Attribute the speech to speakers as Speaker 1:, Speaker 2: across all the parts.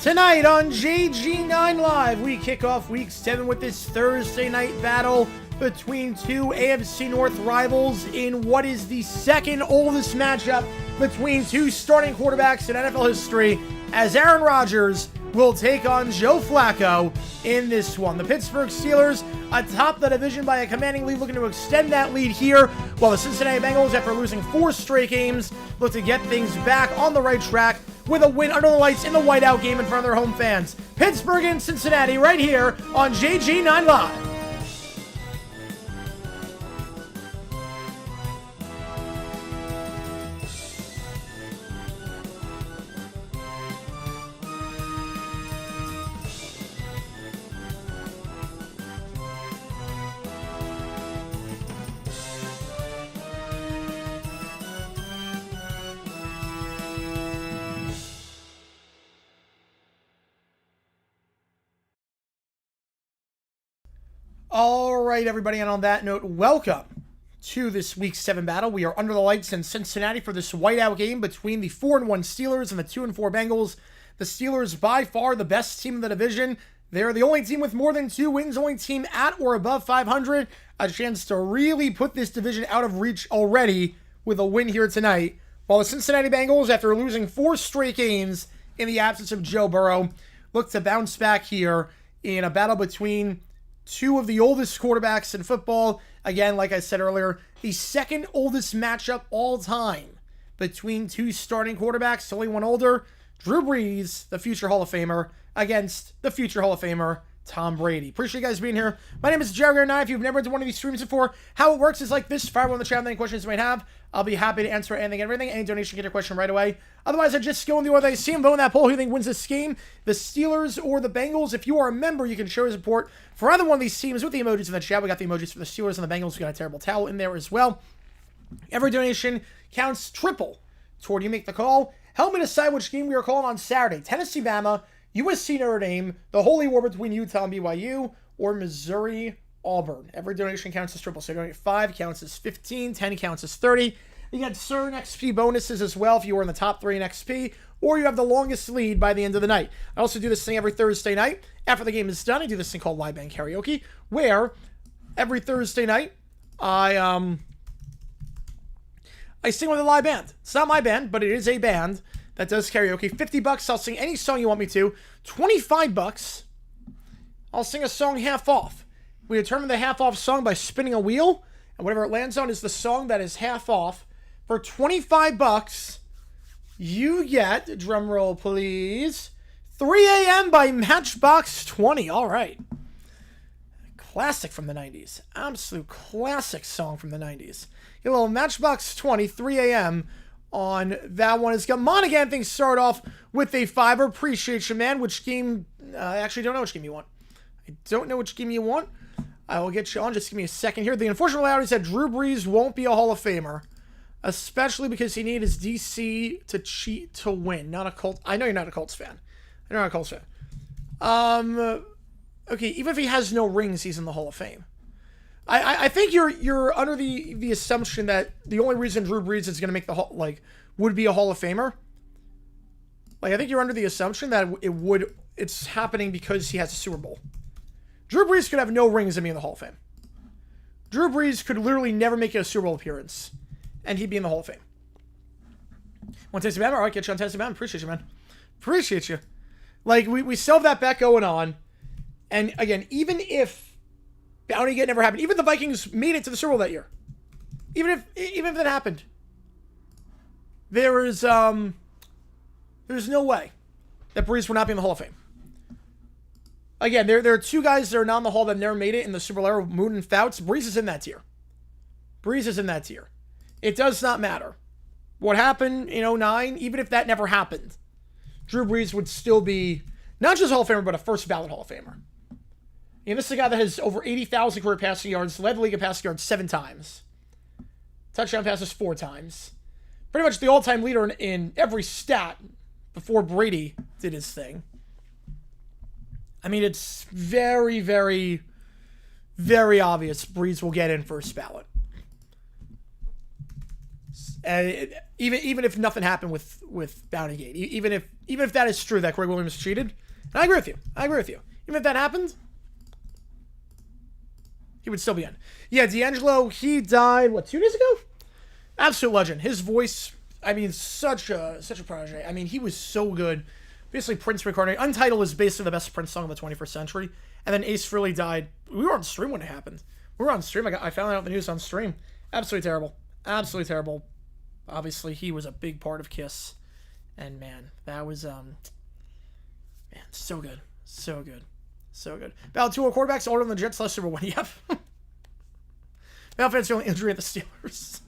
Speaker 1: Tonight on JG9 Live, we kick off Week 7 with this Thursday night battle between two AFC North rivals in what is the second oldest matchup between two starting quarterbacks in NFL history, as Aaron Rodgers will take on Joe Flacco in this one. The Pittsburgh Steelers atop the division by a commanding lead, looking to extend that lead here, while the Cincinnati Bengals, after losing 4 straight games, look to get things back on the right track with a win under the lights in the whiteout game in front of their home fans. Pittsburgh and Cincinnati right here on JG9 Live. All right, everybody, and on that note, welcome to this Week 7 battle. We are under the lights in Cincinnati for this whiteout game between the 4-1 Steelers and the 2-4 Bengals. The Steelers, by far the best team in the division. They're the only team with more than 2 wins, only team at or above 500. A chance to really put this division out of reach already with a win here tonight. While the Cincinnati Bengals, after losing 4 straight games in the absence of Joe Burrow, look to bounce back here in a battle between two of the oldest quarterbacks in football. Again, like I said earlier, the second oldest matchup all time between two starting quarterbacks, only one older. Drew Brees, the future Hall of Famer, against the future Hall of Famer, Tom Brady. Appreciate you guys being here. My name is cgiulianihpu. If you've never been to one of these streams before, how it works is like this. Fire on the chat with any questions you might have. I'll be happy to answer anything and everything. Any donation, get your question right away. Otherwise, I just go in the order I see and vote in that poll. Who you think wins this game? The Steelers or the Bengals? If you are a member, you can show your support for either one of these teams with the emojis in the chat. We got the emojis for the Steelers and the Bengals. We got a terrible towel in there as well. Every donation counts triple toward you make the call. Help me decide which game we are calling on Saturday. Tennessee, Bama, USC, Notre Dame, the holy war between Utah and BYU, or Missouri, Auburn. Every donation counts as triple. So donate 5 counts as 15, 10 counts as 30. You get certain XP bonuses as well if you were in the top 3 in XP, or you have the longest lead by the end of the night. I also do this thing every Thursday night. After the game is done, I do this thing called Live Band Karaoke, where every Thursday night I I sing with a live band. It's not my band, but it is a band that does karaoke. $50, I'll sing any song you want me to. $25, I'll sing a song half off. We determine the half off song by spinning a wheel, and whatever it lands on is the song that is half off. For $25, you get, drum roll please, 3 a.m. by Matchbox 20. All right. Classic from the 90s. Absolute classic song from the 90s. Get a little Matchbox 20, 3 a.m. on that one. It's got Monaghan. Things start off with a $5. Appreciate you, man. Which game? I actually don't know which game you want. I will get you on. Just give me a second here. The unfortunate reality is that Drew Brees won't be a Hall of Famer, especially because he needs DC to cheat to win. Not a Colts. I know you're not a Colts fan. Okay, even if he has no rings, he's in the Hall of Fame. I think you're under the assumption that the only reason Drew Brees is going to make the would be a Hall of Famer. I think you're under the assumption that it's happening because he has a Super Bowl. Drew Brees could have no rings and be in the Hall of Fame. Drew Brees could literally never make a Super Bowl appearance, and he'd be in the Hall of Fame. Want to taste the man? All right, get you on Tasty Man. Appreciate you, man. Appreciate you. We still have that bet going on. And again, even if Bounty Gate never happened, even if the Vikings made it to the Super Bowl that year, even if that happened, there's no way that Brees would not be in the Hall of Fame. Again, there are two guys that are not in the Hall that never made it in the Super Bowl era, Moon and Fouts. Brees is in that tier. It does not matter what happened in 2009, even if that never happened. Drew Brees would still be not just a Hall of Famer, but a first ballot Hall of Famer. This is a guy that has over 80,000 career passing yards, led the league in passing yards 7 times. Touchdown passes 4 times. Pretty much the all-time leader in every stat before Brady did his thing. It's very, very, very obvious Brees will get in first ballot. And even if nothing happened with Bounty Gate, even if that is true that Greg Williams cheated, and I agree with you. Even if that happened, he would still be in. Yeah, D'Angelo, he died 2 days ago? Absolute legend. His voice, such a protege. He was so good. Basically, Prince recording. Untitled is basically the best Prince song of the 21st century. And then Ace Frehley died. We were on stream when it happened. I found out the news on stream. Absolutely terrible. Obviously, he was a big part of Kiss. And man, that was, so good. Battle 2 quarterbacks older than the Jets last Super Bowl. Yep. Battle fans feeling injury at the Steelers.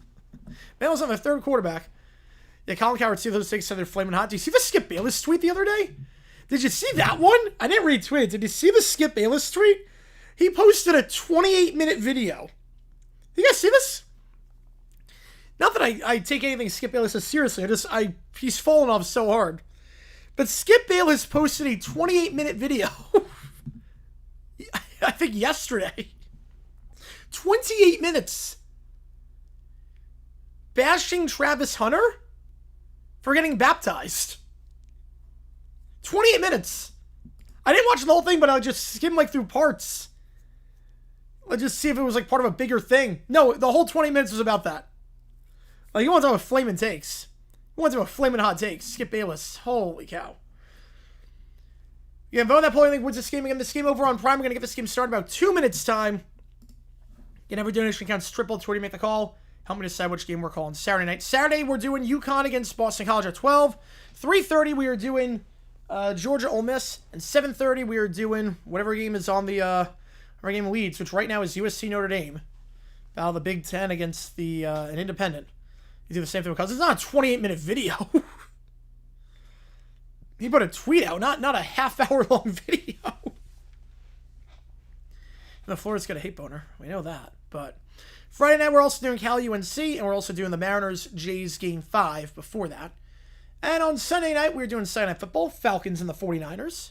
Speaker 1: Bengals on their third quarterback. Yeah, Colin Cowherd, Steelers takes they're flaming hot. Do you see the Skip Bayless tweet the other day? Did you see that one? I didn't retweet it. Did you see the Skip Bayless tweet? He posted a 28-minute video. You guys see this? Not that I take anything Skip Bayless as seriously. He's fallen off so hard. But Skip Bayless posted a 28-minute video. I think yesterday. 28 minutes. Bashing Travis Hunter for getting baptized. 28 minutes. I didn't watch the whole thing, but I just skimmed through parts. Let's just see if it was part of a bigger thing. No, the whole 20 minutes was about that. You want to talk about flaming takes. You want to talk about flaming hot takes. Skip Bayless. Holy cow. Yeah, vote on that poll. I think wins this game. Again, this game over on Prime. We're going to get this game started in about 2 minutes time. Again, every donation counts triple. It's where you make the call. Help me decide which game we're calling Saturday night. Saturday, we're doing UConn against Boston College at 12. 3:30, we are doing Georgia Ole Miss. And 7:30, we are doing whatever game is on the our game leads, which right now is USC Notre Dame. Battle of the Big Ten against an independent. You do the same thing because it's not a 28-minute video. He put a tweet out, not a half-hour-long video. The Florida's got a hate boner. We know that. But Friday night, we're also doing Cal UNC, and we're also doing the Mariners Jays Game 5 before that. And on Sunday night, we're doing Sunday Night Football, Falcons and the 49ers.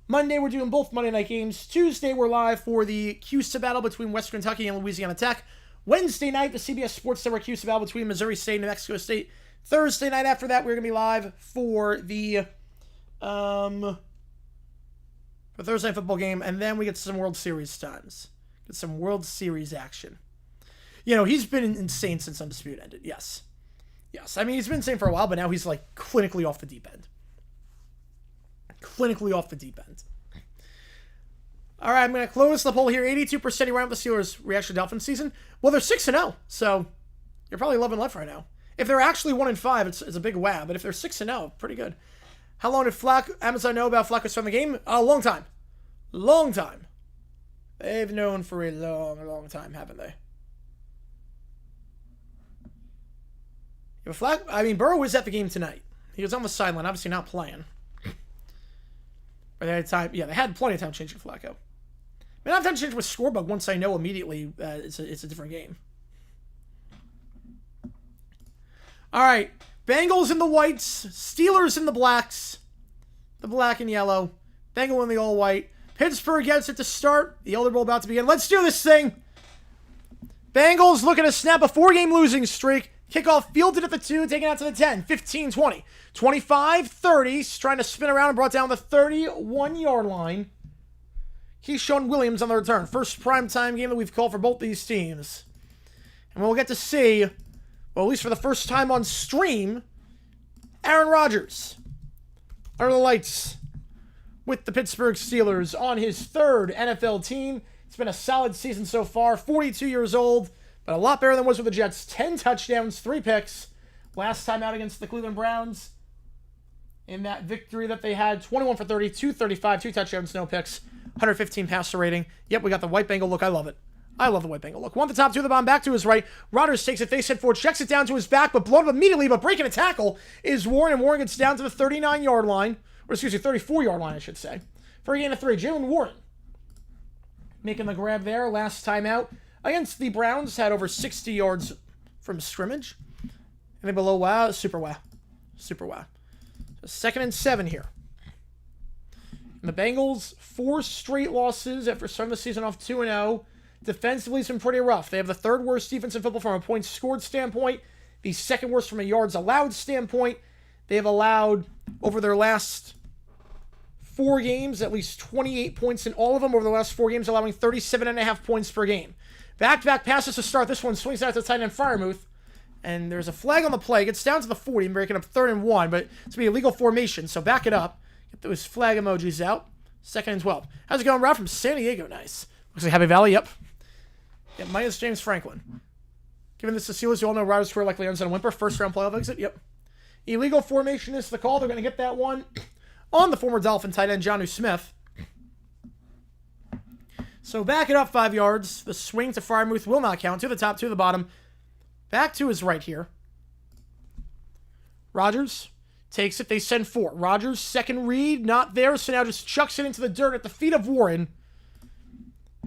Speaker 1: Monday, we're doing both Monday night games. Tuesday, we're live for the CUSA battle between West Kentucky and Louisiana Tech. Wednesday night, the CBS Sports Network CUSA battle between Missouri State and New Mexico State. Thursday night after that, we're going to be live for the Thursday Night Football game, and then we get some World Series times. Get some World Series action. He's been insane since Undisputed ended, yes. Yes, I mean, he's been insane for a while, but now he's like clinically off the deep end. Clinically off the deep end. All right, I'm going to close the poll here. 82% around the Steelers' reaction to Dolphins season. Well, they're 6-0, so you're probably 11 left right now. If they're actually 1-5, it's a big wow. But if they're 6-0, pretty good. How long did Amazon know about Flacco starting the game? A long time. Long time. They've known for a long, long time, haven't they? Burrow was at the game tonight. He was on the sideline, obviously not playing. But they had time. Yeah, they had plenty of time changing Flacco. I have time to change my scorebug once I know immediately it's a different game. All right, Bengals in the whites, Steelers in the blacks, the black and yellow, Bengal in the all white. Pittsburgh gets it to start. The Elder Bowl about to begin. Let's do this thing. Bengals looking to snap a 4-game losing streak. Kickoff fielded at the 2, taken out to the 10, 15-20, 25-30, trying to spin around and brought down the 31-yard line. Keyshawn Williams on the return. First primetime game that we've called for both these teams. And we'll get to see, well, at least for the first time on stream, Aaron Rodgers under the lights with the Pittsburgh Steelers on his 3rd NFL team. It's been a solid season so far. 42 years old, but a lot better than was with the Jets. 10 touchdowns, 3 picks. Last time out against the Cleveland Browns in that victory that they had. 21 for 30, 235, 2 touchdowns, no picks. 115 passer rating. Yep, we got the white Bengal look. I love it. I love the white Bengal look. One at the top, 2 at the bottom, back to his right. Rodgers takes it, face head forward, checks it down to his back, but blown up immediately, but breaking a tackle is Warren, and Warren gets down to the 39-yard line. Or excuse me, 34-yard line, I should say. For a gain of 3, Jalen Warren making the grab there. Last time out against the Browns, had over 60 yards from scrimmage. And then below, wow, super wow. Super wow. So 2nd and 7 here. And the Bengals, 4 straight losses after starting the season off 2-0. Defensively, it's been pretty rough. They have the 3rd worst defense in football from a points scored standpoint, the 2nd worst from a yards allowed standpoint. They have allowed, over their last 4 games, at least 28 points in all of them over the last 4 games, allowing 37.5 points per game. Back-to-back passes to start. This one swings out to tight end Freiermuth. And there's a flag on the play. Gets down to the 40, breaking up 3rd and 1, but it's going to be a legal formation, so back it up. Get those flag emojis out. 2nd and 12. How's it going, Rob? From San Diego. Nice. Looks like Happy Valley. Yep. Yep, minus James Franklin. Given this to Steelers, you all know Rodgers square likely ends on a whimper. First-round playoff exit. Yep. Illegal formation is the call. They're going to get that one on the former Dolphin tight end, Jonnu Smith. So back it up 5 yards. The swing to Freiermuth will not count. To the top, to the bottom. Back to his right here. Rodgers takes it. They send 4. Rodgers, 2nd read, not there. So now just chucks it into the dirt at the feet of Warren.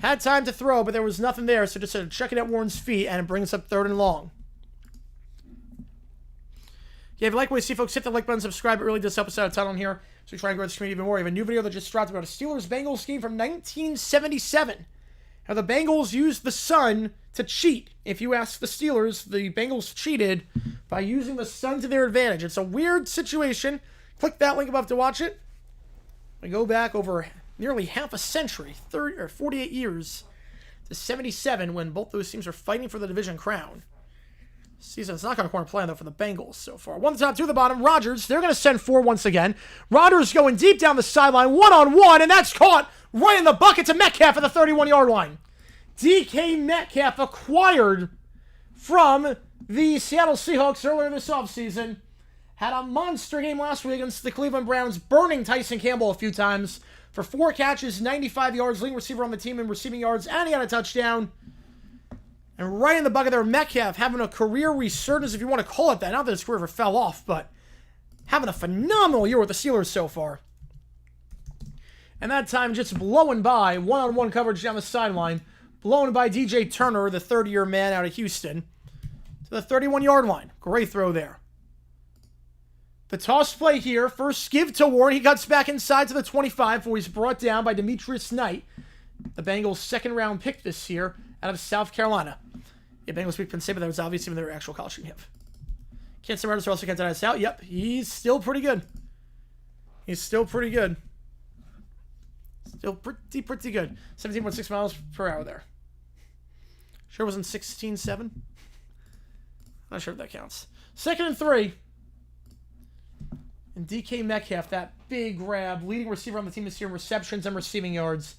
Speaker 1: Had time to throw, but there was nothing there. So just check it at Warren's feet, and it brings up 3rd and long. Yeah, if you like what you see, folks, hit the like button, subscribe. It really does help us out a ton on here. So we try and grow this community even more. We have a new video that just dropped about a Steelers-Bengals game from 1977. How the Bengals used the sun to cheat. If you ask the Steelers, the Bengals cheated by using the sun to their advantage. It's a weird situation. Click that link above to watch it. We go back over nearly half a century, 48 years, to 77, when both those teams are fighting for the division crown. Season's not going to corner plan, though, for the Bengals so far. 1 to the top, 2 to the bottom. Rodgers, they're going to send 4 once again. Rodgers going deep down the sideline, 1-on-1, and that's caught right in the bucket to Metcalf at the 31-yard line. DK Metcalf, acquired from the Seattle Seahawks earlier this offseason, had a monster game last week against the Cleveland Browns, burning Tyson Campbell a few times for 4 catches, 95 yards, leading receiver on the team in receiving yards, and he had a touchdown. And right in the bucket there, Metcalf having a career resurgence, if you want to call it that. Not that his career ever fell off, but having a phenomenal year with the Steelers so far. And that time just blowing by, one-on-one coverage down the sideline, blown by DJ Turner, the 30-year man out of Houston, to the 31-yard line. Great throw there. The toss play here, first give to Warren. He cuts back inside to the 25 before he's brought down by Demetrius Knight, the Bengals' 2nd-round pick this year out of South Carolina. Yeah, Bengals week Penn State, but that was obvious even their actual college team have. Kansas Riders are also can't deny us out. Yep, he's still pretty good. He's still pretty good. Still pretty good. 17.6 miles per hour there. Sure wasn't 16.7? Not sure if that counts. 2nd and 3. And DK Metcalf, that big grab, leading receiver on the team this year in receptions and receiving yards.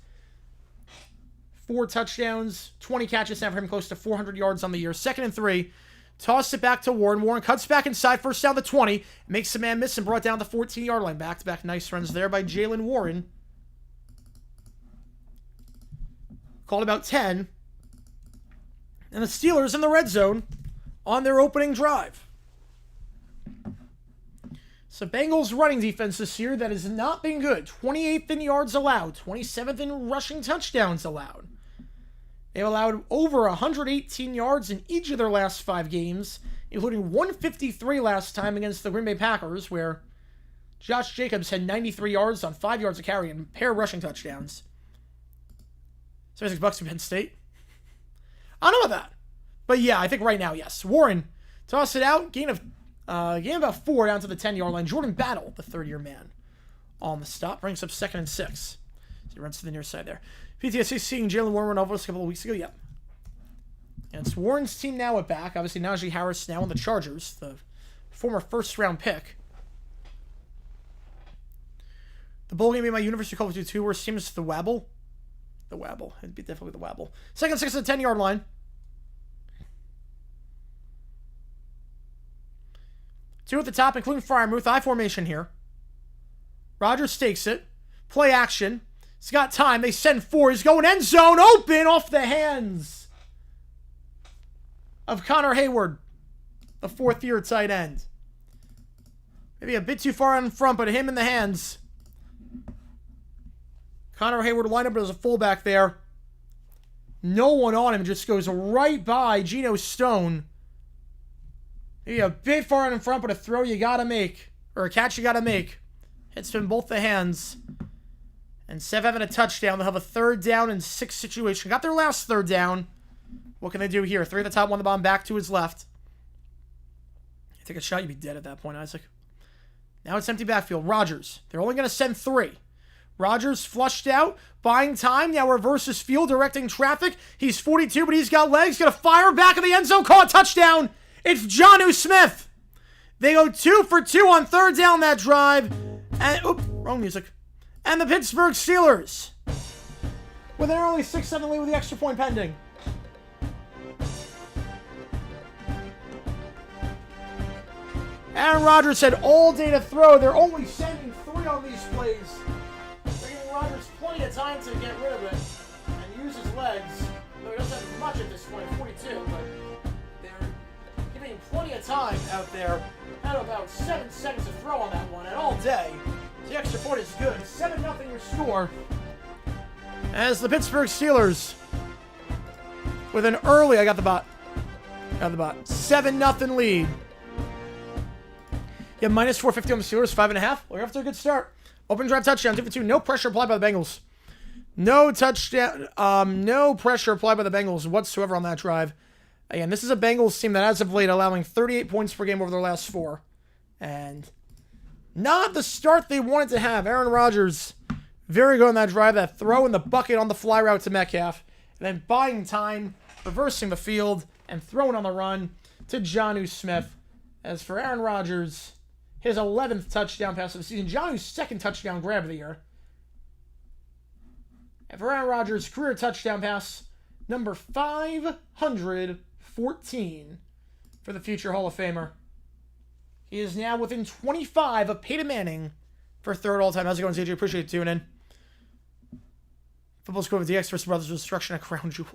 Speaker 1: 4 touchdowns, 20 catches now for him, close to 400 yards on the year. 2nd and 3. Toss it back to Warren. Warren cuts back inside, first down the 20. Makes the man miss and brought down the 14-yard line. Back-to-back nice runs there by Jalen Warren. Called about 10. And the Steelers in the red zone on their opening drive. So Bengals running defense this year that has not been good. 28th in yards allowed. 27th in rushing touchdowns allowed. They've allowed over 118 yards in each of their last 5 games, including 153 last time against the Green Bay Packers, where Josh Jacobs had 93 yards on 5 yards of carry and a pair of rushing touchdowns. $76 to Penn State. I don't know about that. But yeah, I think right now, yes. Warren, toss it out. Gain about 4 down to the 10-yard line. Jordan Battle, the third-year man, on the stop. Brings up 2nd and 6. So he runs to the near side there. PTSD seeing Jalen Warren over us a couple of weeks ago. Yep. And it's Warren's team now at back. Obviously, Najee Harris now on the Chargers, the former first-round pick. The bowl game in my University of Call of Duty 2, worst team is the Wabble. The Wabble. It'd be definitely the Wabble. 2nd and 6 at the 10-yard line. 2 at the top, including Freiermuth. I formation here. Rodgers takes it. Play action. He's got time. They send 4. He's going end zone. Open off the hands of Connor Hayward, the 4th-year tight end. Maybe a bit too far in front, but him in the hands. Connor Hayward lined up as a fullback there. No one on him. Just goes right by Geno Stone. Maybe a bit far in front, but a throw you got to make. Or a catch you got to make. Hits him both the hands. And instead of having a touchdown, they'll have a 3rd down and 6 situation. Got their last 3rd down. What can they do here? 3 at the top, 1 the bottom, back to his left. You take a shot, you'd be dead at that point, Isaac. Now it's empty backfield. Rodgers. They're only going to send 3. Rodgers flushed out, buying time. Now reverses field, directing traffic. He's 42, but he's got legs. Going to fire back in the end zone. Call a touchdown. It's Jonnu Smith. They go 2 for 2 on 3rd down that drive. And, wrong music. And the Pittsburgh Steelers, with an early 6-7 lead with the extra point pending. Aaron Rodgers had all day to throw. They're only sending 3 on these plays. They're giving Rodgers plenty of time to get rid of it and use his legs. Though he doesn't have much at this point, 42, but they're giving him plenty of time out there. Had about 7 seconds to throw on that one, and all day. The extra point is good. 7-0 your score. As the Pittsburgh Steelers, with an early, I got the bot. 7-0 lead. You have minus 450 on the Steelers, 5.5. Well, you're off to a good start. Open drive touchdown, 2 for 2. No pressure applied by the Bengals. No touchdown. No pressure applied by the Bengals whatsoever on that drive. Again, this is a Bengals team that, as of late, allowing 38 points per game over their last 4, and not the start they wanted to have. Aaron Rodgers, very good on that drive. That throw in the bucket on the fly route to Metcalf. And then buying time, reversing the field, and throwing on the run to Jonnu Smith. As for Aaron Rodgers, his 11th touchdown pass of the season. Jonnu's 2nd touchdown grab of the year. And for Aaron Rodgers, career touchdown pass, number 514 for the future Hall of Famer. He is now within 25 of Peyton Manning for 3rd all-time. How's it going, CJ? Appreciate you tuning in. Football score with the X Brothers Destruction at Crown Jewel.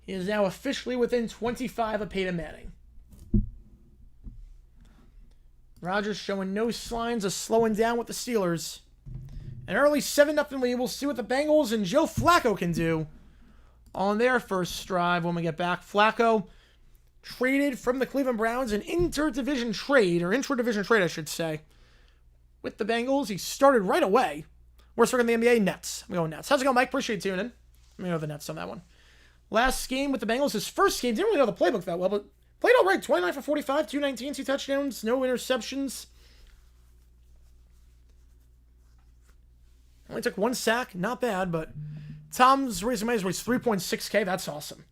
Speaker 1: He is now officially within 25 of Peyton Manning. Rodgers showing no signs of slowing down with the Steelers. An early 7-0 lead. We'll see what the Bengals and Joe Flacco can do on their first drive when we get back. Flacco traded from the Cleveland Browns, an intra-division trade, I should say, with the Bengals. He started right away. Worst record in the NBA, Nets. I'm going Nets. How's it going, Mike? Appreciate you tuning in. Let me know the Nets on that one. Last game with the Bengals, his first game, didn't really know the playbook that well, but played all right. 29 for 45, 219, 2 touchdowns, no interceptions. Only took 1 sack, not bad, but Tom's resume is 3.6K. That's awesome.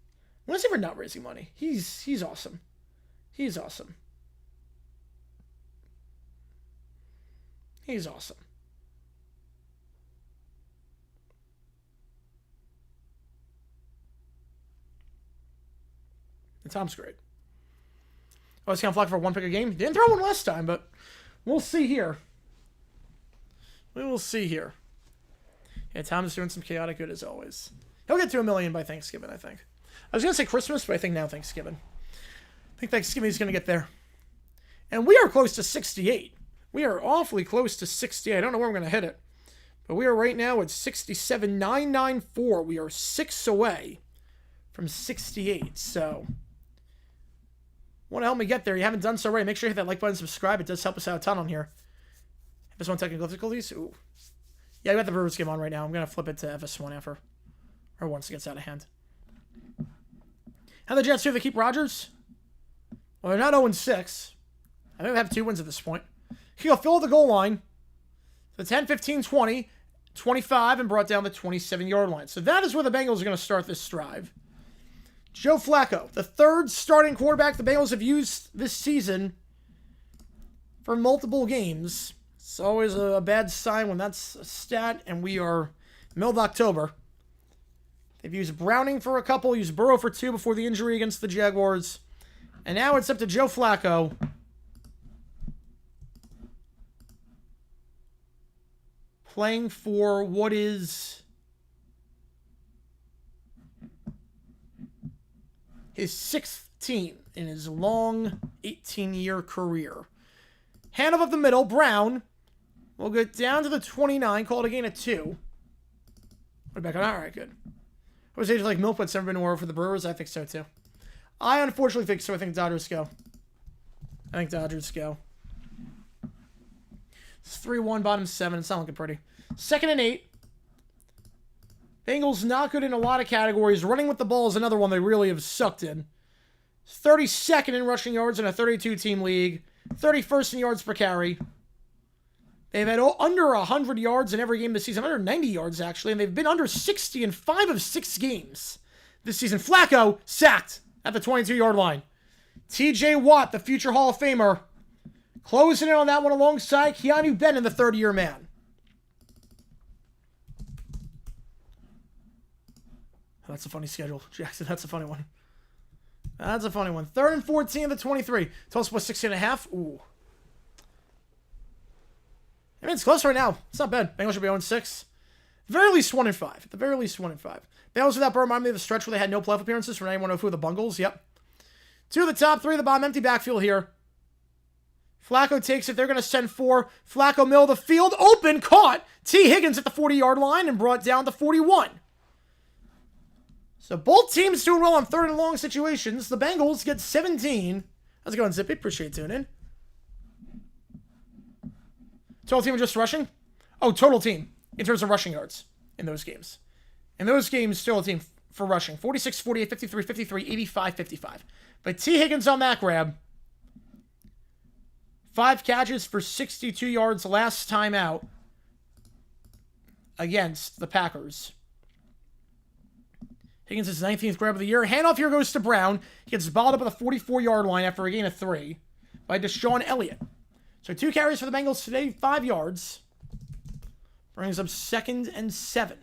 Speaker 1: What is he for not raising money? He's awesome. He's awesome. He's awesome. And Tom's great. Oh, he's going to flock for one pick a game. Didn't throw one last time, but we'll see here. We will see here. Yeah, Tom's doing some chaotic good as always. He'll get to 1 million by Thanksgiving, I think. I was going to say Christmas, but I think now Thanksgiving. I think Thanksgiving is going to get there. And we are close to 68. We are awfully close to 68. I don't know where I'm going to hit it. But we are right now at 67,994. We are 6 away from 68. So, want to help me get there? You haven't done so already. Make sure you hit that like button and subscribe. It does help us out a ton on here. FS1 technical difficulties? Ooh. Yeah, I got the Brewers game on right now. I'm going to flip it to FS1 after. Or once it gets out of hand. How the Jets do? They keep Rodgers? Well, they're not 0-6. I think they have 2 wins at this point. He'll fill the goal line. The 10, 15, 20, 25, and brought down the 27-yard line. So that is where the Bengals are going to start this drive. Joe Flacco, the 3rd starting quarterback the Bengals have used this season for multiple games. It's always a bad sign when that's a stat, and we are middle of October. They've used Browning for a couple, used Burrow for 2 before the injury against the Jaguars. And now it's up to Joe Flacco. Playing for what is his 6th team in his long 18-year career. Handoff up the middle, Brown will get down to the 29, call it a gain of 2. Put it back on. All right, good. I was like Millput's never been war for the Brewers. I think so, too. I unfortunately think so. I think Dodgers go. It's 3-1, bottom 7. It's not looking pretty. 2nd and 8. Bengals not good in a lot of categories. Running with the ball is another one they really have sucked in. 32nd in rushing yards in a 32-team league. 31st in yards per carry. They've had under 100 yards in every game this season. Under 90 yards, actually. And they've been under 60 in 5 of 6 games this season. Flacco sacked at the 22-yard line. TJ Watt, the future Hall of Famer, closing in on that one alongside Keanu Benton, the 3rd-year man. That's a funny schedule, Jackson. That's a funny one. 3rd and 14 of the 23. Total was 16.5. Ooh. I mean, it's close right now. It's not bad. Bengals should be 0-6. At the very least 1-5. At the very least 1-5. Bengals without Burrow remind me of the stretch where they had no playoff appearances from 91-02 with the Bengals. Yep. 2 of the top, 3 of the bottom. Empty backfield here. Flacco takes it. They're going to send 4. Flacco middle of the field. Open. Caught. T. Higgins at the 40-yard line and brought down to 41. So both teams doing well on 3rd and long situations. The Bengals get 17. How's it going, Zippy? Appreciate tuning in. Total team just rushing? Oh, total team in terms of rushing yards in those games. In those games, total team for rushing. 46, 48, 53, 53, 85, 55. But T. Higgins on that grab. 5 catches for 62 yards last time out against the Packers. Higgins' 19th grab of the year. Handoff here goes to Brown. He gets balled up at the 44-yard line after a gain of 3 by Deshaun Elliott. So 2 carries for the Bengals today, 5 yards. Brings up 2nd and 7.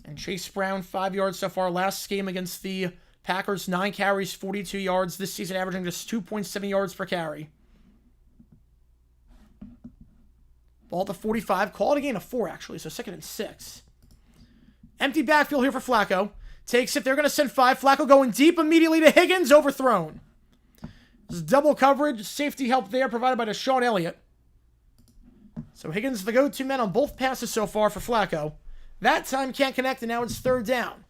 Speaker 1: And Chase Brown, 5 yards so far. Last game against the Packers, 9 carries, 42 yards. This season averaging just 2.7 yards per carry. Ball at the 45. Call it a gain of 4, actually. So 2nd and 6. Empty backfield here for Flacco. Takes it. They're going to send 5. Flacco going deep immediately to Higgins. Overthrown. This is double coverage. Safety help there provided by Deshaun Elliott. So Higgins the go-to man on both passes so far for Flacco. That time can't connect, and now it's 3rd down.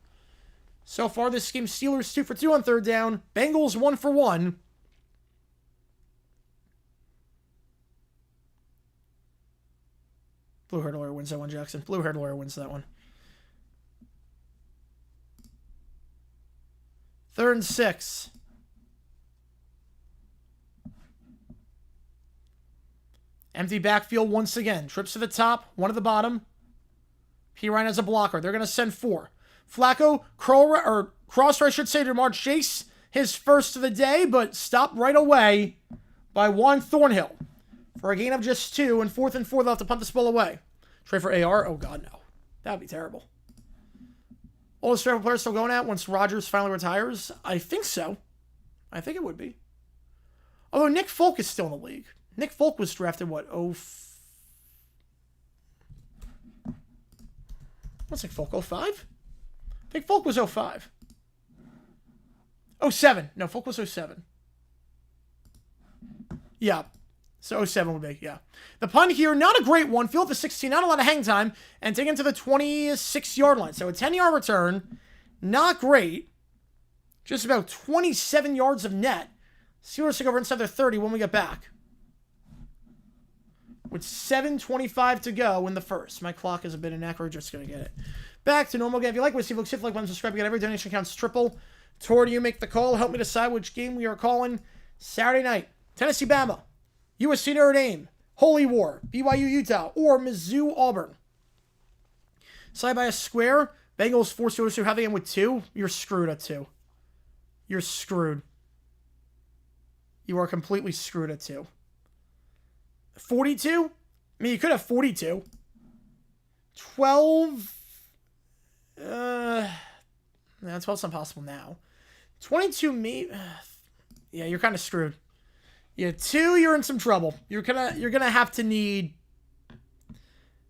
Speaker 1: So far this game, Steelers 2 for 2 on 3rd down. Bengals 1 for 1. Blue-haired lawyer wins that one, Jackson. Blue-haired lawyer wins that one. 3rd and 6. Empty backfield once again. Trips to the top, 1 at the bottom. P. Ryan as a blocker. They're going to send 4. Flacco, cross, I should say, to Jamar Chase. His first of the day, but stopped right away by Juan Thornhill for a gain of just 2. And 4th and 4, they'll have to punt this ball away. Trade for AR? Oh, God, no. That would be terrible. Oldest travel player still going out once Rodgers finally retires? I think so. I think it would be. Although Nick Folk is still in the league. Nick Folk was drafted, what, what's Nick Folk, 05? I think Folk was 05. 07. No, Folk was 07. Yeah. So 07 would be, yeah. The punt here, not a great one. Field to 16, not a lot of hang time. And taken to the 26-yard line. So a 10-yard return. Not great. Just about 27 yards of net. Steelers take over inside their 30 when we get back. With 7:25 to go in the first. My clock is a bit inaccurate. Just going to get it back to normal again. If you like what you see, folks, hit the like button, subscribe. You get every donation counts triple. Toward you make the call. Help me decide which game we are calling Saturday night. Tennessee, Bama. USC, Notre Dame. Holy War. BYU, Utah. Or Mizzou, Auburn. Side by a square. Bengals, 4 Steelers, 2. How they end with 2? You're screwed at 2. You're screwed. You are completely screwed at 2. 42? I mean, you could have 42. 12? That's 12's not possible now. 22 me. Yeah, you're kind of screwed. Yeah, 2, you're in some trouble. You're gonna have to need.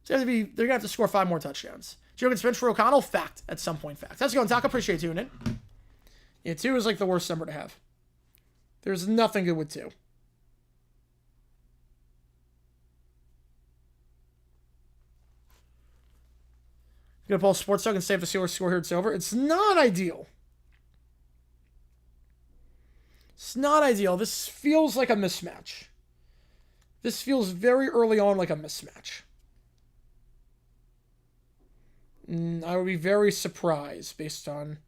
Speaker 1: They're gonna have to score 5 more touchdowns. Joe gets benched for O'Connell. Fact. At some point, fact. How's it going, Taco? Appreciate you tuning in. Yeah, 2 is like the worst number to have. There's nothing good with 2. Gonna pull Sports Talk and say if the Steelers score here, it's over. It's not ideal. It's not ideal. This feels like a mismatch. This feels very early on like a mismatch. I would be very surprised based on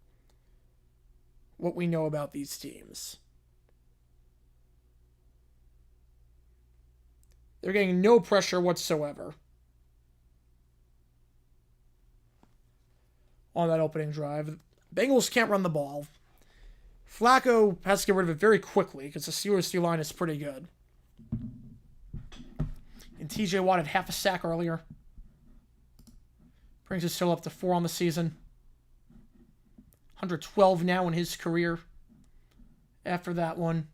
Speaker 1: what we know about these teams. They're getting no pressure whatsoever on that opening drive. Bengals can't run the ball. Flacco has to get rid of it very quickly because the Steelers' D-line is pretty good. And TJ Watt had half a sack earlier. Brings his total up to 4 on the season. 112 now in his career after that one.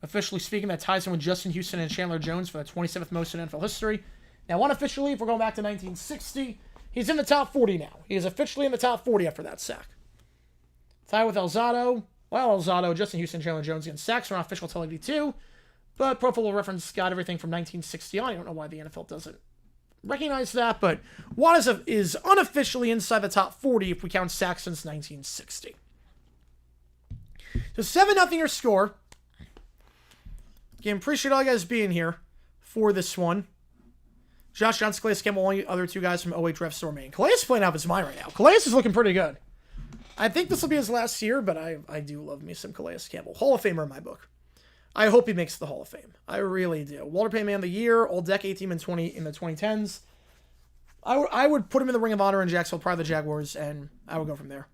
Speaker 1: Officially speaking, that ties him with Justin Houston and Chandler Jones for the 27th most in NFL history. Now, unofficially, if we're going back to 1960, he's in the top 40 now. He is officially in the top 40 after that sack. Tied with Elzado. Well, Elzado, Justin Houston, Chandler Jones against sacks are not official until 82. But Pro Football Reference got everything from 1960 on. I don't know why the NFL doesn't recognize that, but Watt is unofficially inside the top 40 if we count sacks since 1960. So 7-0 your score. Again, appreciate all you guys being here for this one. Josh Johnson, Calais Campbell, only other 2 guys from 08 draft store main. Calais is playing out of his mind right now. Calais is looking pretty good. I think this will be his last year, but I do love me some Calais Campbell. Hall of Famer in my book. I hope he makes the Hall of Fame. I really do. Walter Payton Man of the Year, All-Decade Team in the 2010s. I would put him in the Ring of Honor in Jacksonville, probably the Jaguars, and I would go from there.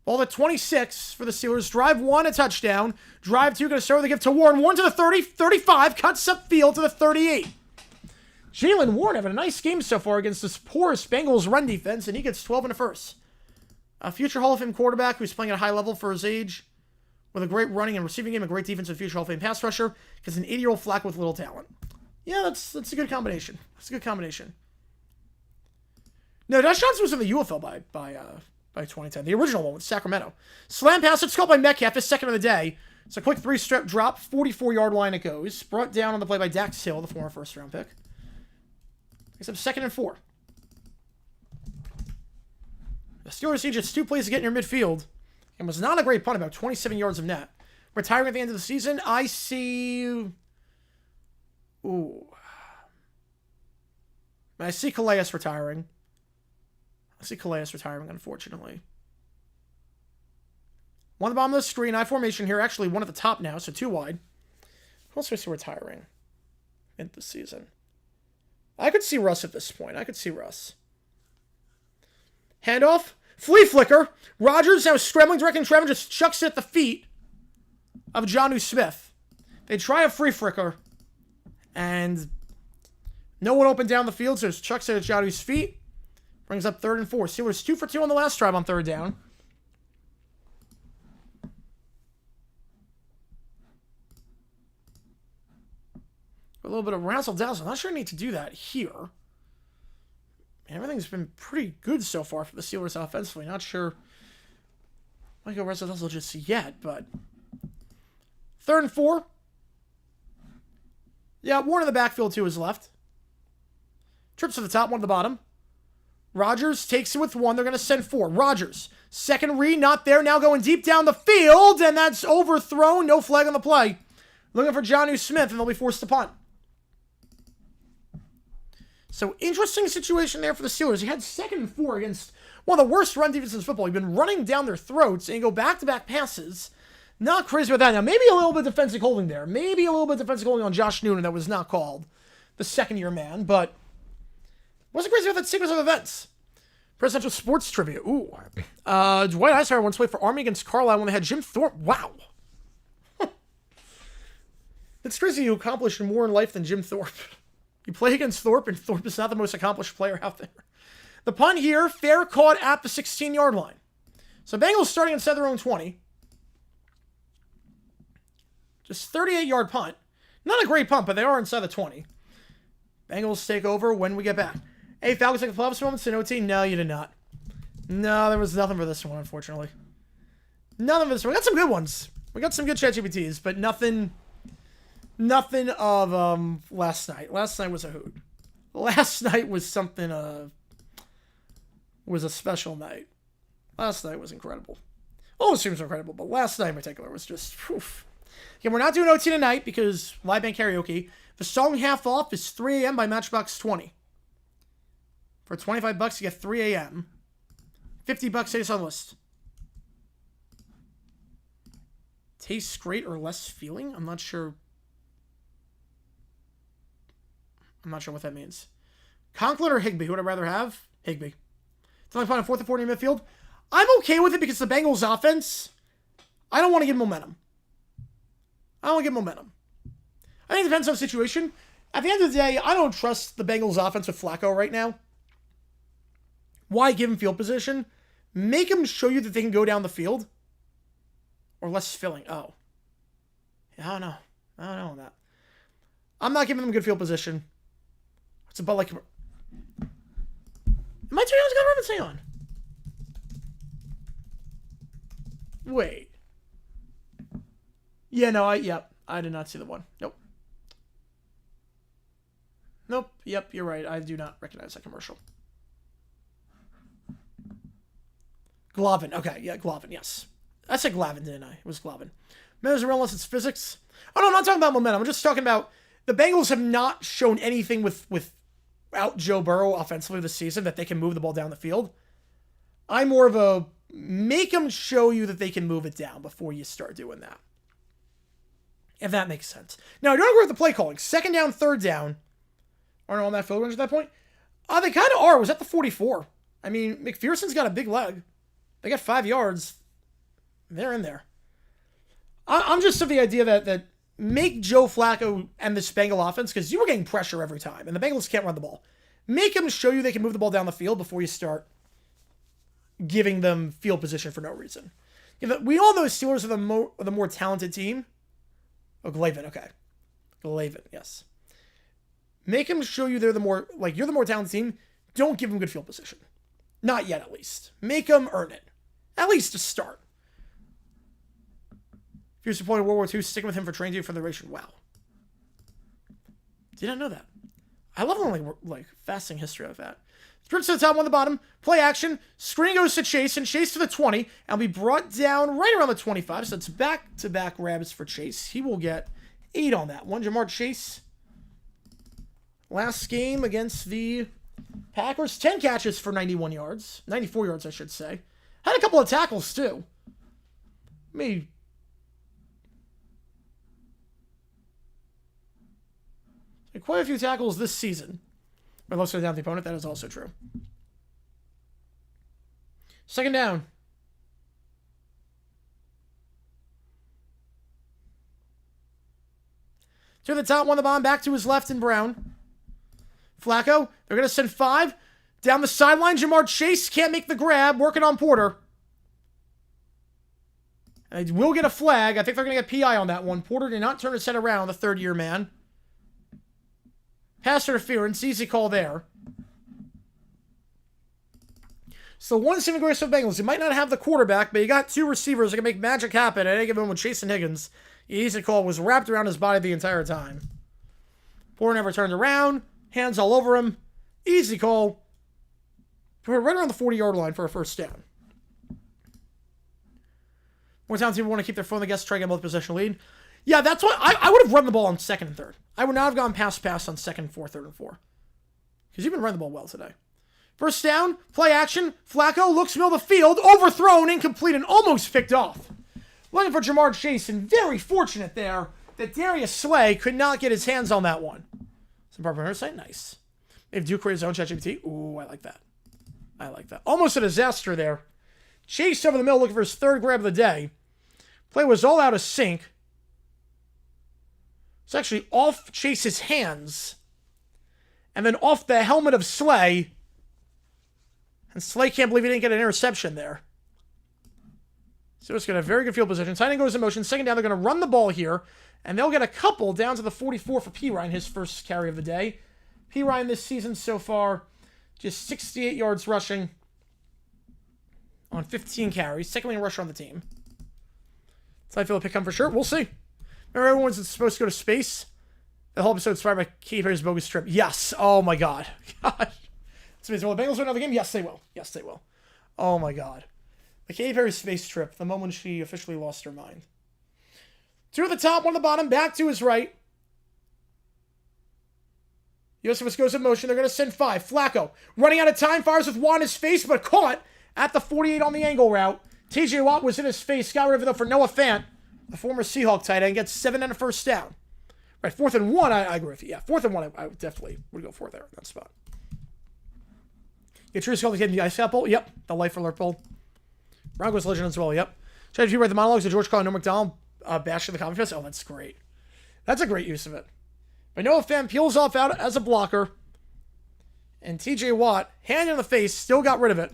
Speaker 1: Ball at 26 for the Steelers. Drive 1, a touchdown. Drive 2, going to start with a give to Warren. Warren to the 30, 35, cuts up field to the 38. Jalen Warren having a nice game so far against this porous Bengals run defense, and he gets 12 in the first. A future Hall of Fame quarterback who's playing at a high level for his age, with a great running and receiving game, a great defense, and future Hall of Fame pass rusher, because an 80-year-old Flacco with little talent. Yeah, that's a good combination. That's a good combination. No, Josh Johnson was in the UFL by 2010. The original one with Sacramento. Slam pass, it's caught by Metcalf, his second of the day. It's a quick 3-step drop, 44-yard line it goes. Brought down on the play by Dax Hill, the former first-round pick. Except 2nd and 4. The Steelers need just 2 plays to get in your midfield. And was not a great punt, about 27 yards of net. Retiring at the end of the season, I see... Ooh. I see Calais retiring. I see Calais retiring, unfortunately. One at the bottom of the screen. I formation here. Actually, one at the top now, so 2 wide. Who else do I see retiring in the season? I could see Russ at this point. I could see Russ. Handoff. Flea flicker. Rodgers now scrambling direct and Trevor just chucks it at the feet of Jonnu Smith. They try a free flicker. And no one open down the field, so just chucks it at Jonnu's feet. Brings up 3rd and 4. Steelers 2 for 2 on the last drive on 3rd down. A little bit of razzle-dazzle. I'm not sure I need to do that here. Everything's been pretty good so far for the Steelers offensively. Not sure I might go razzle-dazzle just yet, but 3rd and 4. Yeah, one in the backfield to his left. Trips to the top, one to the bottom. Rodgers takes it with 1. They're going to send 4. Rodgers, second read, not there. Now going deep down the field, and that's overthrown. No flag on the play. Looking for Jonnu Smith, and they'll be forced to punt. So, interesting situation there for the Steelers. He had 2nd and 4 against one of the worst run defenses in football. He'd been running down their throats and go back-to-back passes. Not crazy about that. Now, maybe a little bit of defensive holding there. Maybe a little bit of defensive holding on Josh Noonan that was not called. The second-year man, but wasn't crazy about that sequence of events. Presidential sports trivia. Ooh. Dwight Eisenhower once played for Army against Carlisle when they had Jim Thorpe. Wow. It's crazy you accomplished more in life than Jim Thorpe. You play against Thorpe, and Thorpe is not the most accomplished player out there. The punt here, fair caught at the 16-yard line. So Bengals starting inside their own 20. Just 38-yard punt. Not a great punt, but they are inside the 20. Bengals take over when we get back. Hey, Falcons take a playoffs moment to OT? No, you did not. No, there was nothing for this one, unfortunately. Nothing for this one. We got some good ones. We got some good ChatGPTs, but nothing of last night. Last night was a hoot. Last night was something, was a special night. Last night was incredible. All the streams were incredible, but last night in particular was just, oof. Okay, we're not doing OT tonight because live band karaoke. The song Half Off is 3 a.m. by Matchbox 20. For $25, you get 3 a.m. $50, say this on the list. Tastes great or less feeling? I'm not sure what that means. Conklin or Higbee? Who would I rather have? Higbee. It's only playing 4th and 40 midfield. I'm okay with it because the Bengals offense, I don't want to give momentum. I think it depends on the situation. At the end of the day, I don't trust the Bengals offense with Flacco right now. Why give him field position? Make him show you that they can go down the field. Or less filling. Oh. Yeah, I don't know on that. I'm not giving them good field position. It's about like... Am I turning on Ribbons? Hang on. Wait. Yeah, no, I did not see the one. Nope. Yep, you're right. I do not recognize that commercial. Glavin. Okay, yeah, Glavin, yes. I said Glavin, didn't I? It was Glavin. Momentum unless it's physics. Oh, no, I'm not talking about momentum. I'm just talking about the Bengals have not shown anything without Joe Burrow offensively this season that they can move the ball down the field. I'm more of a make them show you that they can move it down before you start doing that. If that makes sense. Now, I don't agree with the play calling. 2nd down, 3rd down. Aren't on that field range at that point? They kind of are. It was at the 44. I mean, McPherson's got a big leg. They got 5 yards. They're in there. I'm just of the idea that make Joe Flacco and this Bengal offense, because you were getting pressure every time, and the Bengals can't run the ball. Make them show you they can move the ball down the field before you start giving them field position for no reason. We all know Steelers are the more talented team. Oh, Glavin, okay. Glavin, yes. Make them show you you're the more talented team. Don't give them good field position. Not yet, at least. Make them earn it. At least to start. If you're supporting World War II, sticking with him for training for the duration. Wow. Did not know that. I love like fascinating history of that. Trips to the top, one to the bottom. Play action. Screen goes to Chase, and Chase to the 20. And be brought down right around the 25. So it's back-to-back Rabs for Chase. He will get 8 on that one. Jamar Chase. Last game against the Packers. 10 catches for 91 yards. 94 yards, I should say. Had a couple of tackles, too. me. Quite a few tackles this season. But let's go down the opponent. That is also true. Second down. To the top, won the bomb, back to his left and Brown. Flacco, they're going to send 5. Down the sideline, Jamar Chase can't make the grab, working on Porter. And they will get a flag. I think they're going to get PI on that one. Porter did not turn his head around, the third-year man. Pass interference, easy call there. So one saving grace for the Bengals. You might not have the quarterback, but you got 2 receivers that can make magic happen at any given moment. Chase and Higgins. Easy call, was wrapped around his body the entire time. Porter never turned around. Hands all over him. Easy call. Right around the 40-yard line for a first down. More times people want to keep their foot on the gas, try to get both possession lead. Yeah, that's what I would have run the ball on 2nd and 3rd. I would not have gone pass on 2nd and 4th, 3rd and 4. Because you've been running the ball well today. First down, play action. Flacco looks middle of the field, overthrown, incomplete, and almost picked off. Looking for Jamar Chase, and very fortunate there that Darius Slay could not get his hands on that one. Some part of her site, nice. If Duke creates his own ChatGPT, ooh, I like that. I like that. Almost a disaster there. Chase over the middle looking for his 3rd grab of the day. Play was all out of sync. It's actually off Chase's hands. And then off the helmet of Slay. And Slay can't believe he didn't get an interception there. So it's got a very good field position. Tight end goes in motion. Second down, they're going to run the ball here. And they'll get a couple down to the 44 for P. Ryan, his first carry of the day. P. Ryan this season so far, just 68 yards rushing on 15 carries. Second leading rusher on the team. So I feel a pick come for sure. We'll see. Remember everyone's supposed to go to space? The whole episode inspired by Katy Perry's bogus trip. Yes. Oh my God. Gosh. It's amazing. Will the Bengals win another game? Yes, they will. Yes, they will. Oh my God. The Katy Perry space trip, the moment she officially lost her mind. 2 at the top, 1 at the bottom, back to his right. Yosefus goes in motion. They're going to send 5. Flacco, running out of time, fires with Watt in his face, but caught at the 48 on the angle route. TJ Watt was in his face, got rid of it though for Noah Fant, the former Seahawk tight end, gets 7 and a first down. Right, 4th and 1, I agree with you. Yeah, 4th and 1, I definitely would go for there in that spot. Get Truce called the ice apple. Yep, the life alert poll. Broncos legend as well. Yep. Try to read the monologues of George Carlin and Noah McDonald bashing the coffee fest. Oh, that's great. That's a great use of it. But Noah Fant peels off out as a blocker. And TJ Watt, hand in the face, still got rid of it.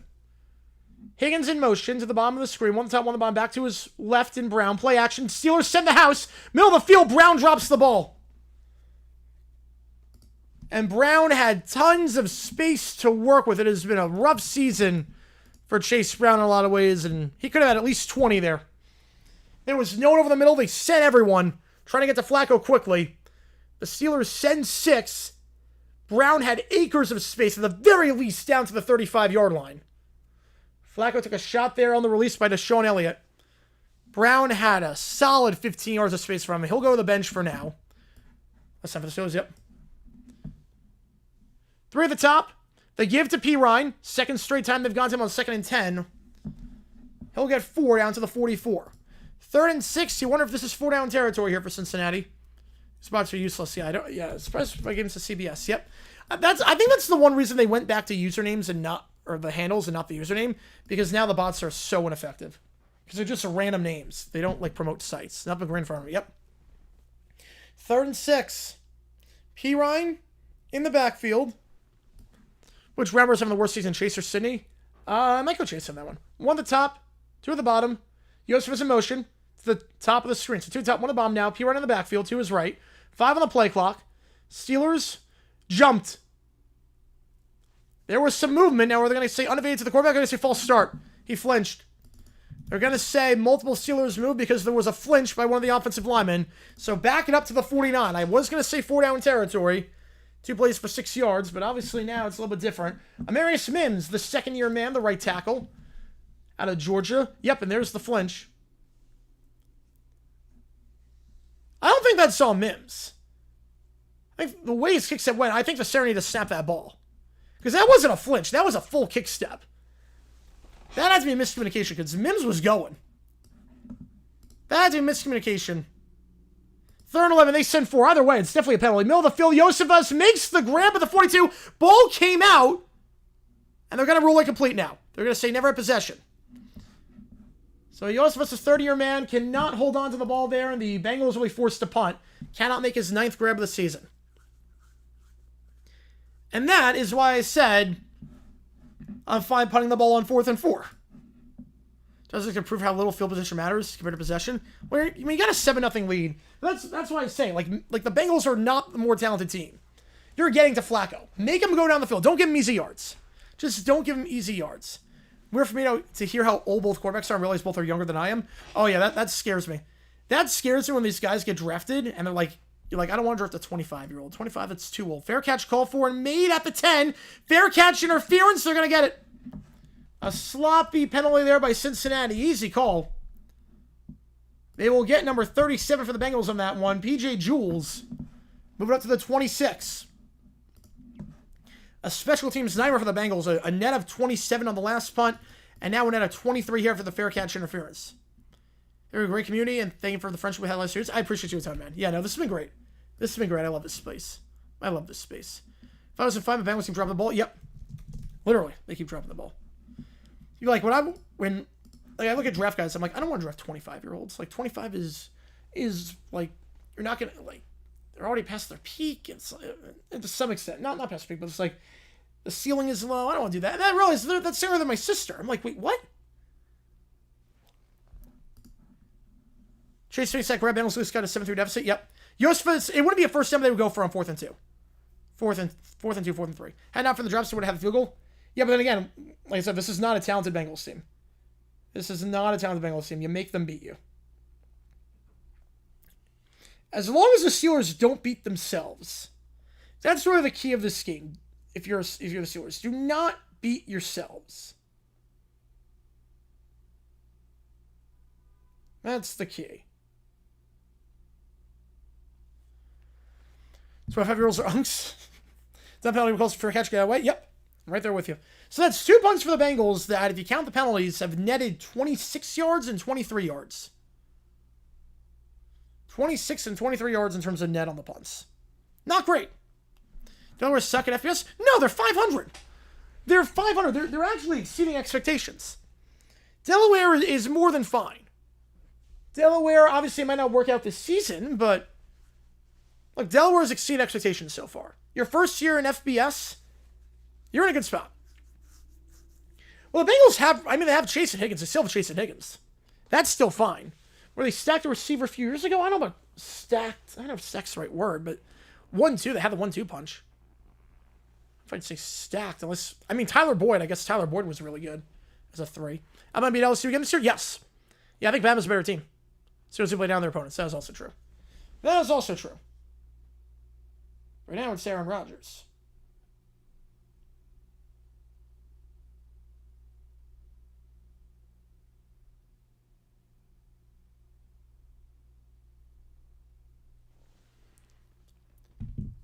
Speaker 1: Higgins in motion to the bottom of the screen. 1 top, 1 the bottom. Back to his left in Brown. Play action. Steelers send the house. Middle of the field. Brown drops the ball. And Brown had tons of space to work with. It has been a rough season for Chase Brown in a lot of ways. And he could have had at least 20 there. There was no one over the middle. They sent everyone. Trying to get to Flacco quickly. The Steelers send 6. Brown had acres of space, at the very least, down to the 35-yard line. Flacco took a shot there on the release by Deshaun Elliott. Brown had a solid 15 yards of space from him. He'll go to the bench for now. That's time for the Steelers, yep. 3 at the top. They give to P. Ryan. Second straight time they've gone to him on 2nd and 10. He'll get 4 down to the 44. 3rd and 6. You wonder if this is 4-down territory here for Cincinnati. Spots are useless. Yeah, I don't. Yeah, especially if I give him to CBS. Yep. I think that's the one reason they went back to usernames and not, or the handles and not the username, because now the bots are so ineffective. Because they're just random names. They don't like promote sites. Not the green farmer. Yep. 3rd and 6. P. Ryan in the backfield. Which Ramblers having the worst season? Chase or Sydney? I might go Chase on that one. 1 at the top, 2 at the bottom. Yosef is in motion to the top of the screen. So 2 at the top, 1 at the bottom now. P. Ryan in the backfield, 2 his right. 5 on the play clock. Steelers jumped. There was some movement. Now, are they going to say unevaded to the quarterback? They're going to say false start. He flinched. They're going to say multiple Steelers moved because there was a flinch by one of the offensive linemen. So back it up to the 49. I was going to say 4-down territory. 2 plays for 6 yards, but obviously now it's a little bit different. Amarius Mims, the second-year man, the right tackle, out of Georgia. Yep, and there's the flinch. I don't think that's all Mims. I think the way his kick step went, I think the center needed to snap that ball. Because that wasn't a flinch. That was a full kick step. That had to be a miscommunication because Mims was going. That's a miscommunication. 3rd and 11, they send 4. Either way, it's definitely a penalty. Middle of the field, Josephus makes the grab at the 42. Ball came out, and they're going to rule it complete now. They're going to say never a possession. So Josephus, a 30-year man, cannot hold on to the ball there, and the Bengals will be forced to punt. Cannot make his 9th grab of the season. And that is why I said I'm fine punting the ball on 4th and 4. Doesn't it prove how little field position matters compared to possession? Where you got a 7-0 lead. That's why I'm saying, like the Bengals are not the more talented team. You're getting to Flacco. Make him go down the field. Don't give him easy yards. Just don't give him easy yards. Weird for me to hear how old both quarterbacks are and realize both are younger than I am. Oh yeah, that scares me. That scares me when these guys get drafted and they're like, you're like, I don't want to draft a 25-year-old. 25, that's too old. Fair catch called for and made at the 10. Fair catch interference. They're going to get it. A sloppy penalty there by Cincinnati. Easy call. They will get number 37 for the Bengals on that one. P.J. Jules moving up to the 26. A special teams nightmare for the Bengals. A net of 27 on the last punt. And now a net of 23 here for the fair catch interference. They're a great community, and thank you for the friendship we had last year. I appreciate you a ton, man. Yeah, no, this has been great. This has been great. I love this space. I love this space. If I was in 5, the Bengals keep dropping the ball. Yep. Literally, they keep dropping the ball. You're like, when I look at draft guys, I'm like, I don't want to draft 25-year-olds. Like, 25 is like, you're not going to, like, they're already past their peak. It's to some extent. Not past peak, but it's like, the ceiling is low. I don't want to do that. And I realize that's similar than my sister. I'm like, wait, what? Chase Finks grab Bengals loose, got a 7-3 deficit. Yep. Josephus, it wouldn't be a first time they would go for on 4th and 2. 4th and 2, 4th and 3. Had not for the drops, they would have had the field goal. Yeah, but then again, like I said, this is not a talented Bengals team. This is not a talented Bengals team. You make them beat you. As long as the Steelers don't beat themselves, that's really the key of this game. If you're the Steelers, do not beat yourselves. That's the key. 25-year-olds are unks. That penalty calls for a catch, get away. Yep. I'm right there with you. So that's 2 punts for the Bengals that, if you count the penalties, have netted 26 yards and 23 yards. 26 and 23 yards in terms of net on the punts. Not great. Delaware suck at FBS? No, they're 500. They're 500. They're actually exceeding expectations. Delaware is more than fine. Delaware, obviously, might not work out this season, but look, Delaware's exceeded expectations so far. Your first year in FBS, you're in a good spot. Well, the Bengals they have Chase and Higgins. They still have Chase and Higgins. That's still fine. Where they stacked a receiver a few years ago, I don't know about stacked. I don't know if stack's the right word, but 1-2, they had the 1-2 punch. If I'd say stacked, unless, Tyler Boyd, I guess Tyler Boyd was really good as a 3. I'm going to beat LSU again this year? Yes. Yeah, I think Bama's a better team. So as they play down their opponents. That is also true. That is also true. Right now it's Aaron Rodgers.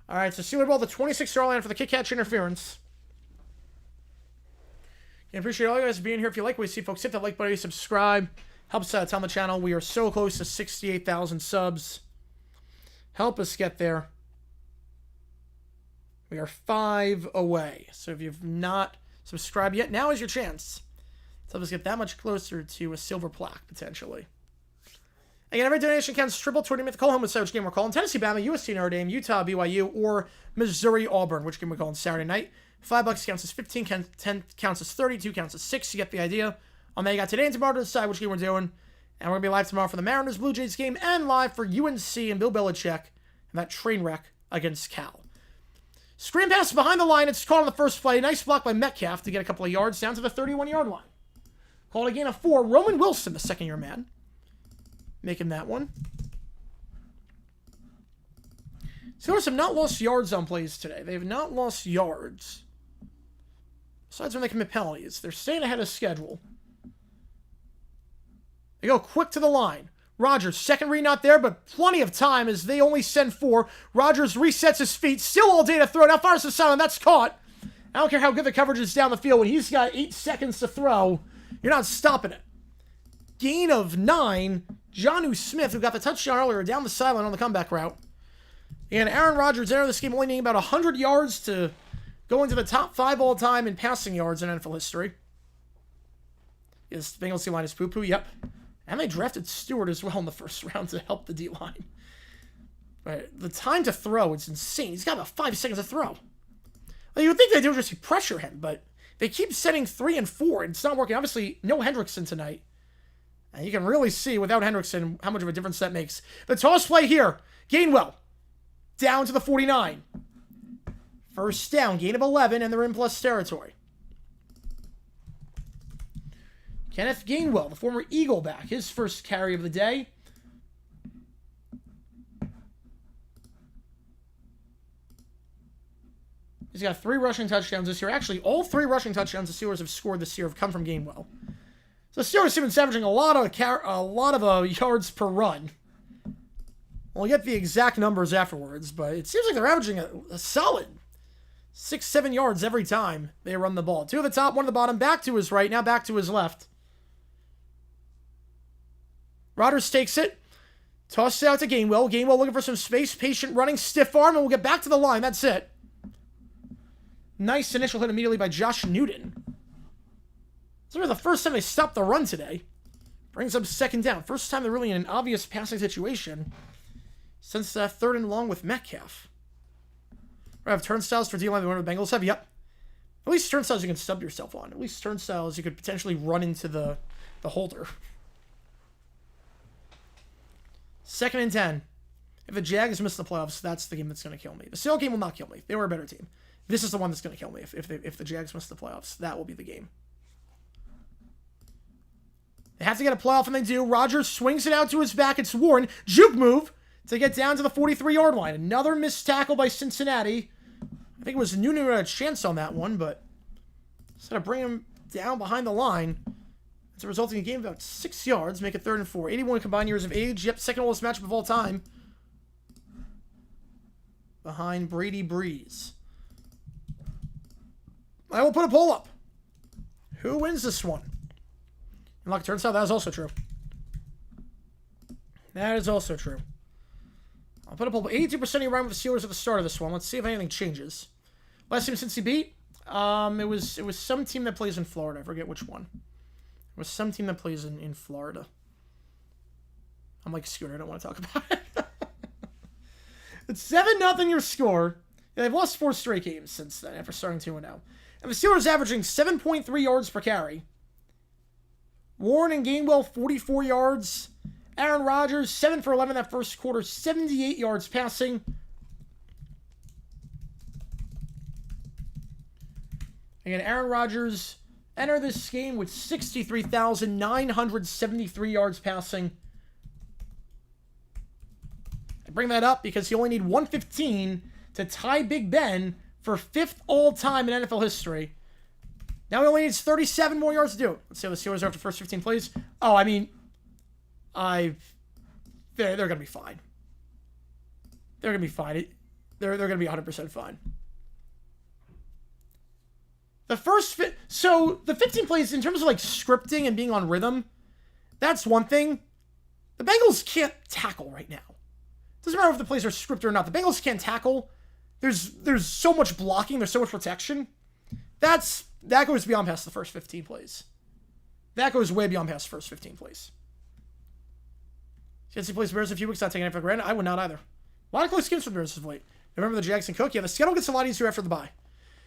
Speaker 1: All right, so Steeler Ball, the 26-yard line for the kick catch interference. I appreciate all you guys being here. If you like what you see, folks, hit that like button, subscribe. Helps tell the channel. We are so close to 68,000 subs. Help us get there. We are 5 away. So if you've not subscribed yet, now is your chance. So help us get that much closer to a silver plaque, potentially. Again, every donation counts. Triple tournament. Call home with which game we're calling. Tennessee, Bama, USC, Notre Dame, Utah, BYU, or Missouri, Auburn. Which game we're calling Saturday night. $5 counts as 15, 10 counts as 32, counts as 6. You get the idea. On that, you got today and tomorrow to decide which game we're doing. And we're going to be live tomorrow for the Mariners Blue Jays game and live for UNC and Bill Belichick and that train wreck against Cal. Screen pass behind the line. It's caught on the first play. Nice block by Metcalf to get a couple of yards down to the 31-yard line. Called a gain of 4. Roman Wilson, the second-year man, making that one. Steelers have not lost yards on plays today. They have not lost yards. Besides when they commit penalties. They're staying ahead of schedule. They go quick to the line. Rodgers, second read not there, but plenty of time as they only send 4. Rodgers resets his feet. Still all day to throw. Now fires to silent. That's caught. I don't care how good the coverage is down the field. When he's got 8 seconds to throw, you're not stopping it. Gain of 9. Jonnu Smith, who got the touchdown earlier, down the sideline on the comeback route. And Aaron Rodgers entered this game only needing about 100 yards to go into the top 5 all-time in passing yards in NFL history. Yes, Bengals cgiulianihpu, yep. And they drafted Stewart as well in the first round to help the D-line. Right, the time to throw, it's insane. He's got about 5 seconds to throw. Well, you would think they do just pressure him, but they keep setting 3 and 4, and it's not working. Obviously, no Hendrickson tonight. And you can really see without Hendrickson how much of a difference that makes. The toss play here. Gainwell. Down to the 49. First down, gain of 11, and they're in plus territory. Kenneth Gainwell, the former Eagle back, his first carry of the day. He's got 3 rushing touchdowns this year. Actually, all 3 rushing touchdowns the Steelers have scored this year have come from Gainwell. So the Steelers have been averaging a lot of yards per run. We'll get the exact numbers afterwards, but it seems like they're averaging a solid 6-7 yards every time they run the ball. 2 at the top, 1 at the bottom, back to his right, now back to his left. Rodgers takes it, tosses it out to Gainwell. Gainwell looking for some space, patient running, stiff arm, and we'll get back to the line. That's it. Nice initial hit immediately by Josh Newton. This is the first time they stopped the run today. Brings up second down. First time they're really in an obvious passing situation since that 3rd and long with Metcalf. We have turnstiles for D-line. The winner of the Bengals have. Yep. At least turnstiles you can stub yourself on. At least turnstiles you could potentially run into the holder. 2nd and 10. If the Jags miss the playoffs, that's the game that's going to kill me. The Seattle game will not kill me. They were a better team. This is the one that's going to kill me. If the Jags miss the playoffs, that will be the game. They have to get a playoff, and they do. Rodgers swings it out to his back. It's Warren. Juke move to get down to the 43-yard line. Another missed tackle by Cincinnati. I think it was Nunu who had a chance on that one, but instead of bringing him down behind the line, it's a resulting gain of about 6 yards, make it 3rd and 4. 81 combined years of age. Yep, second oldest matchup of all time. Behind Brady Breeze. I will put a poll up. Who wins this one? And like it turns out, that is also true. That is also true. I'll put a poll. 82% of you ran with the Steelers at the start of this one. Let's see if anything changes. Last team since he beat, it was some team that plays in Florida. I forget which one. It was some team that plays in Florida. I'm like Scooter. I don't want to talk about it. It's 7-0 your score. Yeah, they've lost 4 straight games since then after starting 2-0. And the Steelers averaging 7.3 yards per carry. Warren and Gainwell, 44 yards. Aaron Rodgers, 7 for 11 that first quarter, 78 yards passing. Again, Aaron Rodgers entered this game with 63,973 yards passing. I bring that up because he only need 115 to tie Big Ben for 5th all-time in NFL history. Now he only needs 37 more yards to do it. Let's see how the Steelers are after the first 15 plays. Oh, I mean, they're going to be fine. They're going to be fine. They're going to be 100% fine. The first so the 15 plays in terms of like scripting and being on rhythm, that's one thing. The Bengals can't tackle right now. Doesn't matter if the plays are scripted or not. The Bengals can't tackle. There's so much blocking. There's so much protection. That goes beyond past the first 15 plays. That goes way beyond past the first 15 plays. Since he plays Bears in a few weeks, not taking it for granted. I would not either. A lot of close games for the Bears of late. Remember the Jackson Cook? Yeah, the schedule gets a lot easier after the bye.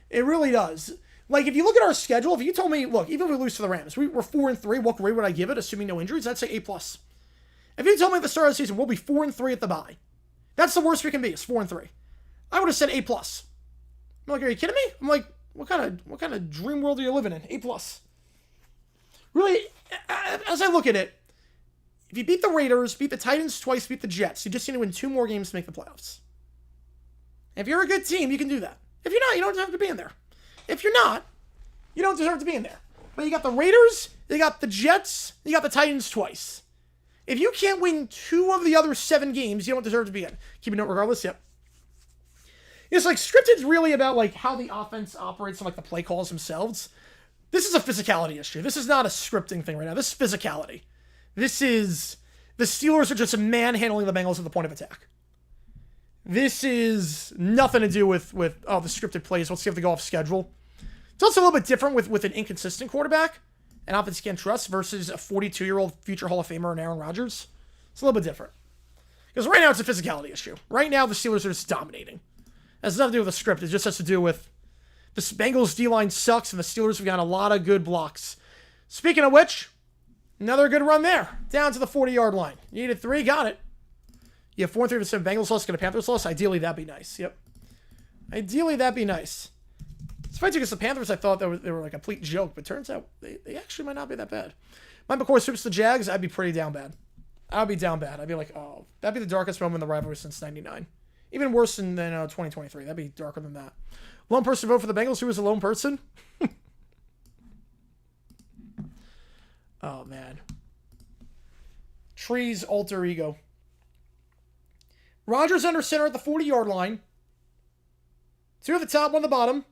Speaker 1: It really does. Like, if you look at our schedule, if you told me, look, even if we lose to the Rams, we're 4-3, what grade would I give it, assuming no injuries? I'd say A+. If you told me at the start of the season, we'll be 4-3 at the bye. That's the worst we can be, is 4-3. I would have said A+. I'm like, are you kidding me? I'm like, what kind of dream world are you living in? A+. Really, as I look at it, if you beat the Raiders, beat the Titans twice, beat the Jets, you just need to win 2 more games to make the playoffs. If you're a good team, you can do that. If you're not, you don't deserve to be in there. If you're not, you don't deserve to be in there. But you got the Raiders, you got the Jets, you got the Titans twice. If you can't win 2 of the other 7 games, you don't deserve to be in. Keep a note regardless, yep. It's like scripted's really about like how the offense operates and like the play calls themselves. This is a physicality issue. This is not a scripting thing right now. This is physicality. This is the Steelers are just manhandling the Bengals at the point of attack. This is nothing to do with the scripted plays. Let's see if they go off schedule. It's also a little bit different with an inconsistent quarterback, an offense you can't trust, versus a 42-year-old future Hall of Famer in Aaron Rodgers. It's a little bit different. Because right now it's a physicality issue. Right now the Steelers are just dominating. It has nothing to do with the script. It just has to do with the Bengals D-line sucks and the Steelers have got a lot of good blocks. Speaking of which, another good run there. Down to the 40-yard line. You needed 3, got it. You have 4-3 Bengals loss, get a Panthers loss. Ideally, that'd be nice. Yep. Ideally, that'd be nice. It's funny because the Panthers, I thought they were like a complete joke, but turns out they actually might not be that bad. Mike McCoy sweeps the Jags, I'd be pretty down bad. I'd be down bad. I'd be like, oh, that'd be the darkest moment in the rivalry since 99. Even worse than 2023. That'd be darker than that. Lone person vote for the Bengals. Who was a lone person? Oh, man. Tree's alter ego. Rodgers under center at the 40-yard line. 2 at the top, 1 at the bottom.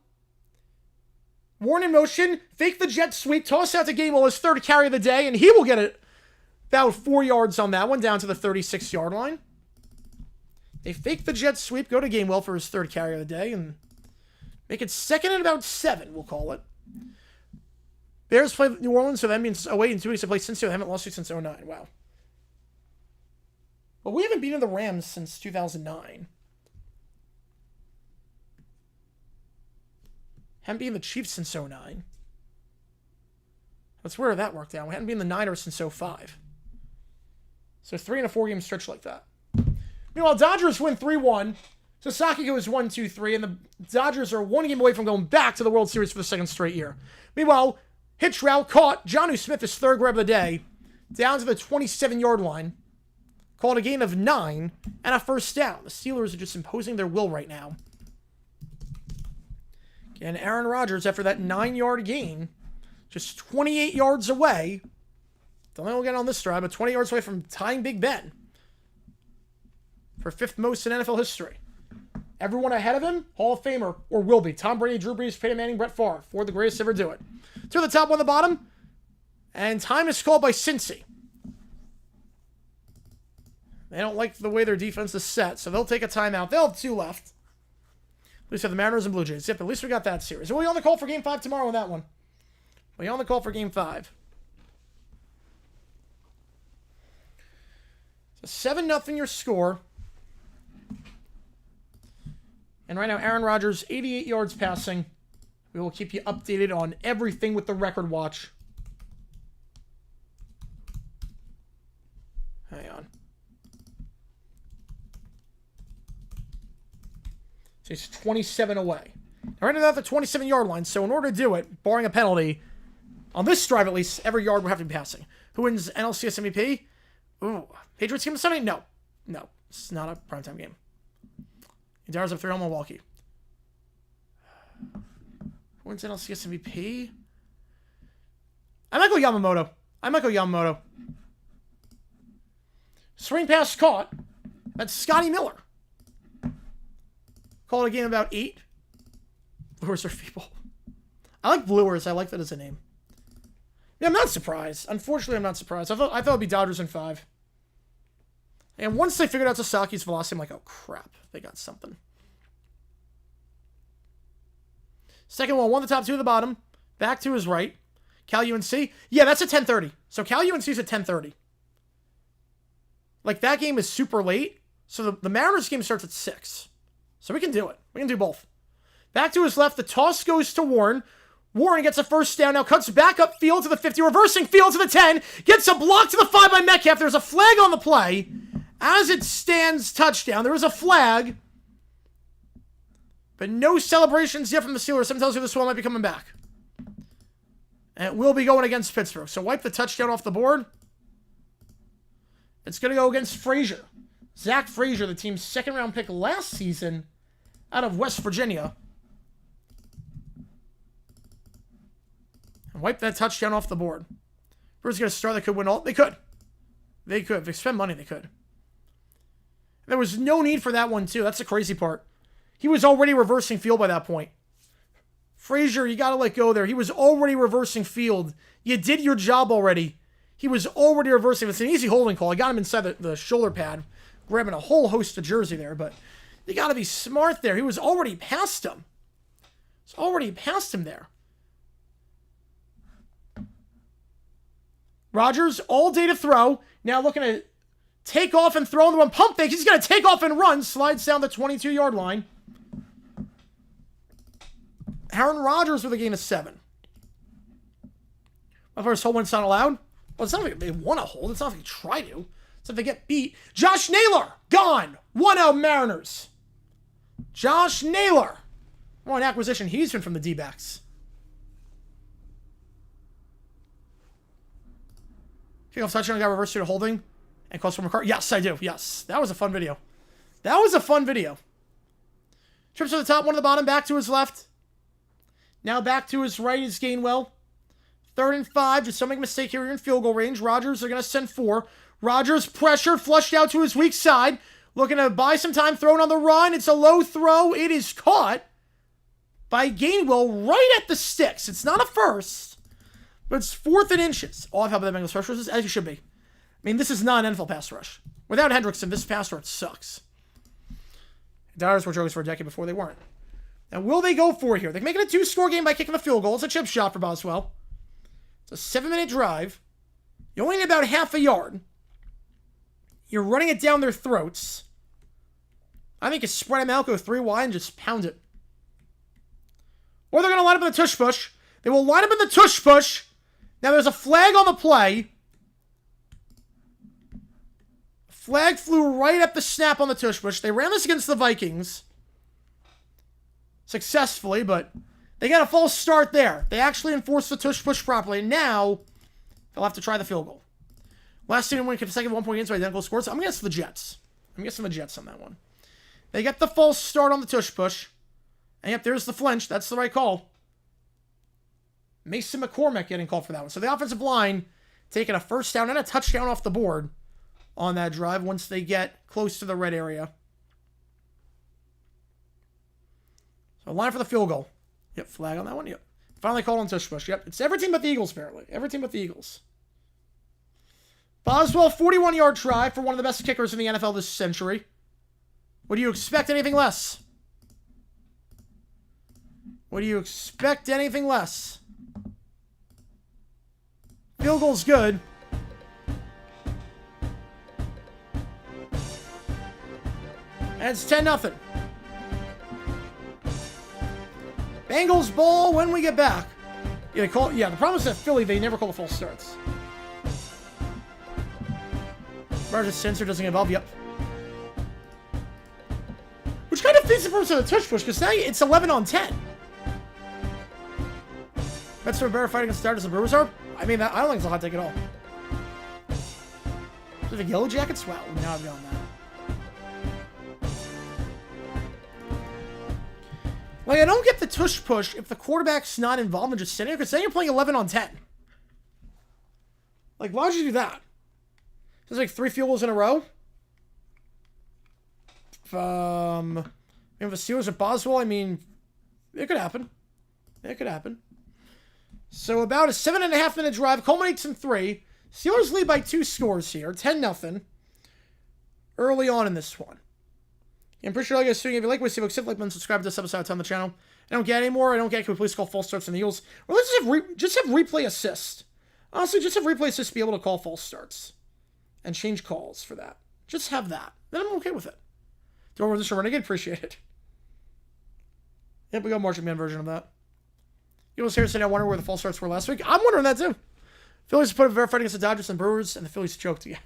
Speaker 1: Warren in motion. Fake the jet sweep. Toss out to Gainwell, his 3rd carry of the day, and he will get it about 4 yards on that one, down to the 36-yard line. They fake the jet sweep, go to Gainwell for his 3rd carry of the day, and make it 2nd and about 7, we'll call it. Bears play New Orleans, so that means away in 2 weeks. They play Cincinnati. They haven't lost since 2009. Wow. Well, we haven't beaten the Rams since 2009. Haven't beaten the Chiefs since 2009. That's where that worked out. We hadn't beaten the Niners since 2005. So 3 in a 4-game stretch like that. Meanwhile, Dodgers win 3-1. Sasaki goes 1-2-3, and the Dodgers are 1 game away from going back to the World Series for the 2nd straight year. Meanwhile, hitch route caught. Jonnu Smith, his 3rd grab of the day, down to the 27-yard line. Called a gain of 9 and a 1st down. The Steelers are just imposing their will right now. And Aaron Rodgers, after that 9-yard gain, just 28 yards away. Don't know we'll get on this drive, but 20 yards away from tying Big Ben for 5th most in NFL history. Everyone ahead of him, Hall of Famer, or will be. Tom Brady, Drew Brees, Peyton Manning, Brett Favre. 4 the greatest to ever do it. 2 at the top, 1 at the bottom. And time is called by Cincy. They don't like the way their defense is set, so they'll take a timeout. They'll have 2 left. At least have the Mariners and Blue Jays. Yep, at least we got that series. We'll be on the call for Game 5 tomorrow on that one. We'll be on the call for Game 5. So 7-0 your score. And right now, Aaron Rodgers, 88 yards passing. We will keep you updated on everything with the record watch. Hang on. So he's 27 away. Now, right now, at the 27-yard line. So in order to do it, barring a penalty, on this drive at least, every yard would have to be passing. Who wins NLCS MVP? Ooh. Patriots game on Sunday? No. No. It's not a primetime game. Dars up 3 on Milwaukee. Who wins NLCS MVP? I might go Yamamoto. Swing pass caught. That's Scotty Miller. Call it a game about 8. Brewers are feeble. I like Brewers. I like that as a name. Yeah, I'm not surprised. Unfortunately, I'm not surprised. I thought it'd be Dodgers in 5. And once they figured out Sasaki's velocity, I'm like, oh crap, they got something. Second one at the top, 2 at the bottom. Back to his right. Cal UNC. Yeah, that's at 10:30. So Cal UNC's at 10:30. Like, that game is super late. So the Mariners game starts at 6. So we can do it. We can do both. Back to his left. The toss goes to Warren. Warren gets a 1st down. Now cuts back up field to the 50. Reversing field to the 10. Gets a block to the 5 by Metcalf. There's a flag on the play. As it stands, touchdown. There is a flag. But no celebrations yet from the Steelers. Something tells you this one might be coming back. And it will be going against Pittsburgh. So wipe the touchdown off the board. It's going to go against Frazier. Zach Frazier, the team's 2nd-round pick last season out of West Virginia. And wipe that touchdown off the board. Brewers going to start. They could win all. They could. They could. If they spend money, they could. There was no need for that one, too. That's the crazy part. He was already reversing field by that point. Frazier, you got to let go there. He was already reversing field. You did your job already. he was already reversing. It's an easy holding call. I got him inside the shoulder pad, grabbing a whole host of jersey there, but you got to be smart there. He was already past him. It's already past him there. Rodgers, all day to throw. Now looking to take off and throw on the one. Pump fake. He's going to take off and run. Slides down the 22-yard line. Aaron Rodgers with a gain of 7. My first hold one's not allowed. Well, it's not like they want to hold. It's not like they try to. It's if they get beat. Josh Naylor, gone. 1-0 Mariners. Josh Naylor. What an acquisition he's been from the D-backs. Kickoff touchdown, got reversed to holding. And calls from McCarthy. Yes, I do. Yes. That was a fun video. That was a fun video. Trips to the top, one to the bottom, back to his left. Now back to his right is Gainwell. 3rd and 5. Just don't make a mistake here. You're in field goal range. Rodgers are going to send 4. Rodgers pressure, flushed out to his weak side. Looking to buy some time, throwing on the run. It's a low throw. It is caught by Gainwell right at the sticks. It's not a first, but it's 4th and inches. All I've helped with the Bengals rush rushes, as you should be. I mean, this is not an NFL pass rush. Without Hendrickson, this pass rush sucks. Dyers were jokers for a decade before they weren't. Now, will they go for it here? They can make it a 2-score game by kicking the field goal. It's a chip shot for Boswell. It's a 7-minute drive. You only need about half a yard. You're running it down their throats. I think you spread them out, go 3 wide, and just pound it. Or they're going to line up in the tush push. They will line up in the tush push. Now, there's a flag on the play. Flag flew right at the snap on the tush push. They ran this against the Vikings successfully, but they got a false start there. They actually enforced the tush push properly. And now, they'll have to try the field goal. Last team to win consecutive 1-point games by identical scores. I'm guessing the Jets. I'm guessing the Jets on that one. They get the false start on the tush push. And yep, there's the flinch. That's the right call. Mason McCormick getting called for that one. So the offensive line taking a first down and a touchdown off the board on that drive once they get close to the red area. So line for the field goal. Yep, flag on that one. Yep. Finally called on tush push. Yep, it's every team but the Eagles, apparently. Every team but the Eagles. Boswell, 41-yard try for one of the best kickers in the NFL this century. Would you expect anything less? Would you expect anything less? Field goal's good. And it's 10-0. Bengals ball when we get back. Yeah, the problem is that Philly, they never call the false starts. Margin sensor doesn't get involved. Yep. Which kind of fits the purpose of the tush push, because now it's 11 on 10. Mets are better fighting against the Dodgers than the Brewers are? I mean, I don't think it's a hot take at all. So the Yellow Jackets? Wow, now I've gone that. Like, I don't get the tush push if the quarterback's not involved in just sitting there, because then you're playing 11 on 10. Like, why would you do that? There's like 3 field goals in a row. If the Steelers at Boswell, I mean, it could happen. It could happen. So about a 7.5-minute drive culminates in 3. Steelers lead by 2 scores here, 10-0. Early on in this one. I'm pretty sure, like I was saying, if you like what you see, click like button, subscribe to this episode on the channel. I don't get any more. I don't get. Can we please call false starts from the Eagles? Or let's just have replay assist. Honestly, just have replay assist be able to call false starts and change calls for that. Just have that. Then I'm okay with it. Don't over this renegade. Appreciate it. Yep, we got a Marching Man version of that. Eagles here today. I wonder where the false starts were last week. I'm wondering that too. Phillies put up a fair fight against the Dodgers and Brewers, and the Phillies choked again.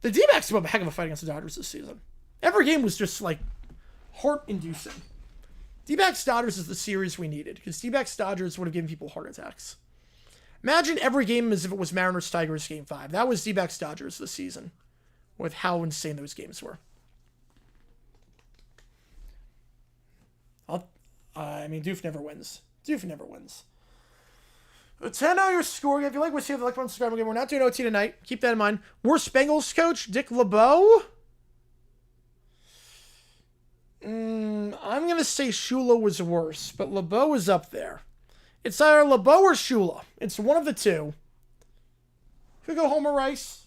Speaker 1: The D-backs put up a heck of a fight against the Dodgers this season. Every game was just like heart-inducing. D-backs Dodgers is the series we needed, because D-backs Dodgers would have given people heart attacks. Imagine every game as if it was Mariners Tigers Game 5. That was D-backs Dodgers this season, with how insane those games were. I mean, Doof never wins. Doof never wins. 10-0 your score. If you like what you see, like, subscribe. We're not doing OT tonight. Keep that in mind. Worst Bengals coach, Dick LeBeau. I'm going to say Shula was worse, but LeBeau is up there. It's either LeBeau or Shula. It's one of the two. Could go Homer Rice.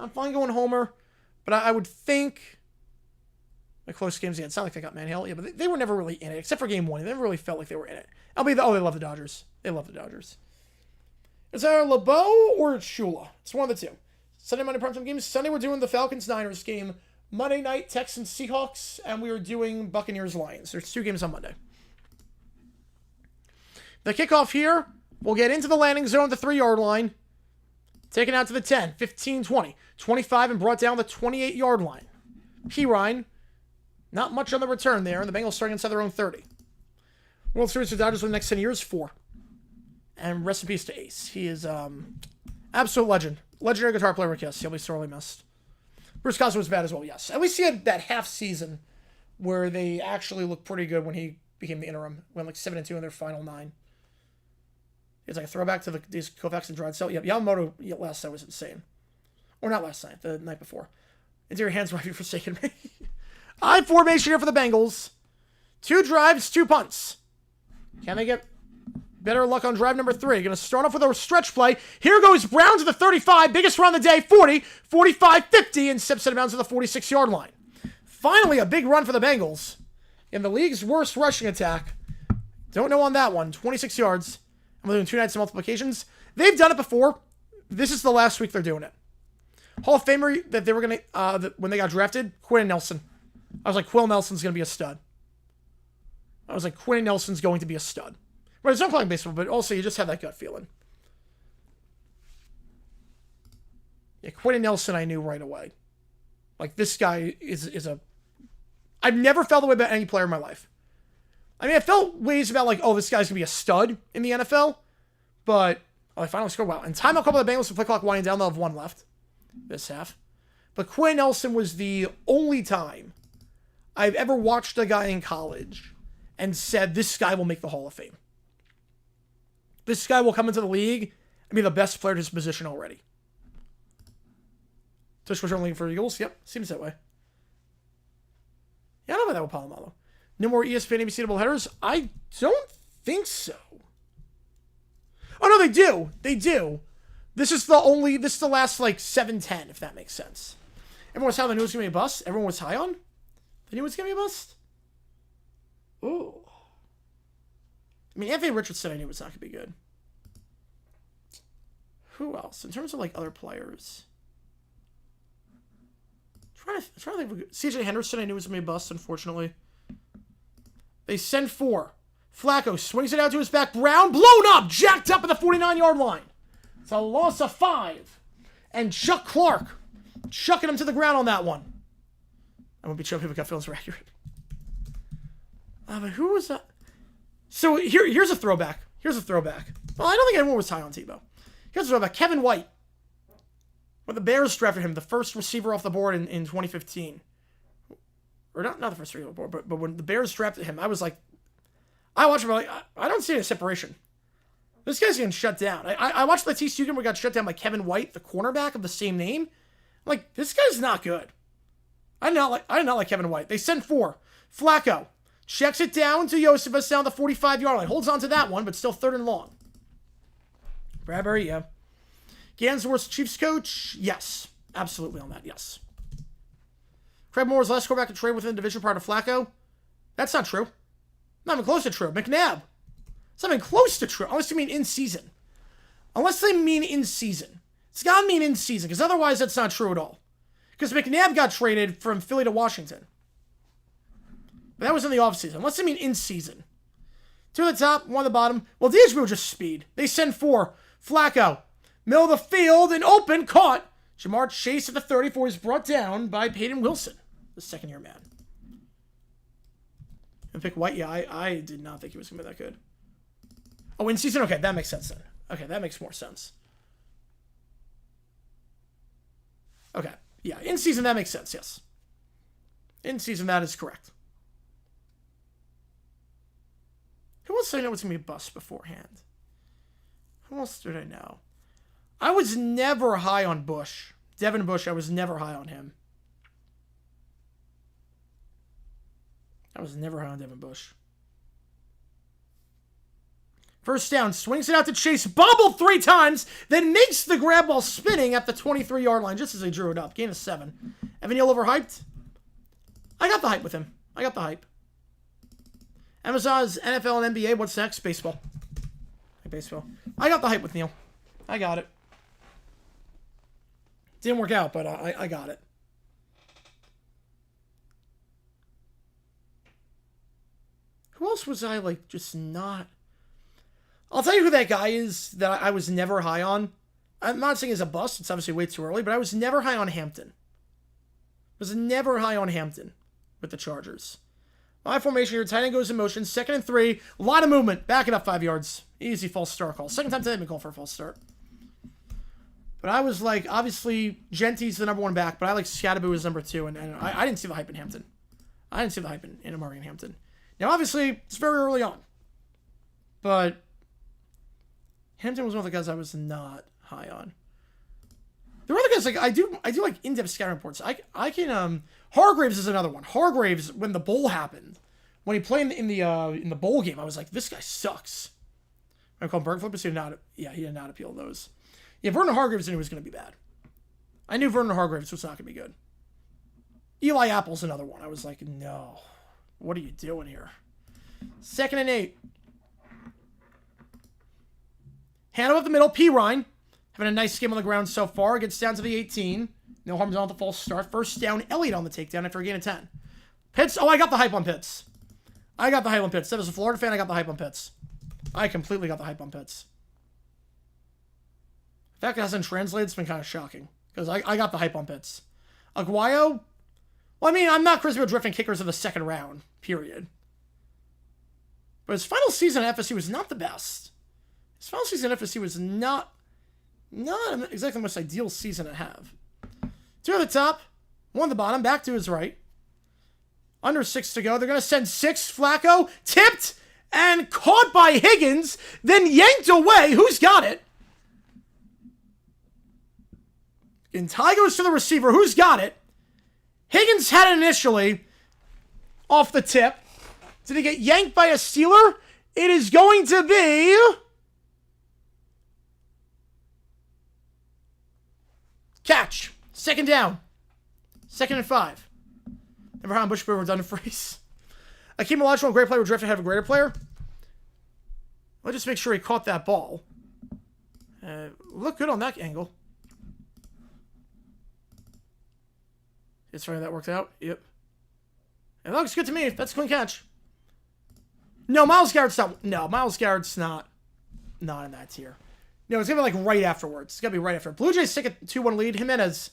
Speaker 1: I'm fine going Homer. But I would think the close games, yeah, it's not like they got manhandled. Yeah, but they were never really in it, except for game 1. They never really felt like they were in it. They love the Dodgers. They love the Dodgers. Is there LeBeau or Shula? It's one of the two. Sunday, Monday primetime games. Sunday, we're doing the Falcons-Niners game. Monday night, Texans-Seahawks. And we are doing Buccaneers-Lions. There's 2 games on Monday. The kickoff here, we'll get into the landing zone at the 3-yard line. Taken out to the 10, 15, 20, 25, and brought down the 28-yard line. Pirine, not much on the return there, and the Bengals starting inside their own 30. World Series for Dodgers for the next 10 years, 4. And rest in peace to Ace. He is absolute legend. Legendary guitar player, yes. He'll be sorely missed. Bruce Cosmo was bad as well, yes. At least he had that half season where they actually looked pretty good when he became the interim. Went like 7-2 in their final 9. It's like a throwback to these Koufax and Drysdale. Yep, Yamamoto last night was insane. Or not last night, the night before. Interior hands, why have you forsaken me? I formation here for the Bengals. 2 drives, 2 punts. Can they get better luck on drive number 3? Going to start off with a stretch play. Here goes Brown to the 35. Biggest run of the day, 40, 45, 50, and steps out of bounds to the 46-yard line. Finally, a big run for the Bengals. In the league's worst rushing attack. Don't know on that one. 26 yards. I'm doing 2 nights of multiplications. They've done it before. This is the last week they're doing it. Hall of Famer that they were going to, when they got drafted, Quinn Nelson. I was like, Quill Nelson's going to be a stud. I was like, Quinn Nelson's going to be a stud. Right, it's not playing baseball, but also you just have that gut feeling. Yeah, Quinn Nelson I knew right away. Like, this guy is a... I've never felt the way about any player in my life. I mean, I felt ways about, like, oh, this guy's going to be a stud in the NFL. But, I finally scored. Wow. And timeout couple of the Bengals to play clock winding down. They'll have 1 left this half. But Quinn Nelson was the only time I've ever watched a guy in college and said, this guy will make the Hall of Fame. This guy will come into the league and be the best player at his position already. Tush was only for Eagles. Yep, seems that way. Yeah, I don't know about that with Palomalo. No more ESPN ABC doubleheaders? I don't think so. Oh, no, they do. They do. This is the last, like, 7-10, if that makes sense. Everyone was high on the news was going to be a bust. Everyone was high on? The news was going to be a bust? Ooh. I mean, Anthony Richardson, I knew was not going to be good. Who else? In terms of, like, other players. I'm trying to think. CJ Henderson, I knew was going to be a bust, unfortunately. They send 4. Flacco swings it out to his back. Brown, blown up, jacked up at the 49-yard line. It's a loss of 5. And Chuck Clark chucking him to the ground on that one. I won't be sure if people got feelings were accurate. But who was that? So here's a throwback. Well, I don't think anyone was high on Tebow. Here's a throwback. Kevin White. When the Bears drafted him, the first receiver off the board in 2015. Or not the first receiver off the board, but when the Bears drafted him, I was like, I watched him, like, I don't see any separation. This guy's getting shut down. I watched the TCU game where he got shut down by Kevin White, the cornerback of the same name. I'm like, this guy's not good. I did not like Kevin White. They send 4. Flacco checks it down to Josephus down the 45-yard line. Holds on to that one, but still 3rd and long. Bradbury, yeah. Gansworth's Chiefs coach? Yes. Absolutely on that, yes. Craig Moore's last quarterback to trade within the division prior to Flacco? That's not true. Not even close to true. McNabb. It's not even close to true. Unless you mean in season. Unless they mean in season. It's got to mean in season, because otherwise that's not true at all. Because McNabb got traded from Philly to Washington. But that was in the offseason. Unless they mean in season. 2 at the top, 1 at the bottom. Well, these were just speed. They send 4. Flacco. Middle of the field and open. Caught. Jamar Chase at the 34 is brought down by Peyton Wilson, the second-year man. And pick White. Yeah, I did not think he was going to be that good. Oh, in season? Okay, that makes sense then. Okay, that makes more sense. Okay, yeah, in season, that makes sense, yes. In season, that is correct. Who else did I know was going to be a bust beforehand? Who else did I know? I was never high on Bush. Devin Bush, I was never high on him. I was never high on Devin Bush. First down, swings it out to Chase, bobbled 3 times, then makes the grab while spinning at the 23-yard line, just as they drew it up. Gain of 7. Evan Neal overhyped? I got the hype with him. I got the hype. Amazon's NFL and NBA. What's next? Baseball. Baseball. I got the hype with Neal. I got it. Didn't work out, but I got it. Who else was I, like, just not... I'll tell you who that guy is that I was never high on. I'm not saying he's a bust. It's obviously way too early, but I was never high on Hampton. Was never high on Hampton with the Chargers. My formation here. Tight end goes in motion. 2nd and 3. A lot of movement. Back it up 5 yards. Easy false start call. Second time today I've been called for a false start. But I was like, obviously, Genty's the number 1 back, but I like Scatterboo as number 2, and I didn't see the hype in Hampton. I didn't see the hype in Amari and Hampton. Now, obviously, it's very early on. But Hampton was one of the guys I was not high on. There are other guys, like, I do like in-depth scouting reports. I can, Hargraves is another one. Hargraves, when the bowl happened, when he played in the bowl game, I was like, this guy sucks. I call him Berg Flippers. He did not appeal to those. Yeah, Vernon Hargraves knew he was going to be bad. I knew Vernon Hargraves was not going to be good. Eli Apple's another one. I was like, no. What are you doing here? 2nd and 8. Hand up the middle. P. Ryan. Having a nice game on the ground so far. Gets down to the 18. No harm done with the false start. First down. Elliott on the takedown after a gain of 10. Pitts. Oh, I got the hype on Pitts. That was a Florida fan. I got the hype on Pitts. I completely got the hype on Pitts. The fact it hasn't translated, it's been kind of shocking. Because I got the hype on Pitts. Aguayo? Well, I mean, I'm not Chris drifting kickers of the 2nd round. Period. But his final season at FSU was not the best. His final season at FSU was not exactly the most ideal season to have. 2 at the top. 1 at the bottom. Back to his right. Under 6 to go. They're going to send 6. Flacco. Tipped. And caught by Higgins. Then yanked away. Who's got it? And Ty goes to the receiver. Who's got it? Higgins had it initially. Off the tip. Did he get yanked by a Steeler? It is going to be... catch. 2nd down. 2nd and 5. Never heard on Bush redundant phrase. Akeem Olajuwon, great player, would drift ahead of a greater player. Let's just make sure he caught that ball. Look good on that angle. It's right, that worked out. Yep. It looks good to me. That's a clean catch. No, Myles Garrett's not. No, Myles Garrett's not in that tier. No, it's going to be like right afterwards. It's going to be right after. Blue Jays take a 2-1 lead. Jimenez.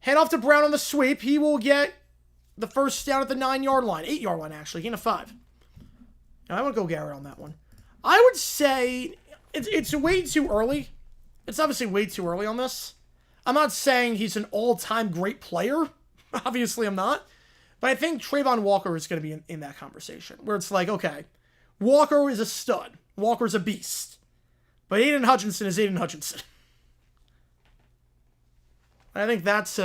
Speaker 1: Hand off to Brown on the sweep. He will get the first down at the 9-yard line. 8-yard line, actually. Gain of 5. Now, I want to go Garrett on that one. I would say it's way too early. It's obviously way too early on this. I'm not saying he's an all-time great player. Obviously, I'm not. But I think Trayvon Walker is going to be in that conversation. Where it's like, okay, Walker is a stud. Walker's a beast. But Aiden Hutchinson is Aiden Hutchinson. I think that's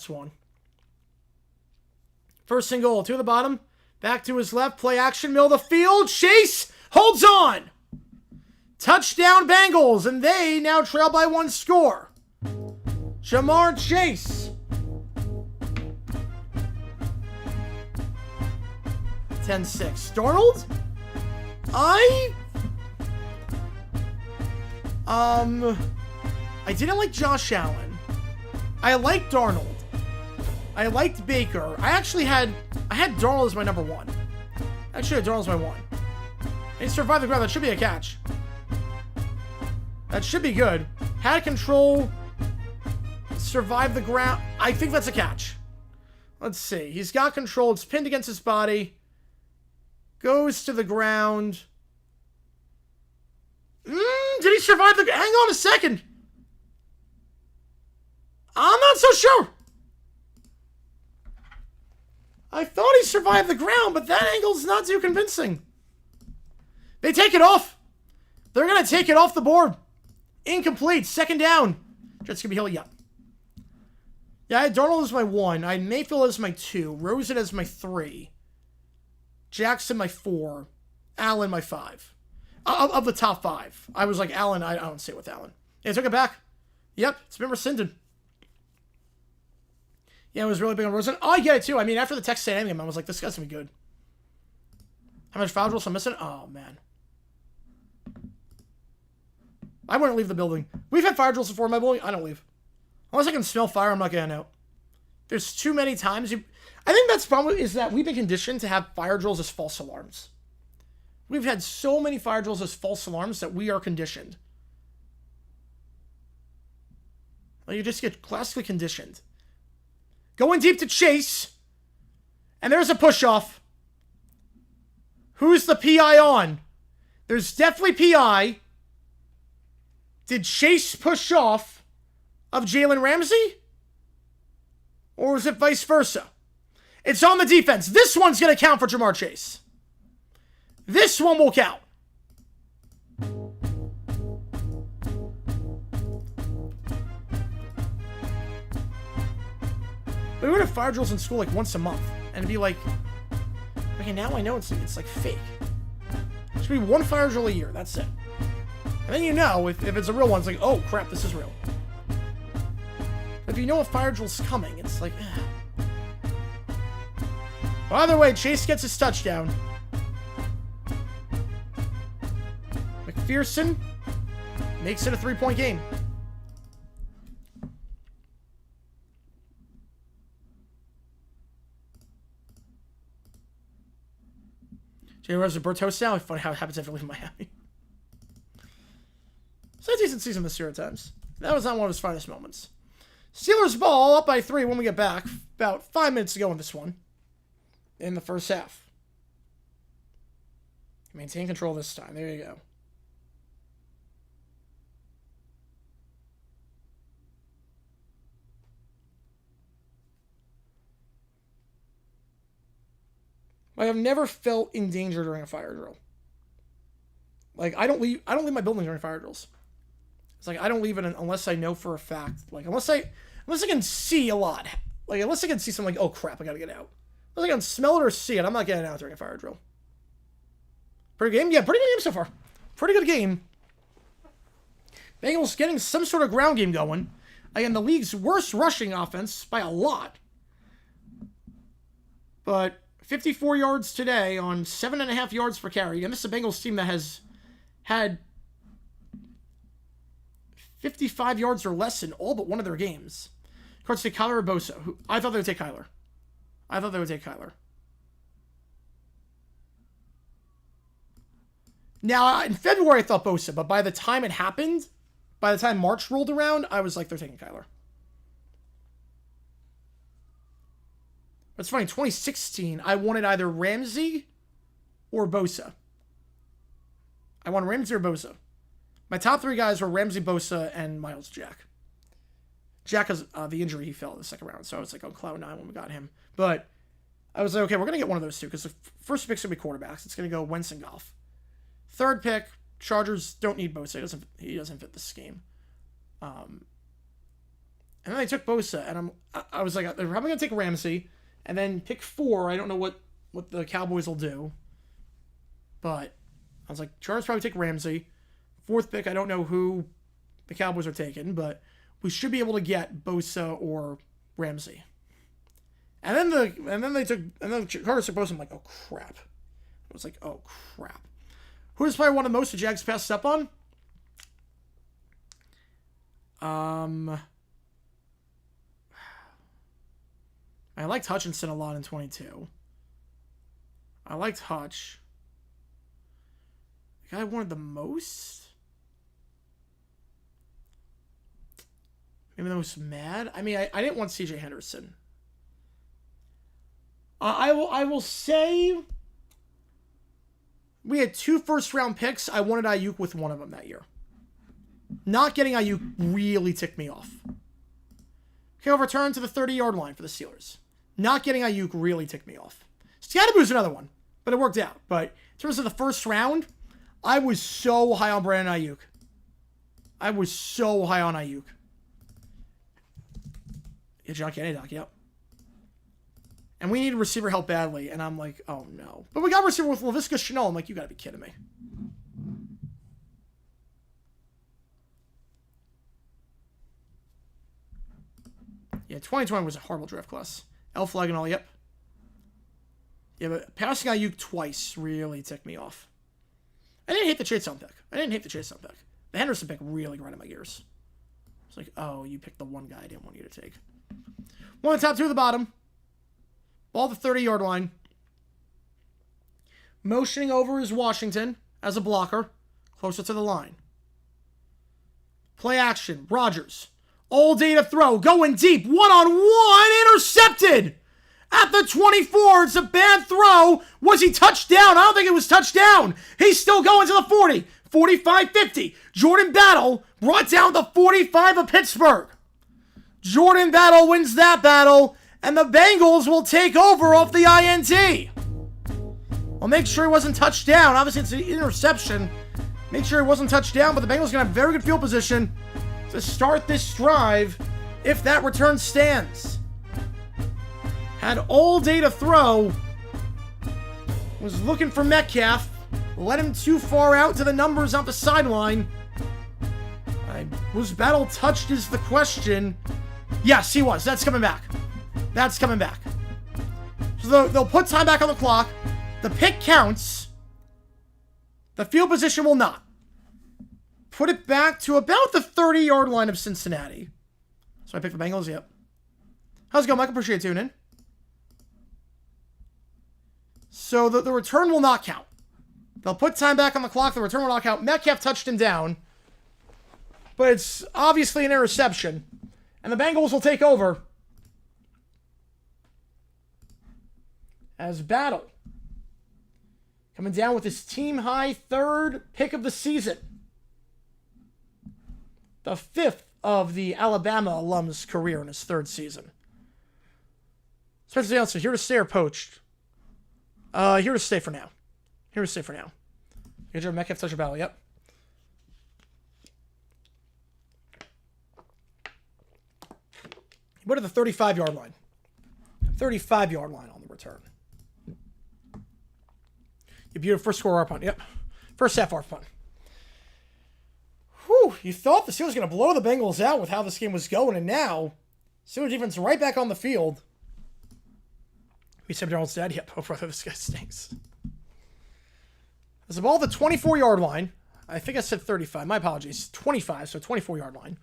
Speaker 1: one. First and goal. 2 at the bottom. Back to his left. Play action. Middle of the field. Chase holds on. Touchdown Bengals. And they now trail by 1 score. Jamar Chase. 10-6. Darnold? I didn't like Josh Allen. I liked Darnold. I liked Baker. I had Darnold as my number 1. Actually, Darnold as my 1. He survived the ground. That should be a catch. That should be good. Had control. Survived the ground. I think that's a catch. Let's see. He's got control. It's pinned against his body. Goes to the ground. Did he survive the... Hang on a second. I'm not so sure. I thought he survived the ground, but that angle's not too convincing. They take it off. They're going to take it off the board. Incomplete. 2nd down. Jets going to be held. Yeah. Yeah, I had Darnold as my 1. I had Mayfield as my 2. Rosen as my 3. Jackson my 4. Allen my 5. Of the top 5. I was like, Allen, I don't sit with Allen. Yeah, I took it back. Yep, it's been rescinded. Yeah, it was really big on Rosen. Oh, I get it, too. I mean, after the Texas A&M game, I was like, this guy's going to be good. How much foul drills I'm missing? Oh, man. I wouldn't leave the building. We've had fire drills before in my building. I don't leave. Unless I can smell fire, I'm not getting out. There's too many times. I think that's the problem is that we've been conditioned to have fire drills as false alarms. We've had so many fire drills as false alarms that we are conditioned. Well, you just get classically conditioned. Going deep to Chase. And there's a push-off. Who's the PI on? There's definitely PI. Did Chase push off of Jalen Ramsey? Or was it vice versa? It's on the defense. This one's going to count for Jamar Chase. This one will count. We would have fire drills in school like once a month. And it'd be like, okay, now I know it's like fake. It should be one fire drill a year. That's it. And then you know, if it's a real one, it's like, oh crap, this is real. If you know a fire drill's coming, it's like, eh. By the way, Chase gets his touchdown. McPherson makes it a 3-point game. Jay Rose and Bertos now. Funny how it happens after leaving Miami. It's a decent season this year at times. That was not one of his finest moments. Steelers ball up by 3 when we get back. About 5 minutes to go in this one. In the first half. Maintain control this time. There you go. I have never felt in danger during a fire drill. Like, I don't leave my building during fire drills. It's like I don't leave it unless I know for a fact. Like unless I can see a lot. Like unless I can see something like, oh crap, I gotta get out. Unless I can smell it or see it, I'm not getting out during a fire drill. Pretty good game? Yeah, pretty good game so far. Pretty good game. Bengals getting some sort of ground game going. Again, the league's worst rushing offense by a lot. But 54 yards today on 7.5 yards per carry. And this is a Bengals team that has had 55 yards or less in all but one of their games. Of course, take Kyler or Bosa. Who I thought they would take Kyler. Now, in February, I thought Bosa, but by the time it happened, by the time March rolled around, I was like, they're taking Kyler. It's funny, 2016, I wanted either Ramsey or Bosa. I wanted Ramsey or Bosa. My top 3 guys were Ramsey, Bosa, and Miles Jack. Jack has the injury he fell in the second round, so I was like on cloud 9 when we got him. But I was like, okay, we're going to get one of those two, because the first pick's going to be quarterbacks. It's going to go Wentz and Goff. Third pick, Chargers don't need Bosa. He doesn't fit the scheme. And then they took Bosa, and I was like, they're probably going to take Ramsey. And then pick 4, I don't know what the Cowboys will do. But I was like, Chargers probably take Ramsey. 4th pick, I don't know who the Cowboys are taking, but we should be able to get Bosa or Ramsey. And then the Chargers took Bosa. I'm like, oh crap. I was like, oh crap. Who does player wanted most the Jags passed up on? I liked Hutchinson a lot in 22. I liked Hutch. The guy I wanted the most? Maybe the most mad? I mean, I didn't want CJ Henderson. I will say we had 2 first-round picks. I wanted Ayuk with one of them that year. Not getting Ayuk really ticked me off. Okay, I'll return to the 30-yard line for the Steelers. Not getting Ayuk really ticked me off. Scatterbu's another one, but it worked out. But in terms of the first round, I was so high on Brandon Ayuk. Yeah, John Kennedy, Doc, yep. And we needed receiver help badly, and I'm like, oh no. But we got receiver with Laviska Shenault. I'm like, you gotta be kidding me. Yeah, 2020 was a horrible draft class. L flag and all, yep. Yeah, but passing Ayuk twice really ticked me off. I didn't hate the Chase Young pick. The Henderson pick really grinded my gears. It's like, oh, you picked the one guy I didn't want you to take. One on top, two at the bottom. Ball at the 30-yard line. Motioning over is Washington as a blocker, closer to the line. Play action, Rodgers. All day to throw, going deep, one-on-one, intercepted! At the 24, it's a bad throw. Was he touchdown? I don't think it was touchdown. He's still going to the 40, 45, 50. Jordan Battle brought down the 45 of Pittsburgh. Jordan Battle wins that battle, and the Bengals will take over off the INT. I'll make sure he wasn't touchdown. Obviously, it's an interception. Make sure he wasn't touchdown, but the Bengals are going to have very good field position to start this drive if that return stands. Had all day to throw. Was looking for Metcalf. Let him too far out to the numbers out the sideline. Was Battle touched is the question. Yes, he was. That's coming back. So they'll put time back on the clock. The pick counts. The field position will not. Put it back to about the 30-yard line of Cincinnati. So I picked the Bengals, yep. How's it going, Mike? Appreciate you tuning in. So the return will not count. They'll put time back on the clock. The return will not count. Metcalf touched him down. But it's obviously an interception. And the Bengals will take over. As Battle coming down with his team-high third pick of the season. The fifth of the Alabama alum's career in his third season. Spencer Johnson, here to stay or poached? Here to stay for now. Good job, Metcalf touch your battle, yep. What are the 35-yard line? 35-yard line on the return. You beautiful first score ARP punt, yep. First half ARP punt. Whew, you thought the Steelers were going to blow the Bengals out with how this game was going, and now Steelers defense right back on the field. We said Darnold's dead? Yep. Oh, brother, this guy stinks. There's the ball at the 24-yard line. I think I said 35. My apologies. 25, so 24-yard line.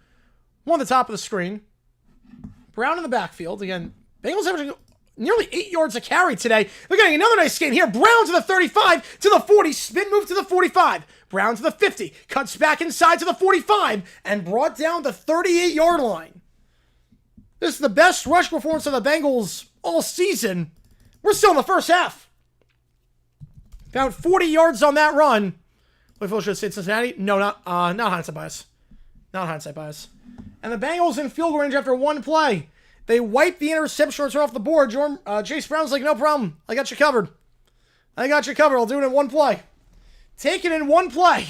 Speaker 1: One at the top of the screen. Brown in the backfield. Again, Bengals averaging nearly 8 yards a carry today. They're getting another nice gain here. Brown to the 35, to the 40, spin move to the 45. Brown to the 50, cuts back inside to the 45, and brought down the 38-yard line. This is the best rush performance of the Bengals all season. We're still in the first half. About 40 yards on that run. What should have said Cincinnati? No, not hindsight bias. Not hindsight bias. And the Bengals in field goal range after one play. They wipe the interception return off the board. Chase Brown's like, no problem. I got you covered. I'll do it in one play. Take it in one play.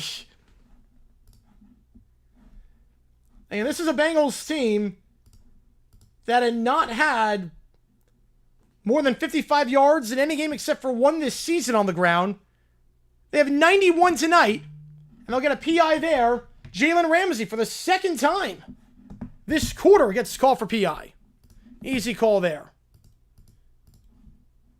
Speaker 1: And this is a Bengals team that had not had more than 55 yards in any game except for one this season on the ground. They have 91 tonight, and they'll get a PI there. Jalen Ramsey, for the second time this quarter, gets called for PI. Easy call there.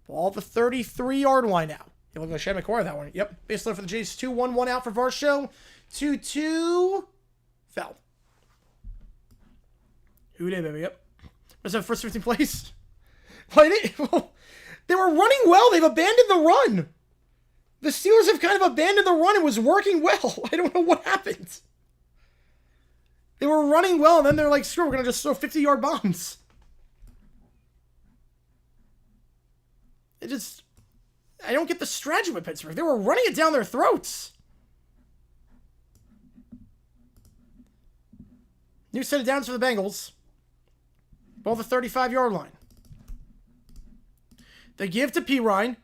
Speaker 1: Ball at the 33-yard line now. You look like Shad McCoy that one. Yep. Baseline for the Jays. 2-1-1 out for Varsho. 2-2. Foul. Who did, baby? Yep. Was that first 15 plays? Well, they were running well. They've abandoned the run. The Steelers have kind of abandoned the run. It was working well. I don't know what happened. They were running well, and then they're like, screw, we're going to just throw 50-yard bombs. I don't get the strategy with Pittsburgh. They were running it down their throats. New set of downs for the Bengals. Ball the 35-yard line. They give to Pirine.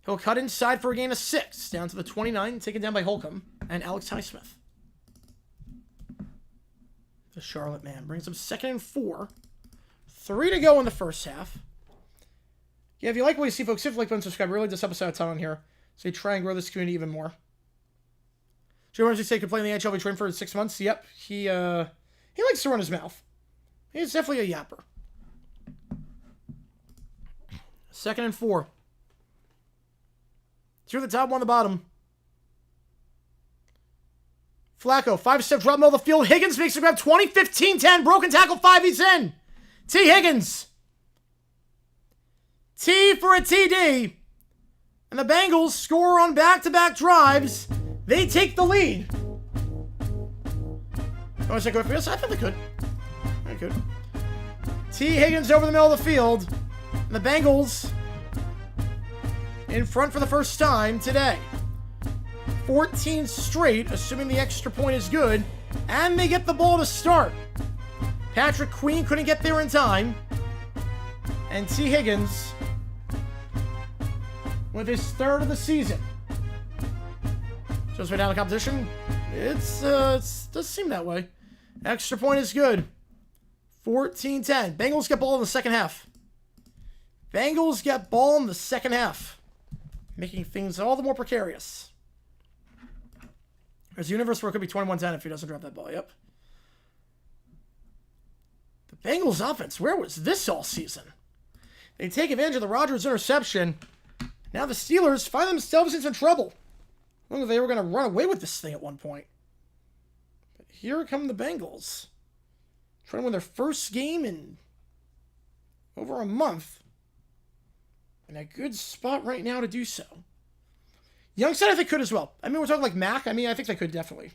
Speaker 1: He'll cut inside for a gain of 6. Down to the 29. Taken down by Holcomb and Alex Highsmith. The Charlotte man brings him 2nd and 4. 3 to go in the first half. Yeah, if you like what you see, folks, hit the like button, subscribe. Really, this episode a ton on here. So you try and grow this community even more. Jay Ramsey say could play in the NHL. He trained for 6 months. Yep, he likes to run his mouth. He's definitely a yapper. 2nd and 4. 2 at the top, 1 at the bottom. Flacco, 5-step drop middle of the field. Higgins makes a grab. 20, 15, 10. Broken tackle, 5. He's in. T. Higgins. T for a TD. And the Bengals score on back-to-back drives. They take the lead. Oh, is that good for us? I think they could. They could. T. Higgins over the middle of the field. And the Bengals in front for the first time today. 14 straight, assuming the extra point is good. And they get the ball to start. Patrick Queen couldn't get there in time. And T. Higgins with his 3rd of the season. Just way down the competition. It does seem that way. Extra point is good. 14-10. Bengals get ball in the second half. Bengals get ball in the second half. Making things all the more precarious. There's a universe where it could be 21-10 if he doesn't drop that ball. Yep. The Bengals offense, where was this all season? They take advantage of the Rodgers interception. Now the Steelers find themselves in some trouble. I don't think they were going to run away with this thing at one point. But here come the Bengals. Trying to win their first game in over a month. In a good spot right now to do so. Youngstown, I think, could as well. I mean, we're talking like Mac. I mean, I think they could definitely.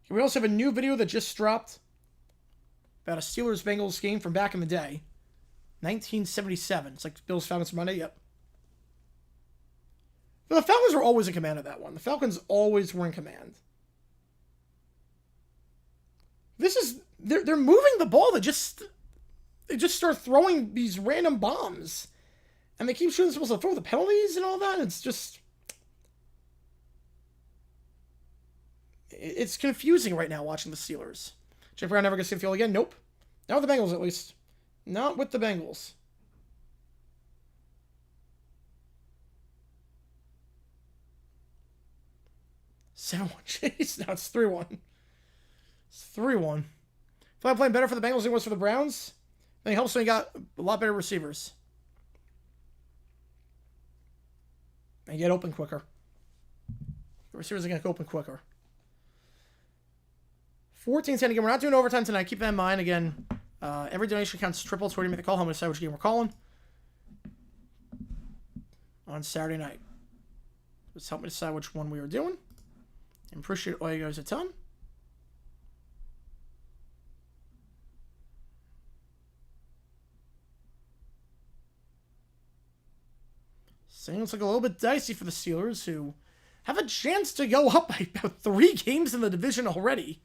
Speaker 1: We also have a new video that just dropped about a Steelers-Bengals game from back in the day. 1977. It's like Bills Falcons Monday. Yep. But the Falcons were always in command of that one. The Falcons always were in command. This is they're moving the ball. They just start throwing these random bombs, and they keep shooting supposed to throw the penalties and all that. It's confusing right now watching the Steelers. Jake Brown never gets to the field again. Nope. Not with the Bengals, at least. Not with the Bengals. Seven 1. Jeez, now it's 3-1. It's 3-1. I feel like playing better for the Bengals than it was for the Browns. I think it helps when you got a lot better receivers. And get open quicker. The receivers are going to open quicker. 14-10 again. We're not doing overtime tonight. Keep that in mind. Again, every donation counts triple. It's where you make the call home to decide which game we're calling on Saturday night. Just help me decide which one we are doing. And appreciate all you guys a ton. Seems like a little bit dicey for the Steelers, who have a chance to go up by about 3 games in the division already.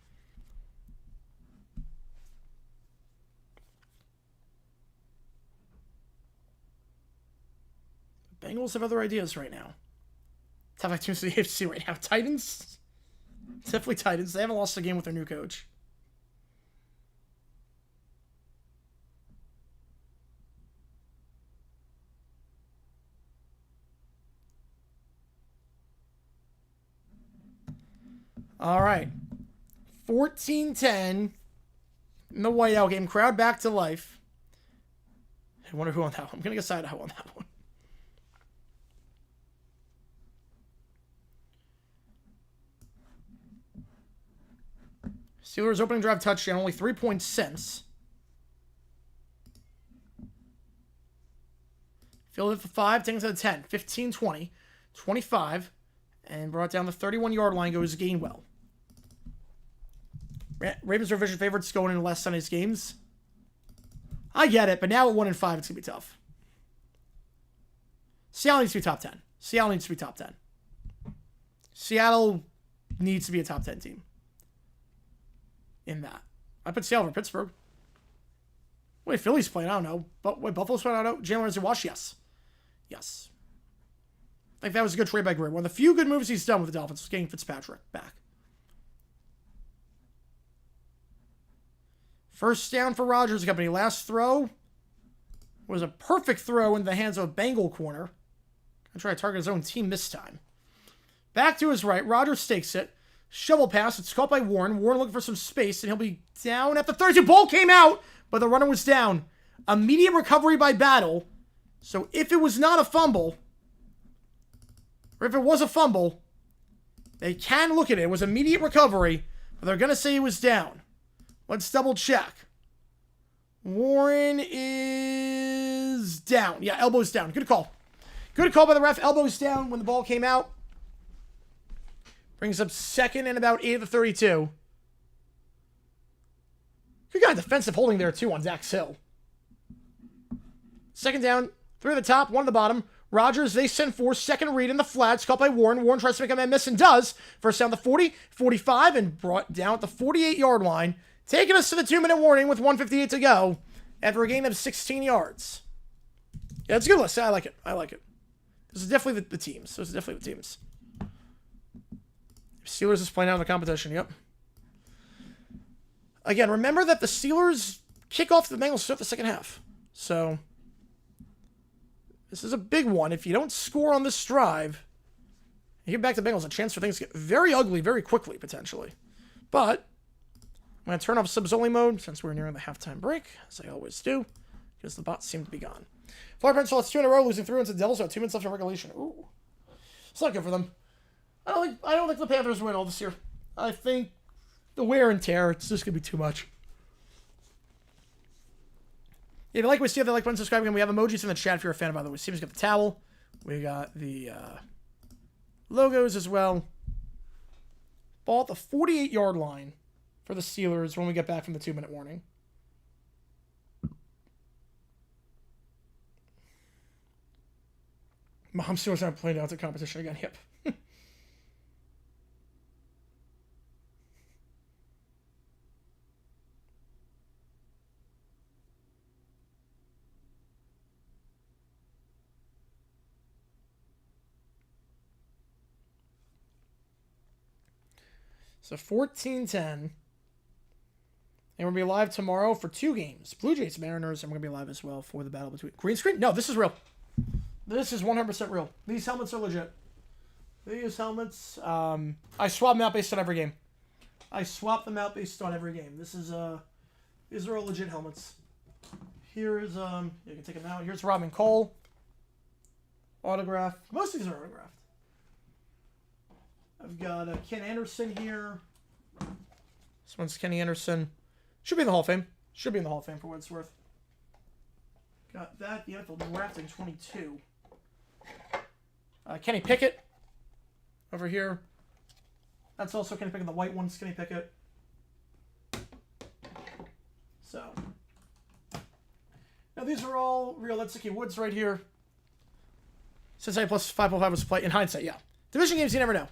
Speaker 1: The Bengals have other ideas right now. Top 5 teams in the AFC right now. Titans? Definitely Titans. They haven't lost a game with their new coach. All right. 14-10 in the whiteout game. Crowd back to life. I wonder who on that one. I'm going to get Idaho on that one. Steelers opening drive touchdown. Only 3 points since. Field at the 5. Taking to the 10. 15-20. 25. And brought down the 31-yard line goes Gainwell. Ravens are division favorites going into last Sunday's games. I get it, but now at 1-5, it's going to be tough. Seattle needs to be top 10. Seattle needs to be top 10. Seattle needs to be a top 10 team. In that. I put Seattle over Pittsburgh. Wait, Philly's playing? I don't know. But wait, Buffalo's playing? I don't know. Jalen Ramsey Wash? Yes. Yes. I think that was a good trade by Green. One of the few good moves he's done with the Dolphins was getting Fitzpatrick back. First down for Rodgers and company. Last throw was a perfect throw into the hands of a Bengal corner. Gonna try to target his own team this time. Back to his right. Rodgers stakes it. Shovel pass. It's caught by Warren. Warren looking for some space, and he'll be down at the 32. Ball came out, but the runner was down. Immediate recovery by Battle. So if it was not a fumble, or if it was a fumble, they can look at it. It was immediate recovery, but they're going to say he was down. Let's double check. Warren is down. Yeah, elbows down. Good call. Good call by the ref. Elbows down when the ball came out. Brings up second and about 8 of the 32. Good guy defensive holding there, too, on Dax Hill. Second down, 3 at the top, 1 at the bottom. Rodgers, they send 4. Second read in the flats, caught by Warren. Warren tries to make a man miss and does. First down the 40, 45, and brought down at the 48-yard line. Taking us to the 2-minute warning with 1:58 to go after a gain of 16 yards. Yeah, it's a good list. I like it. I like it. This is definitely the teams. This is definitely the teams. Steelers is playing out of the competition. Yep. Again, remember that the Steelers kick off the Bengals start the second half. So, this is a big one. If you don't score on this drive, you get back to the Bengals, a chance for things to get very ugly very quickly, potentially. But, I'm going to turn off subs only mode since we're nearing the halftime break, as I always do, because the bots seem to be gone. Florida Panthers lost 2 in a row, losing 3 into the Devils, so 2 minutes left in regulation. Ooh. It's not good for them. I don't think the Panthers win all this year. I think the wear and tear, it's just going to be too much. If you like what we see, if you like when subscribing, and we have emojis in the chat if you're a fan, by the way. Steven's got the towel. We got the logos as well. Ball at the 48-yard line for the Steelers when we get back from the 2-minute warning. Mom Steelers aren't playing out the competition again. Yep. So 14-10. And we're going to be live tomorrow for 2 games. Blue Jays, Mariners, and we're going to be live as well for the battle between... Green screen? No, this is real. This is 100% real. These helmets are legit. These helmets, I swap them out based on every game. These are all legit helmets. Here's, you can take them out. Here's Robin Cole. Autograph. Most of these are autographed. I've got Ken Anderson here. This one's Kenny Anderson. Should be in the Hall of Fame. Should be in the Hall of Fame for what it's worth. Got that. The NFL drafting 22. Kenny Pickett over here. That's also Kenny Pickett. The white one's Kenny Pickett. So. Now these are all real. That's Icky Woods right here. Cincinnati plus 5.5 was play. In hindsight, yeah. Division games, you never know.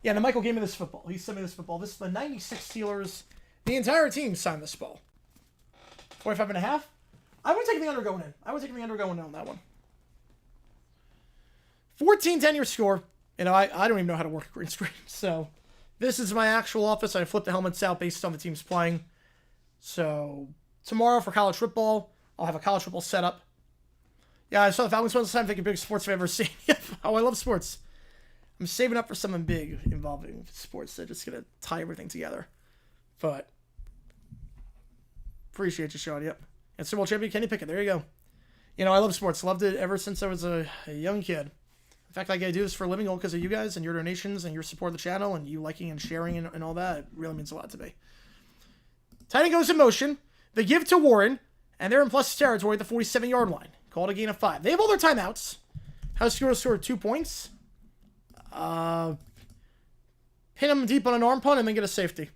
Speaker 1: Yeah, and Michael gave me this football. He sent me this football. This is the 96 Steelers. The entire team signed this ball. 45.5. I would take the under going in. On that one. 14-10 your score. You know, I don't even know how to work a green screen. So, this is my actual office. I flip the helmets out based on the teams playing. So, tomorrow for college football, I'll have a college football setup. Yeah, I saw the Falcons one this time. I think the biggest sports I've ever seen. Oh, I love sports. I'm saving up for something big involving sports. They're just going to tie everything together. But, appreciate you, Sean. Yep. And Super Bowl champion Kenny Pickett. There you go. You know, I love sports. Loved it ever since I was a young kid. In fact, I get to do this for a living all because of you guys and your donations and your support of the channel and you liking and sharing and all that. It really means a lot to me. Tight end goes in motion. They give to Warren, and they're in plus territory at the 47-yard line. Called a gain of 5. They have all their timeouts. House scored 2 points. Pin him deep on an arm punt and then get a safety.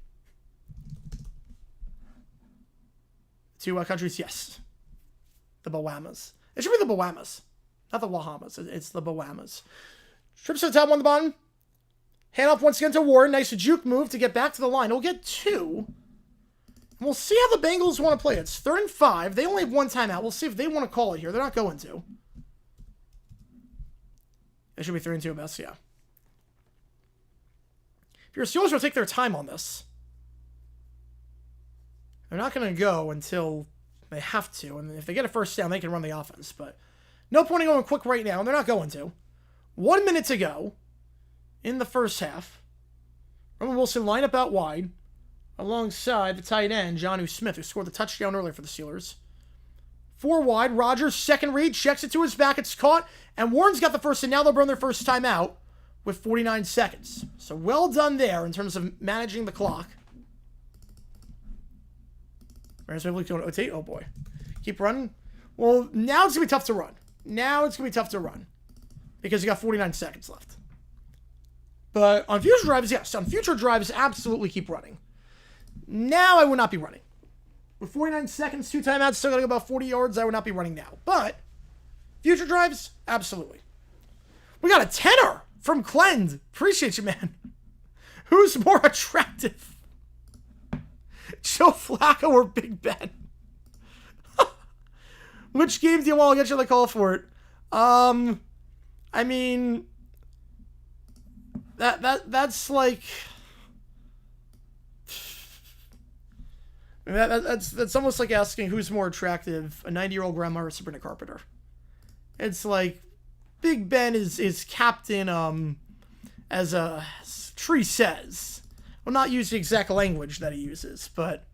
Speaker 1: 2 countries, yes. The Bahamas. It should be the Bahamas. Not the Bahamas. It's the Bahamas. Trips to the top, on the bottom. Hand off once again to Warren. Nice juke move to get back to the line. He'll get 2. And we'll see how the Bengals want to play it. It's 3rd and 5. They only have 1 timeout. We'll see if they want to call it here. They're not going to. It should be 3 and 2 best, yeah. If your Steelers will take their time on this. They're not going to go until they have to. And if they get a first down, they can run the offense. But no point in going quick right now. And they're not going to. 1 minute to go in the first half. Roman Wilson line up out wide alongside the tight end, Jonnu Smith, who scored the touchdown earlier for the Steelers. 4 wide. Rodgers, second read, checks it to his back. It's caught, and Warren's got the first, and now they'll burn their first time out with 49 seconds. So well done there in terms of managing the clock. Rotate. Oh, boy. Keep running. Well, now it's going to be tough to run. Because you got 49 seconds left. But on future drives, yes. On future drives, absolutely keep running. Now I would not be running. With 49 seconds, 2 timeouts, still got to go about 40 yards, I would not be running now. But future drives, absolutely. We got a tenor from Clend. Appreciate you, man. Who's more attractive? Joe Flacco or Big Ben? Which game do you want? I'll get you the call for it. I mean, that's like that's almost like asking who's more attractive, a 90-year-old grandma or Sabrina Carpenter. It's like Big Ben is captain as a tree says. Well, not use the exact language that he uses, but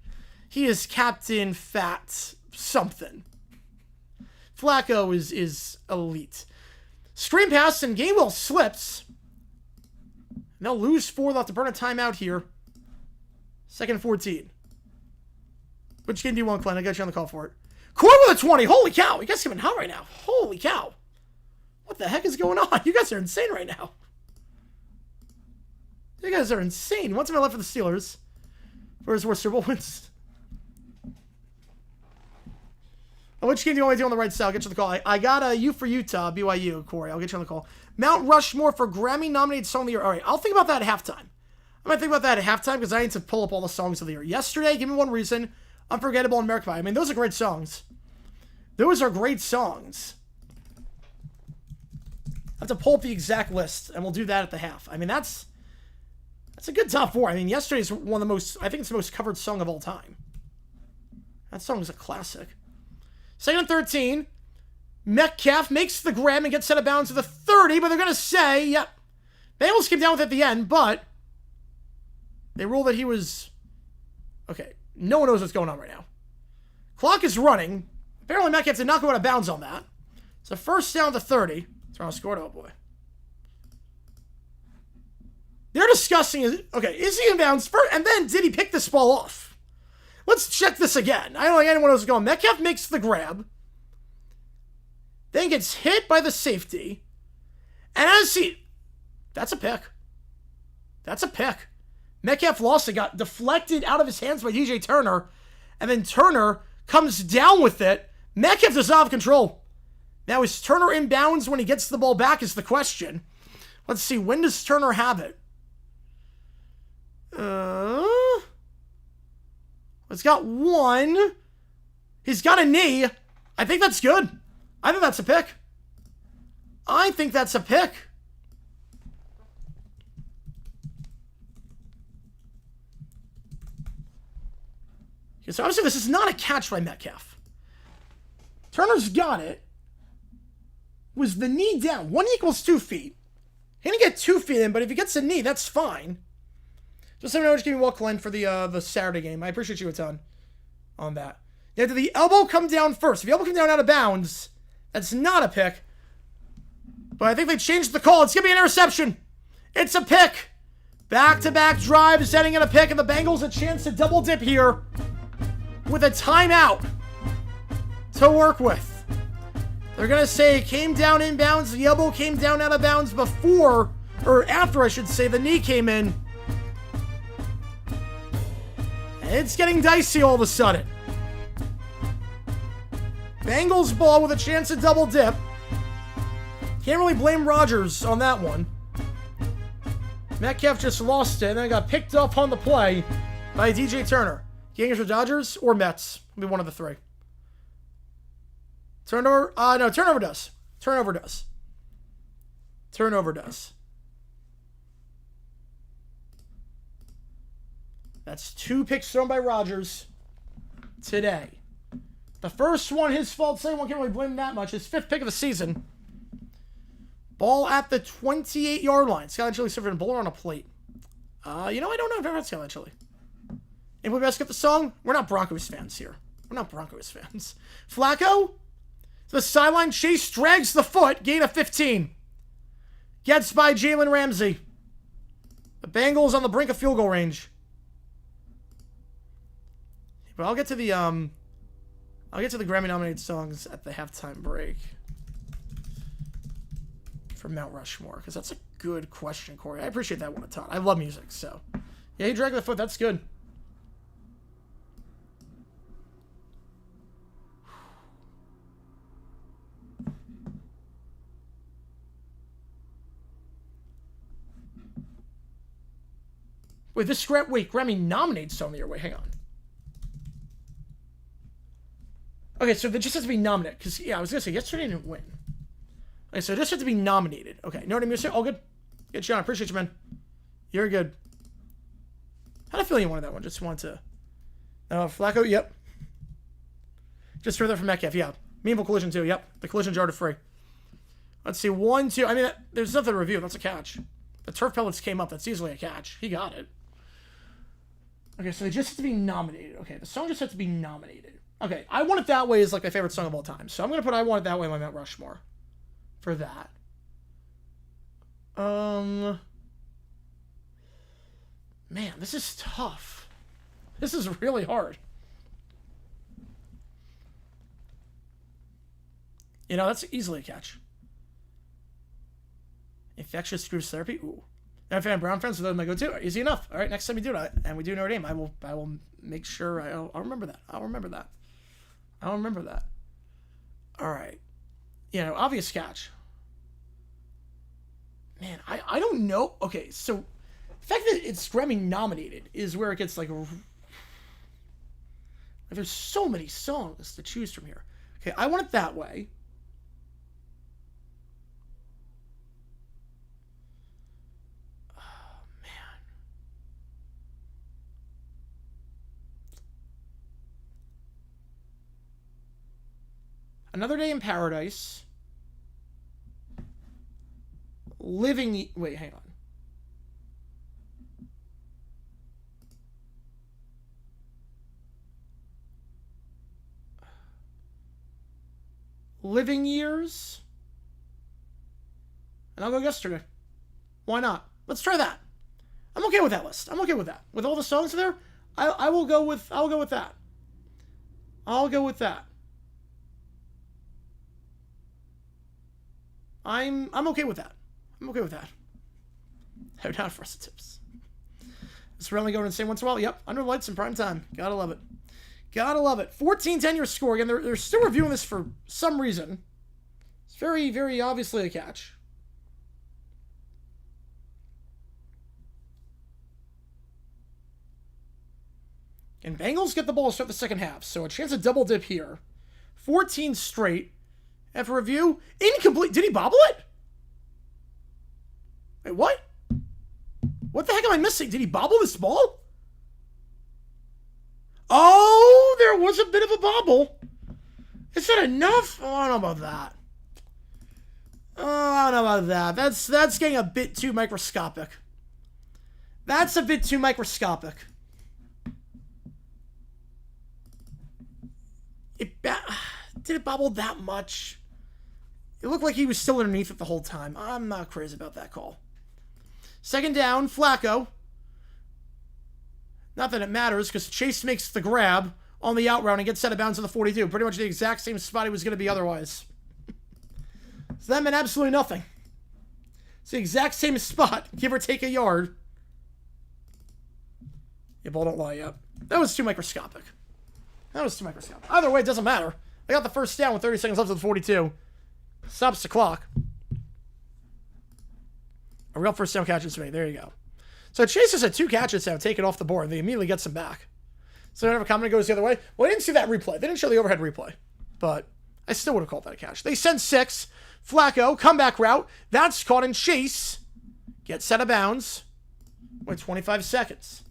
Speaker 1: he is Captain Fat something. Flacco is elite. Screen pass and Gainwell slips. And they'll lose 4. They'll have to burn a timeout here. 2nd and 14. Which game do you want, Glenn? I got you on the call for it. Cord with a 20. Holy cow. You guys are getting hot right now. Holy cow. What the heck is going on? You guys are insane right now. You guys are insane. One time I left for the Steelers. Where's Super Bowl wins? Which game do you want to do on the right side? I'll get you on the call. I got you for Utah, BYU, Corey. I'll get you on the call. Mount Rushmore for Grammy-nominated Song of the Year. All right, I'll think about that at halftime. I might think about that at halftime because I need to pull up all the songs of the year. Yesterday, give me one reason. Unforgettable and American Pie. I mean, those are great songs. Those are great songs. I have to pull up the exact list, and we'll do that at the half. I mean, that's a good top 4. I mean, yesterday's one of the most, I think it's the most covered song of all time. That song is a classic. 2nd and 13. Metcalf makes the grab and gets set of bounds to the 30, but they're going to say, yep. Bengals came down with it at the end, but they rule that he was... Okay, no one knows what's going on right now. Clock is running. Apparently Metcalf did not go out of bounds on that. It's a first down to 30. Toronto scored, oh boy. They're discussing, okay, is he in bounds first? And then did he pick this ball off? Let's check this again. I don't think anyone knows what's going on. Metcalf makes the grab. Then gets hit by the safety. And as he... That's a pick. That's a pick. Metcalf lost it. Got deflected out of his hands by DJ Turner. And then Turner comes down with it. Metcalf does not have control. Now, is Turner inbounds when he gets the ball back is the question. Let's see. When does Turner have it? He's got 1. He's got a knee. I think that's good. I think that's a pick. Okay, so obviously this is not a catch by Metcalf. Turner's got it. Was the knee down? 1 equals 2 feet. He didn't get 2 feet in, but if he gets a knee, that's fine. Just let me know which game you walk in for the Saturday game. I appreciate you a ton on that. Yeah, did the elbow come down first? If the elbow came down out of bounds, that's not a pick. But I think they changed the call. It's going to be an interception. It's a pick. Back-to-back drives ending in a pick, and the Bengals a chance to double dip here with a timeout to work with. They're going to say it came down inbounds. The elbow came down out of bounds before, or after I should say, the knee came in. It's getting dicey all of a sudden. Bengals ball with a chance to double dip. Can't really blame Rodgers on that one. Metcalf just lost it and then got picked up on the play by DJ Turner. Yankees or Dodgers or Mets. It'll be one of the 3. Turnover? No, turnover does. Turnover does. That's 2 picks thrown by Rodgers today. The first one, his fault. Second one, can't really blame him that much. His 5th pick of the season. Ball at the 28-yard line. Scott Chili served a bowler on a plate. You know, I don't know if I've ever had Skyline Chili. Anybody else get the song? We're not Broncos fans here. We're not Broncos fans. Flacco. The sideline. Chase drags the foot. Gain of 15. Gets by Jalen Ramsey. The Bengals on the brink of field goal range. But I'll get to the Grammy-nominated songs at the halftime break for Mount Rushmore, because that's a good question, Corey. I appreciate that one a ton. I love music, so yeah, he dragged the foot. That's good. Wait, Grammy-nominated song of the year. Wait, hang on. Okay, so it just has to be nominated. Because, yeah, I was going to say, yesterday didn't win. Okay, so it just has to be nominated. Okay, know what I mean? All good? Good, John. I appreciate you, man. You're good. How did I feel you wanted that one? Just wanted to... Flacco, yep. Just further from Metcalf, yeah. Meaningful collision, too, yep. The collision jar to free. Let's see, 1, 2... I mean, there's nothing to review. That's a catch. The turf pellets came up. That's easily a catch. He got it. Okay, so they just have to be nominated. Okay, the song just has to be nominated. Okay, I Want It That Way is like my favorite song of all time. So I'm going to put I Want It That Way on my Mount Rushmore for that. Man, this is tough. This is really hard. You know, that's easily a catch. Infectious Screws Therapy. Ooh. Fan Brown fans, so those my go-to. Easy enough. All right, next time we do it, and we do Notre Dame, I will make sure I'll remember that. I'll remember that. All right. You know, obvious catch. Man, I don't know. Okay, so the fact that it's Grammy nominated is where it gets like there's so many songs to choose from here. Okay, I Want It That Way. Another Day in Paradise. Wait, hang on. Living Years. And I'll go Yesterday. Why not? Let's try that. I'm okay with that list. I'm okay with that. With all the songs there, I'll go with that. I'll go with that. I'm okay with that. I'm okay with that. How down for us tips. It's really going insane once in a while. Yep, under the lights in prime time. Gotta love it. 14-10 your score. Again, they're still reviewing this for some reason. It's very, very obviously a catch. And Bengals get the ball to start the second half, so a chance to double dip here. 14 straight. After review, incomplete. Did he bobble it? Wait, what? What the heck am I missing? Did he bobble this ball? Oh, there was a bit of a bobble. Is that enough? Oh, I don't know about that. I don't know about that. That's getting a bit too microscopic. That's a bit too microscopic. Did it bobble that much? It looked like he was still underneath it the whole time. I'm not crazy about that call. Second down, Flacco. Not that it matters, because Chase makes the grab on the out route and gets out of bounds on the 42. Pretty much the exact same spot he was going to be otherwise. So that meant absolutely nothing. It's the exact same spot, give or take a yard. Yeah, ball don't lie up. That was too microscopic. Either way, it doesn't matter. They got the first down with 30 seconds left of the 42. Stops the clock. A real first down catch is made. There you go. So Chase has had 2 catches now taken off the board. They immediately get them back. So they have a comment that goes the other way. Well, I didn't see that replay. They didn't show the overhead replay. But I still would have called that a catch. They send 6. Flacco, comeback route. That's caught in Chase. Gets out of bounds. With 25 seconds.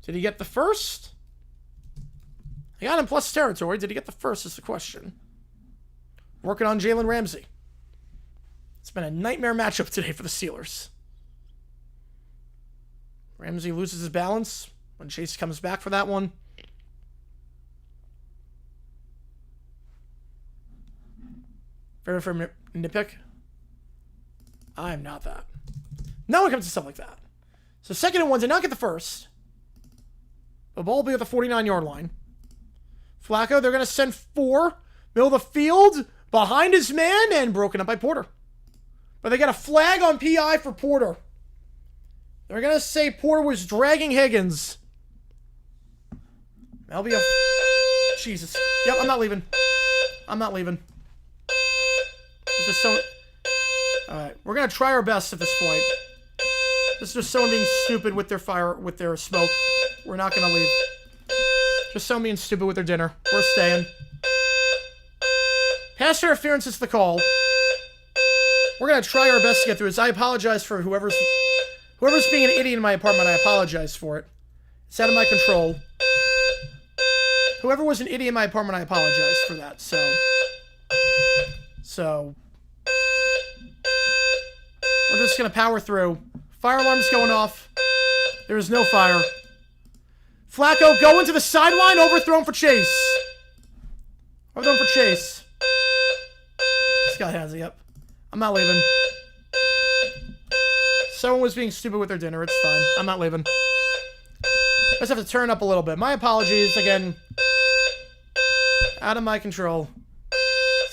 Speaker 1: Did he get the first? He got him plus territory. Did he get the first is the question. Working on Jalen Ramsey. It's been a nightmare matchup today for the Steelers. Ramsey loses his balance when Chase comes back for that one. Fair for nitpick. I'm not that. Now it comes to stuff like that. So 2nd and 1 did not get the first. The ball will be at the 49-yard line. Flacco, they're going to send 4. Middle of the field, behind his man, and broken up by Porter. But they got a flag on PI for Porter. They're going to say Porter was dragging Higgins. That'll be a... Jesus. Yep, I'm not leaving. I'm not leaving. It's just so... Alright, we're going to try our best at this point. This is just someone being stupid with their fire, with their smoke. We're not going to leave. Just someone being stupid with their dinner. We're staying. Pass interference is the call. We're going to try our best to get through this. I apologize for whoever's being an idiot in my apartment. I apologize for it. It's out of my control. Whoever was an idiot in my apartment, I apologize for that. So we're just going to power through. Fire alarm's going off. There is no fire. Flacco going to the sideline, overthrown for Chase. Overthrown for Chase. Scott has it, yep. I'm not leaving. Someone was being stupid with their dinner. It's fine. I'm not leaving. I just have to turn up a little bit. My apologies. Again, out of my control.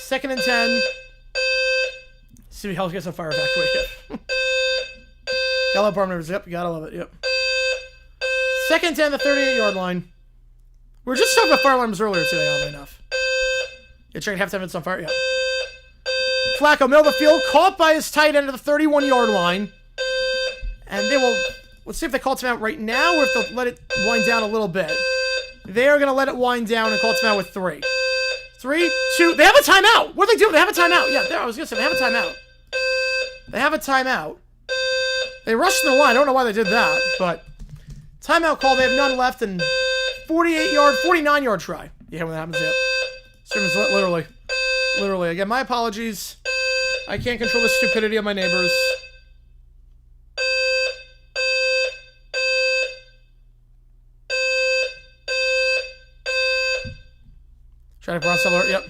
Speaker 1: 2nd and 10. See if help get some fire evacuation. Yellow apartment. Yep, you gotta love it. Yep. 2nd and 10, the 38-yard line. We were just talking about fire alarms earlier today, oddly enough. Yeah, check half 10 minutes on fire. Yeah. Flacco, middle of the field, caught by his tight end at the 31-yard line. And they will... Let's see if they call timeout right now or if they'll let it wind down a little bit. They are going to let it wind down and call timeout with 3. 3, 2... They have a timeout! What are they doing? They have a timeout! Yeah, there, I was going to say, they have a timeout. They have a timeout. They rushed the line. I don't know why they did that, but... Timeout call. They have none left and 49-yard try. Yeah, when that happens, yep. Sermons, literally. Again, my apologies. I can't control the stupidity of my neighbors. Try to Bronx alert. Yep.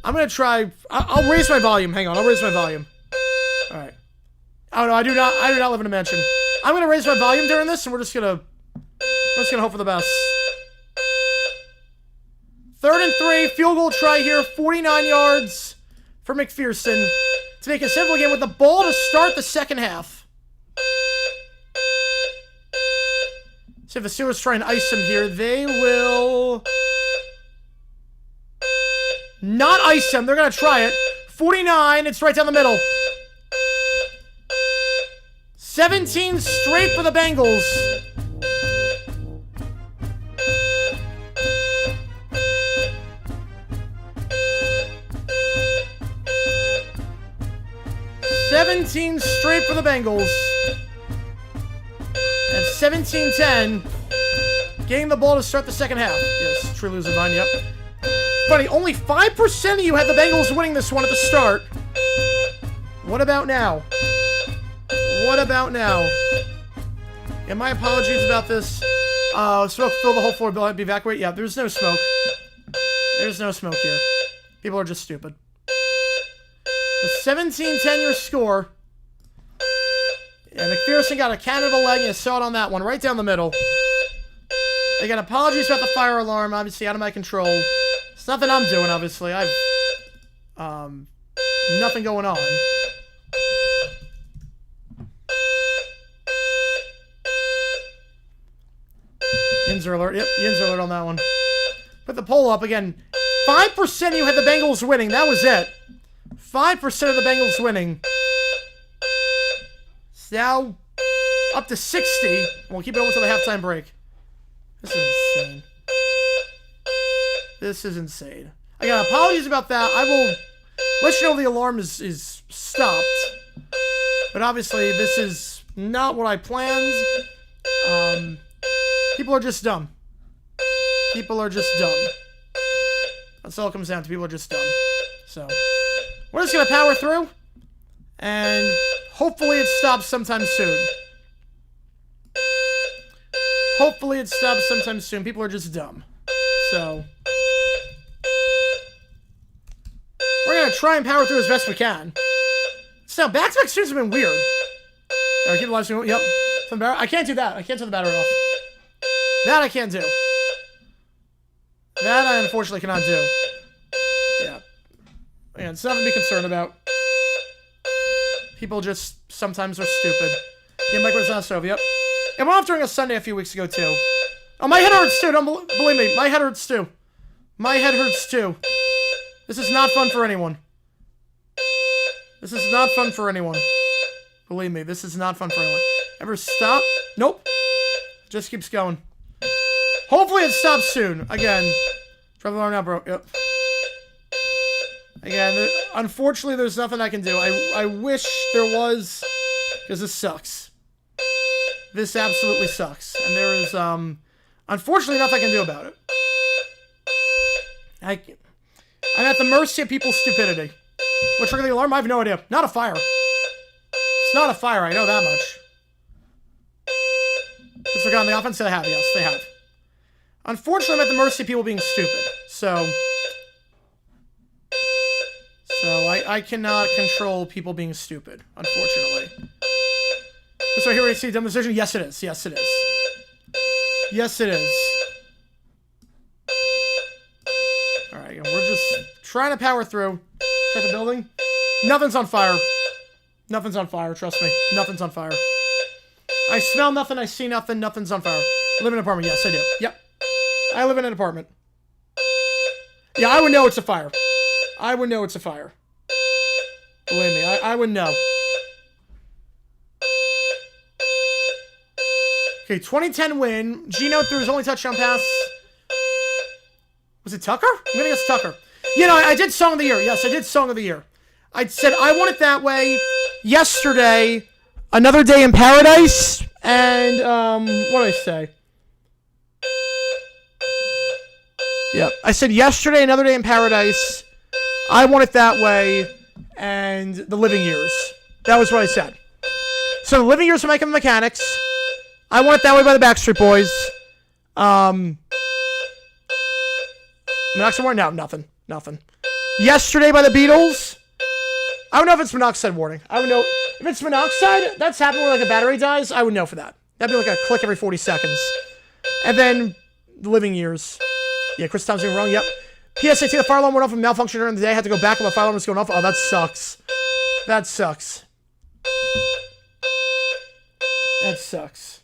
Speaker 1: I'm gonna try. I'll raise my volume. Hang on. I'll raise my volume. All right. Oh no, I do not live in a mansion. I'm gonna raise my volume during this, and we're just gonna hope for the best. 3rd and 3, field goal try here, 49 yards for McPherson to make a simple game with the ball to start the 2nd half. So if the Steelers try and ice him here, they will not ice him. They're gonna try it. 49, it's right down the middle. 17 straight for the Bengals. Straight for the Bengals. And 17-10. Getting the ball to start the 2nd half. Yes, true loser mine, yep. Funny, only 5% of you had the Bengals winning this one at the start. What about now? What about now? Yeah, my apologies about this. Smoke fill the whole floor, be evacuate. Yeah, there's no smoke. There's no smoke here. People are just stupid. The 17-10 your score. Yeah, McPherson got a cannon of a leg and you saw it on that one, right down the middle. Again, apologies about the fire alarm, obviously out of my control. It's nothing I'm doing, obviously. I've nothing going on. Yinzer alert. Yep, Yinzer alert on that one. Put the poll up again. 5% of you had the Bengals winning. That was it. 5% of the Bengals winning. It's now up to 60. We'll keep it over until the halftime break. This is insane. This is insane. Again, apologies about that. I will let you know the alarm is stopped. But obviously, this is not what I planned. People are just dumb. People are just dumb. That's all it comes down to. People are just dumb. So, we're just going to power through. And hopefully it stops sometime soon. Hopefully it stops sometime soon. People are just dumb. So we're going to try and power through as best we can. So back-to-back streams have been weird. All right, keep the live stream. Yep. I can't do that. I can't turn the battery off. That I can't do. That I unfortunately cannot do. Yeah. And it's nothing to be concerned about. People just sometimes are stupid. Yeah, micro's not stove. Yep. And went off during a Sunday a few weeks ago too. Oh, my head hurts too. Don't believe me. My head hurts too. My head hurts too. This is not fun for anyone. This is not fun for anyone. Believe me, this is not fun for anyone. Ever stop? Nope. Just keeps going. Hopefully it stops soon. Again. Travel alarm now, bro. Yep. Again, unfortunately, there's nothing I can do. I wish there was, because this sucks. This absolutely sucks. And there is, unfortunately, nothing I can do about it. I'm at the mercy of people's stupidity. What triggered the alarm? I have no idea. Not a fire. It's not a fire, I know that much. Pittsburgh on the offense? They have, yes, they have. Unfortunately, I'm at the mercy of people being stupid. So I cannot control people being stupid, unfortunately. So here we see dumb decision. Yes, it is. Yes, it is. Yes, it is. All right, we're just trying to power through. Check the building. Nothing's on fire. Nothing's on fire. Trust me. Nothing's on fire. I smell nothing. I see nothing. Nothing's on fire. I live in an apartment. Yes, I do. Yep. I live in an apartment. Yeah, I would know it's a fire. I would know it's a fire. Believe me, I would know. Okay, 2010 win. Geno threw his only touchdown pass. Was it Tucker? I'm gonna guess Tucker. You know, I did Song of the Year. Yes, I did Song of the Year. I said I want it that way. Yesterday, Another Day in Paradise, and what did I say? Yeah, I said yesterday, Another Day in Paradise. I want it that way, and The Living Years. That was what I said. So The Living Years from Mike and the Mechanics. I Want It That Way by the Backstreet Boys. Monoxide Warning? No, nothing. Nothing. Yesterday by the Beatles. I don't know if it's monoxide warning. I would know. If it's monoxide, that's happened where like a battery dies, I would know for that. That'd be like a click every 40 seconds. And then The Living Years. Yeah, Chris Thompson wrong. Yep. PSAT, the fire alarm went off and malfunctioned during the day. I had to go back while the fire alarm was going off. Oh, that sucks. That sucks. That sucks.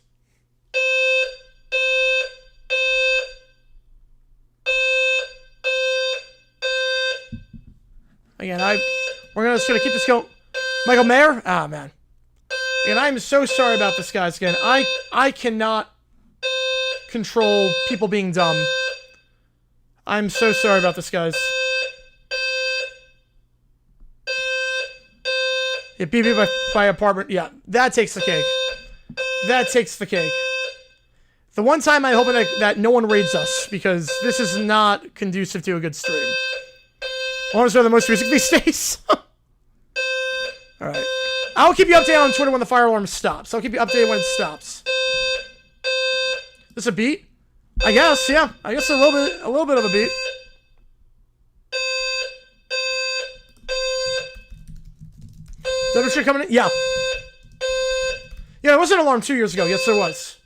Speaker 1: Again, we're just gonna keep this going. Michael Mayer? Ah, man. And I'm so sorry about this, guys. Again, I cannot control people being dumb. I'm so sorry about this, guys. Yeah, beat me by apartment. Yeah, that takes the cake. That takes the cake. The one time I hope that no one raids us, because this is not conducive to a good stream. I want to know the most music these days. Alright. I'll keep you updated on Twitter when the fire alarm stops. I'll keep you updated when it stops. This a beat? I guess, yeah. I guess a little bit of a beat. Demonstration coming in? Yeah. Yeah, there was an alarm 2 years ago. Yes, there was.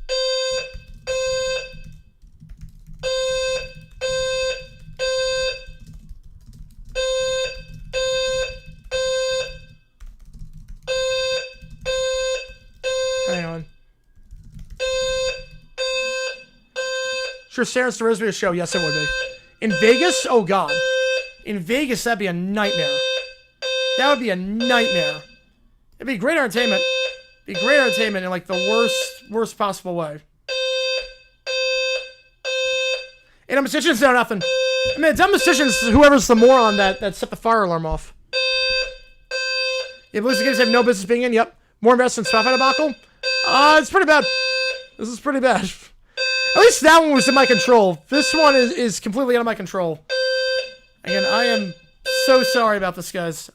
Speaker 1: Sure, Sarah's to be a show. Yes, it would be. In Vegas? Oh, God. In Vegas, that'd be a nightmare. That would be a nightmare. It'd be great entertainment. It'd be great entertainment in, like, the worst possible way. And musicians know nothing. I mean, the dumb musicians, whoever's the moron that set the fire alarm off. Yeah, Blues games have no business being in. Yep. More investment in Spotify debacle. It's pretty bad. This is pretty bad. At least that one was in my control. This one is completely out of my control. Again, I am so sorry about this, guys.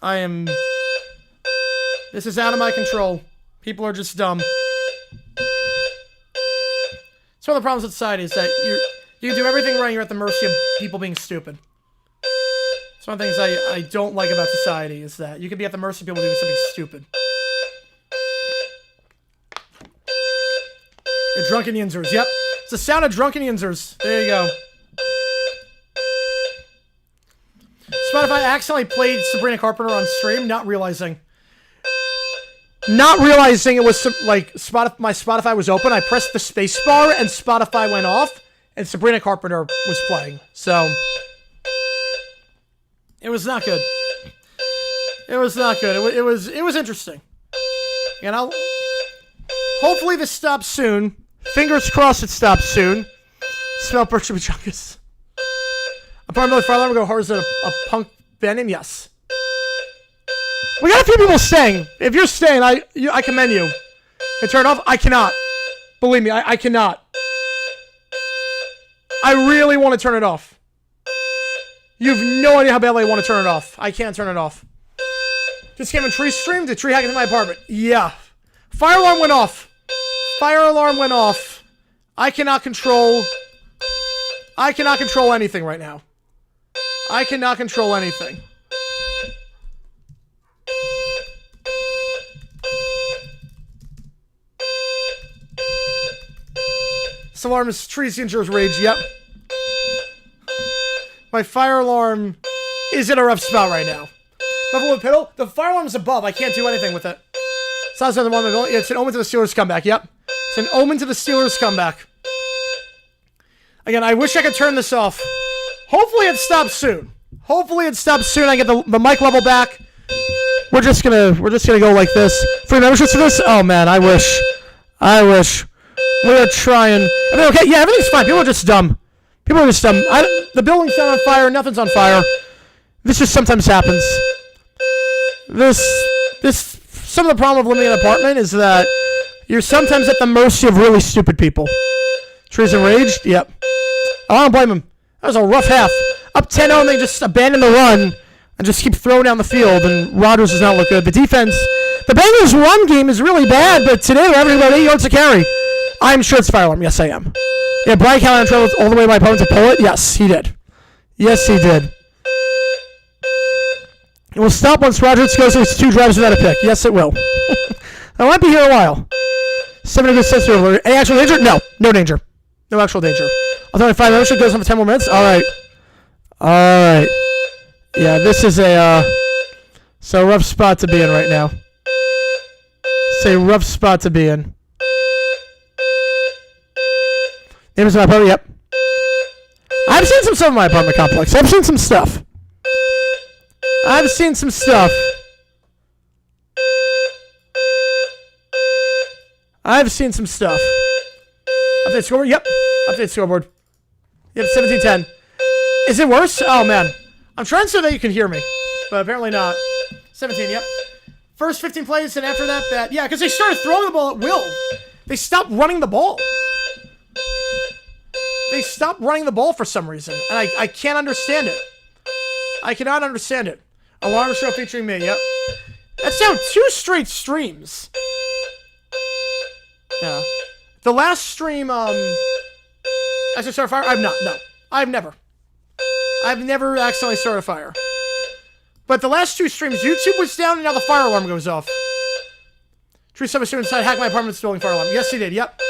Speaker 1: This is out of my control. People are just dumb. So one of the problems with society is that you do everything right, you're at the mercy of people being stupid. It's one of the things I don't like about society is that you can be at the mercy of people doing something stupid. Your drunken yinzers. Yep. It's the sound of drunken yinzers. There you go. Spotify accidentally played Sabrina Carpenter on stream, not realizing it was like my Spotify was open. I pressed the space bar and Spotify went off and Sabrina Carpenter was playing. So it was not good. It was not good. It was interesting. You know, hopefully this stops soon. Fingers crossed it stops soon. Smell Berkshire Chungus. Apartment with Farland, we go hard as a punk band name. Yes. We got a few people staying. If you're staying, I commend you. And turn it off. I cannot. Believe me, I cannot. I really want to turn it off. You have no idea how badly I want to turn it off. I can't turn it off. Just came in Tree stream. Did Tree hack into my apartment? Yeah. Fire alarm went off. Fire alarm went off. I cannot control anything right now. I cannot control anything. This alarm is Tree's Injures Rage. Yep. My fire alarm is in a rough spot right now. Buffalo Piddle, the fire alarm is above. I can't do anything with it. Sounds like the one going. It's an omen to the Steelers comeback. Yep. It's an omen to the Steelers comeback. Again, I wish I could turn this off. Hopefully it stops soon. I get the mic level back. We're just gonna go like this. Free memberships for this? Oh man, I wish. We are trying. Everything okay? Yeah, everything's fine. People are just dumb. The building's not on fire. Nothing's on fire. This just sometimes happens. Some of the problem of living in an apartment is that you're sometimes at the mercy of really stupid people. Trees enraged? Yep. I don't blame him. That was a rough half. Up 10-0 and they just abandon the run and just keep throwing down the field, and Rodgers does not look good. The defense, the Bengals' run game is really bad, but today they're averaging about 8 yards to carry. I'm sure it's fire alarm. Yes, I am. Yeah, Brian Callahan traveled all the way to my opponent to pull it. Yes, he did. It will stop once Rodgers goes through 2 drives without a pick. Yes, it will. I might be here a while. 7 good sets over. Any actual danger? No danger. No actual danger. I'll tell you 5 minutes. It goes on for 10 more minutes. All right. Yeah, this is a rough spot to be in right now. It's a rough spot to be in. Name is my apartment. Yep. I've seen some stuff in my apartment complex. I've seen some stuff. Update scoreboard? Yep. Update scoreboard. Yep, 17-10. Is it worse? Oh, man. I'm trying so that you can hear me, but apparently not. 17, yep. First 15 plays, and after that, bad. Yeah, because they started throwing the ball at will. They stopped running the ball. They stopped running the ball for some reason, and I can't understand it. I cannot understand it. Alarm show featuring me, yep. That's now 2 straight streams. Yeah. The last stream, as I started a fire? I've never accidentally started a fire. But the last 2 streams, YouTube was down and now the fire alarm goes off. True Summer Student inside, hack my apartment's building fire alarm. Yes, he did, yep.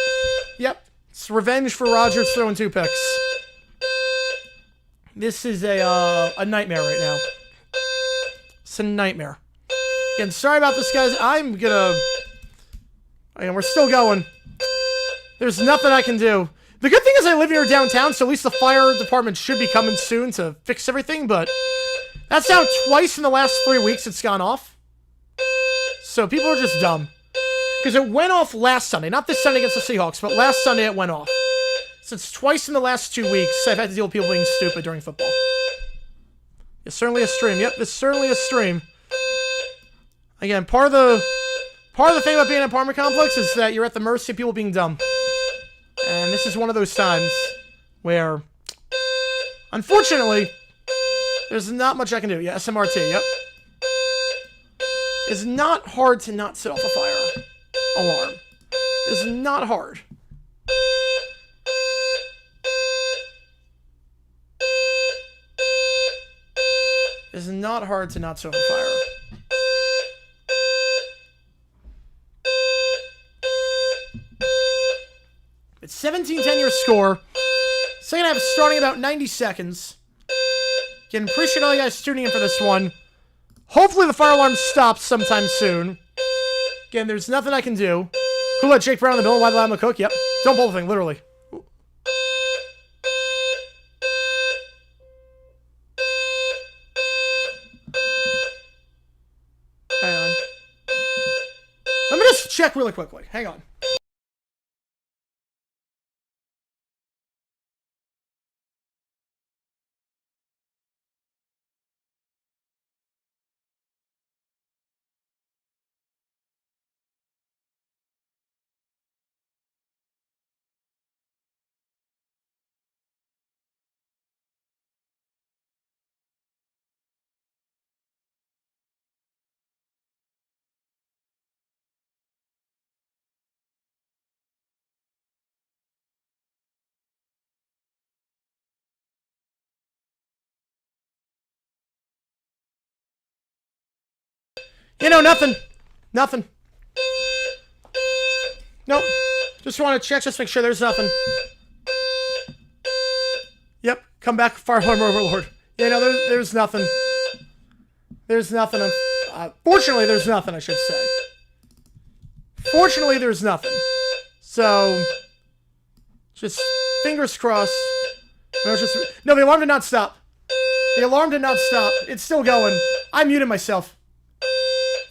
Speaker 1: It's revenge for Rodgers throwing 2 picks. This is a nightmare right now. It's a nightmare. Again, sorry about this, guys. We're still going. There's nothing I can do. The good thing is I live near downtown, so at least the fire department should be coming soon to fix everything, but that's now twice in the last 3 weeks it's gone off. So people are just dumb. Because it went off last Sunday. Not this Sunday against the Seahawks, but last Sunday it went off. Since twice in the last 2 weeks, I've had to deal with people being stupid during football. It's certainly a stream. Yep, it's certainly a stream. Again, part of the thing about being in an apartment complex is that you're at the mercy of people being dumb. And this is one of those times where, unfortunately, there's not much I can do. Yeah, SMRT, yep. It's not hard to not set off a fire alarm. It's not hard. It's not hard to not set off a fire. It's 17-10 your score. Second half starting about 90 seconds. Again, appreciate all you guys tuning in for this one. Hopefully the fire alarm stops sometime soon. Again, there's nothing I can do. Who let Jake Brown in the middle? Why let him cook? Yep. Don't pull the thing, literally. Hang on. Let me just check really quickly. Hang on. You know, nothing. Nothing. Nope. Just want to check, just make sure there's nothing. Yep. Come back, fire alarm overlord. Yeah, no, there's nothing. There's nothing. Fortunately, there's nothing, I should say. Fortunately, there's nothing. So, just fingers crossed. No, the alarm did not stop. The alarm did not stop. It's still going. I muted myself.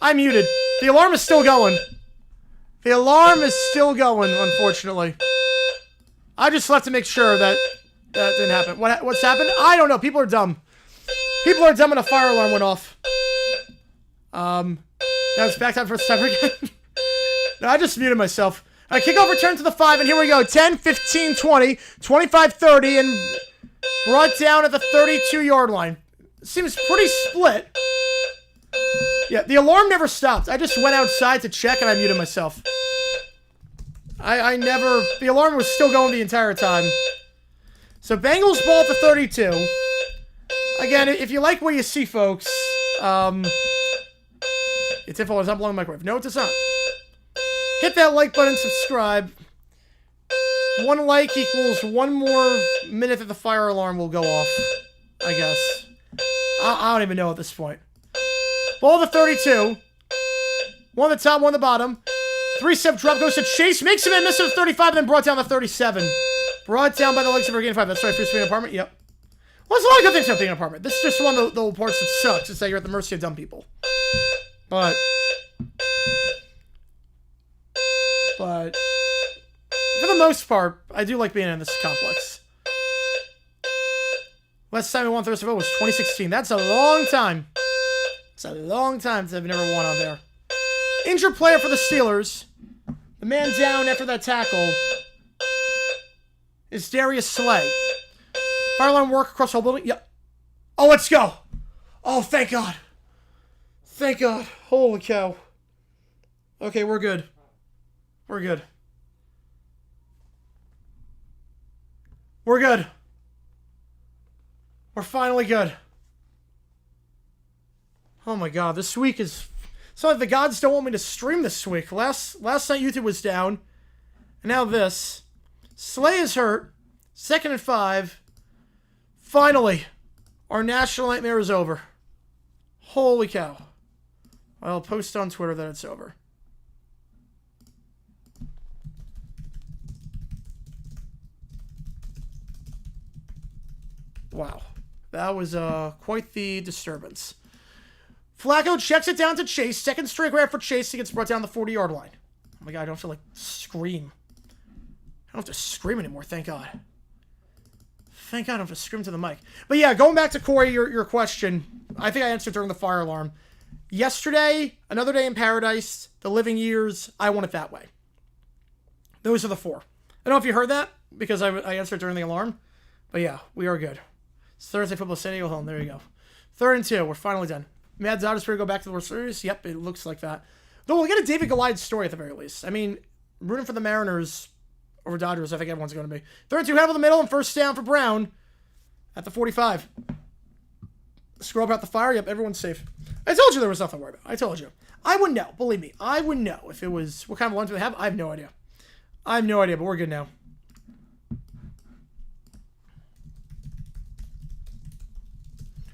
Speaker 1: I'm muted. The alarm is still going. The alarm is still going, unfortunately. I just left to make sure that that didn't happen. What's happened? I don't know. People are dumb. People are dumb and a fire alarm went off. Now it's back time for the timer again. No, I just muted myself. All right, kickoff return to the 5, and here we go. 10, 15, 20, 25, 30, and brought down at the 32-yard line. Seems pretty split. Yeah, the alarm never stopped. I just went outside to check and I muted myself. The alarm was still going the entire time. So Bengals ball at the 32. Again, if you like what you see, folks, it's info is not blowing my microwave. No, it does not. Hit that like button, subscribe. 1 like equals 1 more minute that the fire alarm will go off, I guess. I don't even know at this point. Ball to 32. One at the top, one at the bottom. 3-step drop goes to Chase. Makes him and misses at 35, then brought down to 37. Brought down by the legs of our game 5. That's right, first being an apartment. Yep. Well, there's a lot of good things about being an apartment. This is just one of the parts that sucks. It's that you're at the mercy of dumb people. But for the most part, I do like being in this complex. Last time we won Thursday was 2016. That's a long time. It's a long time since I've never won out there. Injured player for the Steelers. The man down after that tackle is Darius Slay. Fire alarm work across the whole building. Yep. Oh, let's go. Oh, thank God. Thank God. Holy cow. Okay, we're good. We're good. We're good. We're finally good. Oh my God, this week is... It's like the gods don't want me to stream this week. Last night YouTube was down. And now this. Slay is hurt. 2nd and 5. Finally, our national nightmare is over. Holy cow. I'll post on Twitter that it's over. Wow. That was quite the disturbance. Flacco checks it down to Chase. 2nd straight grab for Chase. He gets brought down the 40-yard line. Oh my God, I don't have to, like, scream. I don't have to scream anymore, thank God. Thank God I don't have to scream to the mic. But yeah, going back to Corey, your question, I think I answered during the fire alarm. Yesterday, Another Day in Paradise, The Living Years, I Want It That Way. Those are the 4. I don't know if you heard that, because I answered during the alarm. But yeah, we are good. It's Thursday Football City. Go home. There you go. 3rd and 2. We're finally done. Mad Dodgers ready to go back to the World Series? Yep, it looks like that. Though we'll get a David Goliath story at the very least. I mean, rooting for the Mariners over Dodgers, I think everyone's going to be. 3rd and 2, head over the middle, and first down for Brown at the 45. Scroll about the fire. Yep, everyone's safe. I told you there was nothing to worry about. I told you. I would know. Believe me. I would know if it was... What kind of lunch do they have? I have no idea. I have no idea, but we're good now.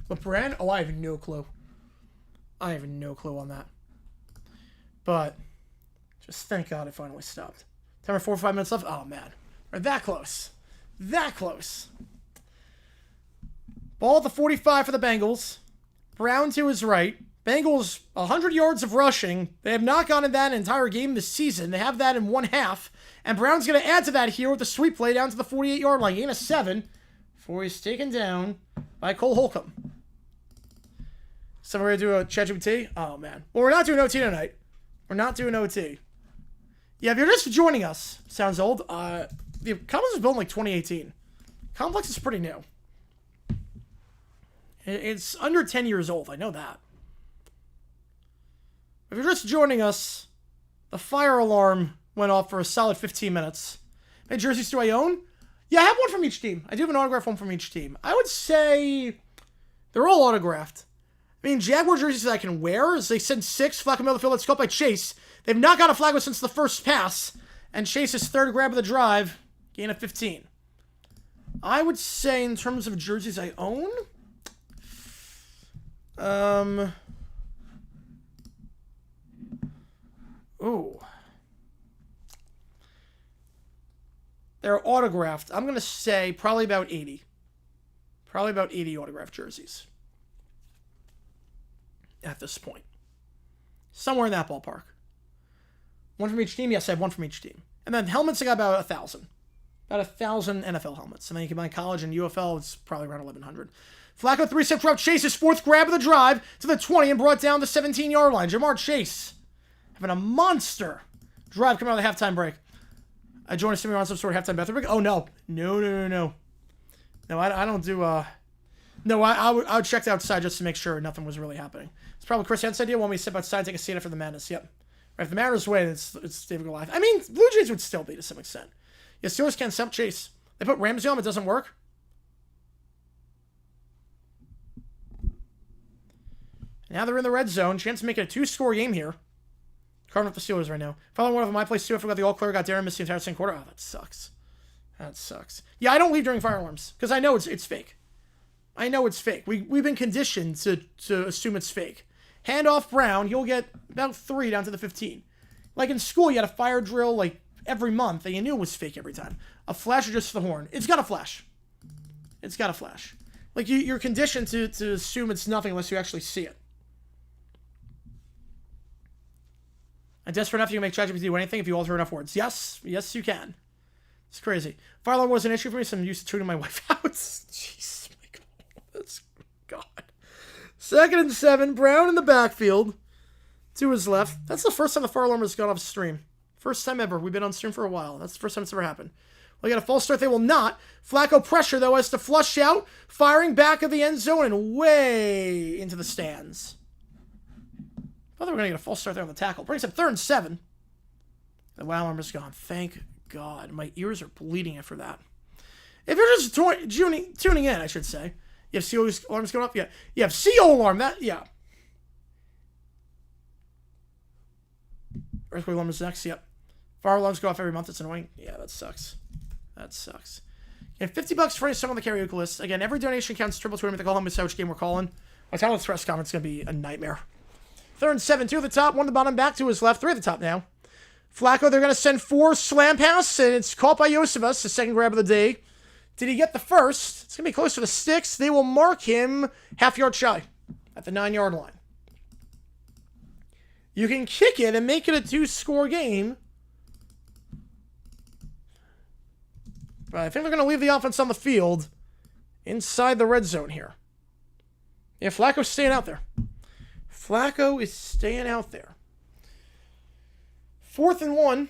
Speaker 1: But brand? Oh, I have no clue. I have no clue on that. But just thank God it finally stopped. Timer 4 or 5 minutes left. Oh, man. We're that close. That close. Ball at the 45 for the Bengals. Brown to his right. Bengals, 100 yards of rushing. They have not gotten that entire game this season. They have that in one half. And Brown's going to add to that here with the sweep play down to the 48-yard line. Gain of 7 before he's taken down by Cole Holcomb. So we're going to do a ChatGPT? Oh, man. Well, we're not doing OT tonight. We're not doing OT. Yeah, if you're just joining us, sounds old. The complex was built in like 2018. Complex is pretty new. It's under 10 years old. I know that. If you're just joining us, the fire alarm went off for a solid 15 minutes. How many jerseys do I own? Yeah, I have one from each team. I do have an autographed one from each team. I would say they're all autographed. I mean, Jaguar jerseys that I can wear is they send 6. Flacco middle of the field. Let's go up by Chase. They've not got a Flacco since the first pass. And Chase's third grab of the drive. Gain of 15. I would say in terms of jerseys I own... Ooh. They're autographed. I'm going to say probably about 80. Probably about 80 autographed jerseys. At this point. Somewhere in that ballpark. One from each team? Yes, I have one from each team. And then helmets, I got about 1,000. About 1,000 NFL helmets. And then you can buy college and UFL, it's probably around 1,100. Flacco 3-step drop. Chase's fourth grab of the drive to the 20 and brought down the 17-yard line. Jamar Chase having a monster drive coming out of the halftime break. I joined assuming we're on some sort of halftime bathroom break. Oh, no. No, I don't do... No, I would check outside just to make sure nothing was really happening. It's probably Chris Hent's idea. Want me to step outside and take a seat after the madness. Yep. Right, if the Mariners win, it's David Goliath. I mean, Blue Jays would still be to some extent. Yeah, Steelers can't stop Chase. They put Ramsey on, it doesn't work. Now they're in the red zone. Chance to make it a 2-score game here. Carving up the Steelers right now. Following one of my plays too. I forgot the all-clear. Got Darren missed the entire second quarter. Oh, that sucks. That sucks. Yeah, I don't leave during fire alarms because I know it's fake. I know it's fake. We've been conditioned to assume it's fake. Hand off Brown. You'll get about 3 down to the 15. Like in school, you had a fire drill like every month, and you knew it was fake every time. A flash or just the horn. It's got to flash. It's got to flash. Like you're conditioned to assume it's nothing unless you actually see it. I'm desperate enough you can make ChatGPT do anything if you alter enough words. Yes, you can. It's crazy. Fire alarm was an issue for me, so I'm used to tuning my wife out. Jeez, Michael. That's God. 2nd and 7. Brown in the backfield. To his left. That's the first time the fire alarm has gone off stream. First time ever. We've been on stream for a while. That's the first time it's ever happened. Well, got a false start. They will not. Flacco pressure, though, has to flush out. Firing back of the end zone and way into the stands. I thought they were going to get a false start there on the tackle. Brings up 3rd and 7. The wow alarm is gone. Thank God. My ears are bleeding after that. If you're just tuning in, I should say. You have CO alarms going up? Yeah. You have CO alarm. Yeah. Earthquake alarm is next. Yep. Fire alarms go off every month. It's annoying. Yeah, that sucks. And $50 for any song on the karaoke list. Again, every donation counts. Triple tournament. They call home. It's which game we're calling. My talent press conference is going to be a nightmare. 3rd and 7. 2 at the top. 1 at the bottom. Back to his left. 3 at the top now. Flacco, they're going to send 4 slam pass, and it's caught by Yosevas, the second grab of the day. Did he get the first? It's going to be close to the sticks. They will mark him half-yard shy at the 9-yard line. You can kick it and make it a 2-score game. But I think they're going to leave the offense on the field inside the red zone here. Yeah, Flacco's staying out there. Flacco is staying out there. 4th and 1.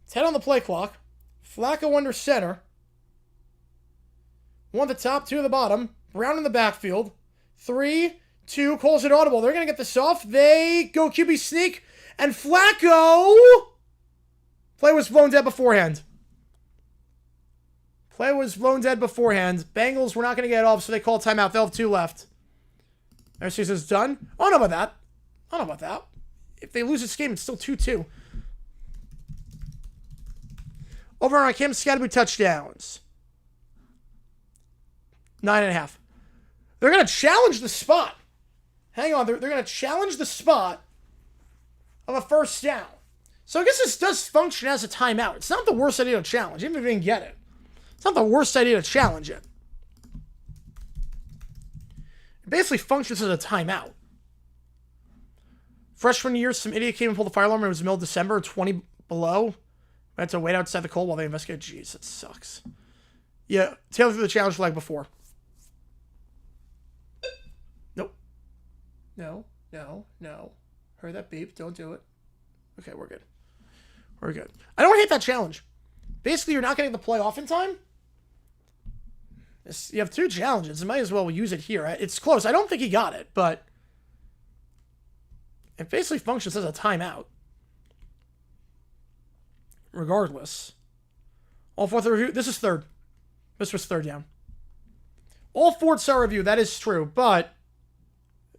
Speaker 1: 10 on the play clock. Flacco under center. 1 at the top, 2 at the bottom. Brown in the backfield. 3, 2, calls it audible. They're going to get this off. They go QB sneak. And Flacco... Play was blown dead beforehand. Play was blown dead beforehand. Bengals were not going to get it off, so they call timeout. They'll have 2 left. RC says done. Oh, no about that. I don't know about that. If they lose this game, it's still 2-2. Over on Cam Scatterby touchdowns. 9.5. They're going to challenge the spot. Hang on. They're going to challenge the spot of a first down. So I guess this does function as a timeout. It's not the worst idea to challenge, even if you didn't get it. It's not the worst idea to challenge it. It basically functions as a timeout. Freshman year, some idiot came and pulled the fire alarm. It was the middle of December, 20 below. I had to wait outside the cold while they investigate. Jeez, that sucks. Yeah, Taylor threw the challenge flag before. Nope. No. Heard that beep. Don't do it. Okay, we're good. We're good. I don't hate that challenge. Basically, you're not getting the play off in time. You have 2 challenges. You might as well use it here. It's close. I don't think he got it, but it basically functions as a timeout. Regardless. All 4th review. This is 3rd. This was 3rd down. All 4th star review. That is true, but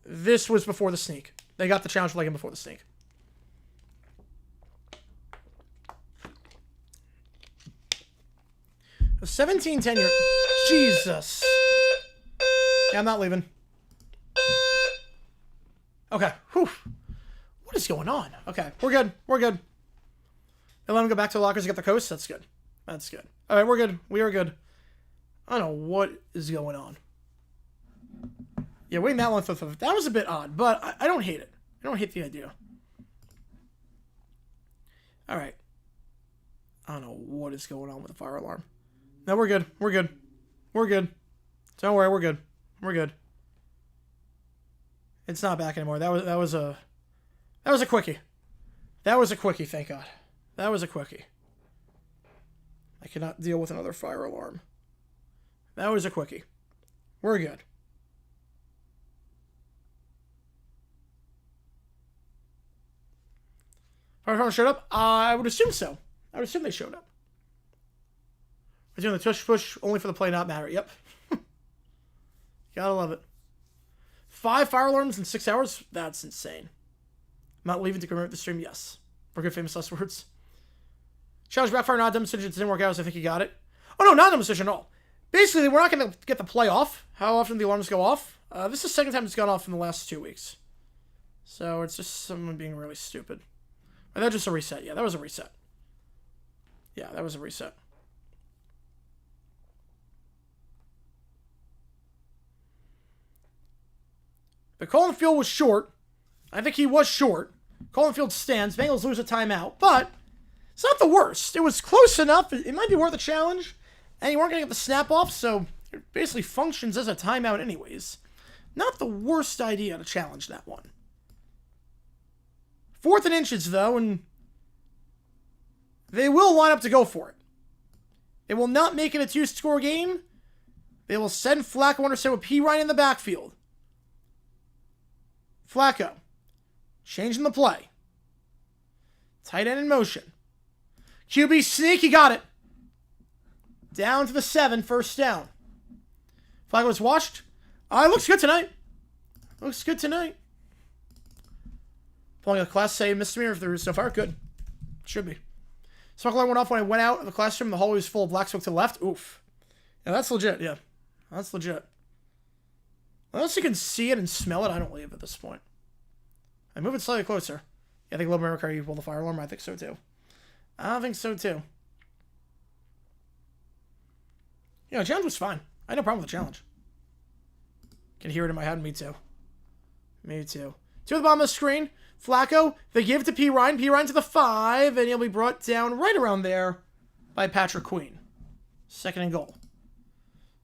Speaker 1: this was before the sneak. They got the challenge flag in before the sneak. A 17-10 year. Jesus. Yeah, I'm not leaving. Okay. Whew. What is going on? Okay, we're good. We're good. And let them go back to the lockers and get the coast. That's good. That's good. All right, we're good. We are good. I don't know what is going on. Yeah, waiting that long for that was a bit odd, but I don't hate it. I don't hate the idea. All right. I don't know what is going on with the fire alarm. No, we're good. We're good. We're good. Don't worry, we're good. We're good. It's not back anymore. That was a quickie. That was a quickie, thank God. That was a quickie. I cannot deal with another fire alarm. That was a quickie. We're good. Fire alarm showed up? I would assume so. I would assume they showed up. We're doing the tush push only for the play not matter. Yep. Gotta love it. 5 fire alarms in 6 hours? That's insane. I'm not leaving to commemorate the stream? Yes. For good famous last words. Challenge backfire, not demonstration. It didn't work out, so I think he got it. Oh, no, not demonstration at all. Basically, we're not going to get the play off. How often the alarms go off? This is the second time it's gone off in the last 2 weeks. So it's just someone being really stupid. Or that's just a reset. Yeah, that was a reset. Yeah, that was a reset. But Colin Field was short. I think he was short. Colin Field stands. Bengals lose a timeout. But it's not the worst. It was close enough. It might be worth a challenge. And you weren't going to get the snap off, so it basically functions as a timeout anyways. Not the worst idea to challenge that one. 4th and inches, though, and they will line up to go for it. They will not make it a 2-score game. They will send Flacco under center with P. Ryan in the backfield. Flacco. Changing the play. Tight end in motion. QB sneak. He got it. Down to the 7. First down. Flacco was washed. It looks good tonight. Looks good tonight. Pulling a Class A misdemeanor through so far. Good. Should be. Smoke alarm went off when I went out of the classroom. The hallway was full of black smoke to the left. Oof. Yeah, that's legit. Yeah. That's legit. Unless you can see it and smell it, I don't leave at this point. I move it slightly closer. Yeah, I think Lobo America you pull the fire alarm. I think so too. I think so too. Yeah, the challenge was fine. I had no problem with the challenge. Can hear it in my head. Me too. Me too. 2 at the bottom of the screen. Flacco. They give it to P. Ryan. P. Ryan to the 5. And he'll be brought down right around there by Patrick Queen. 2nd and goal.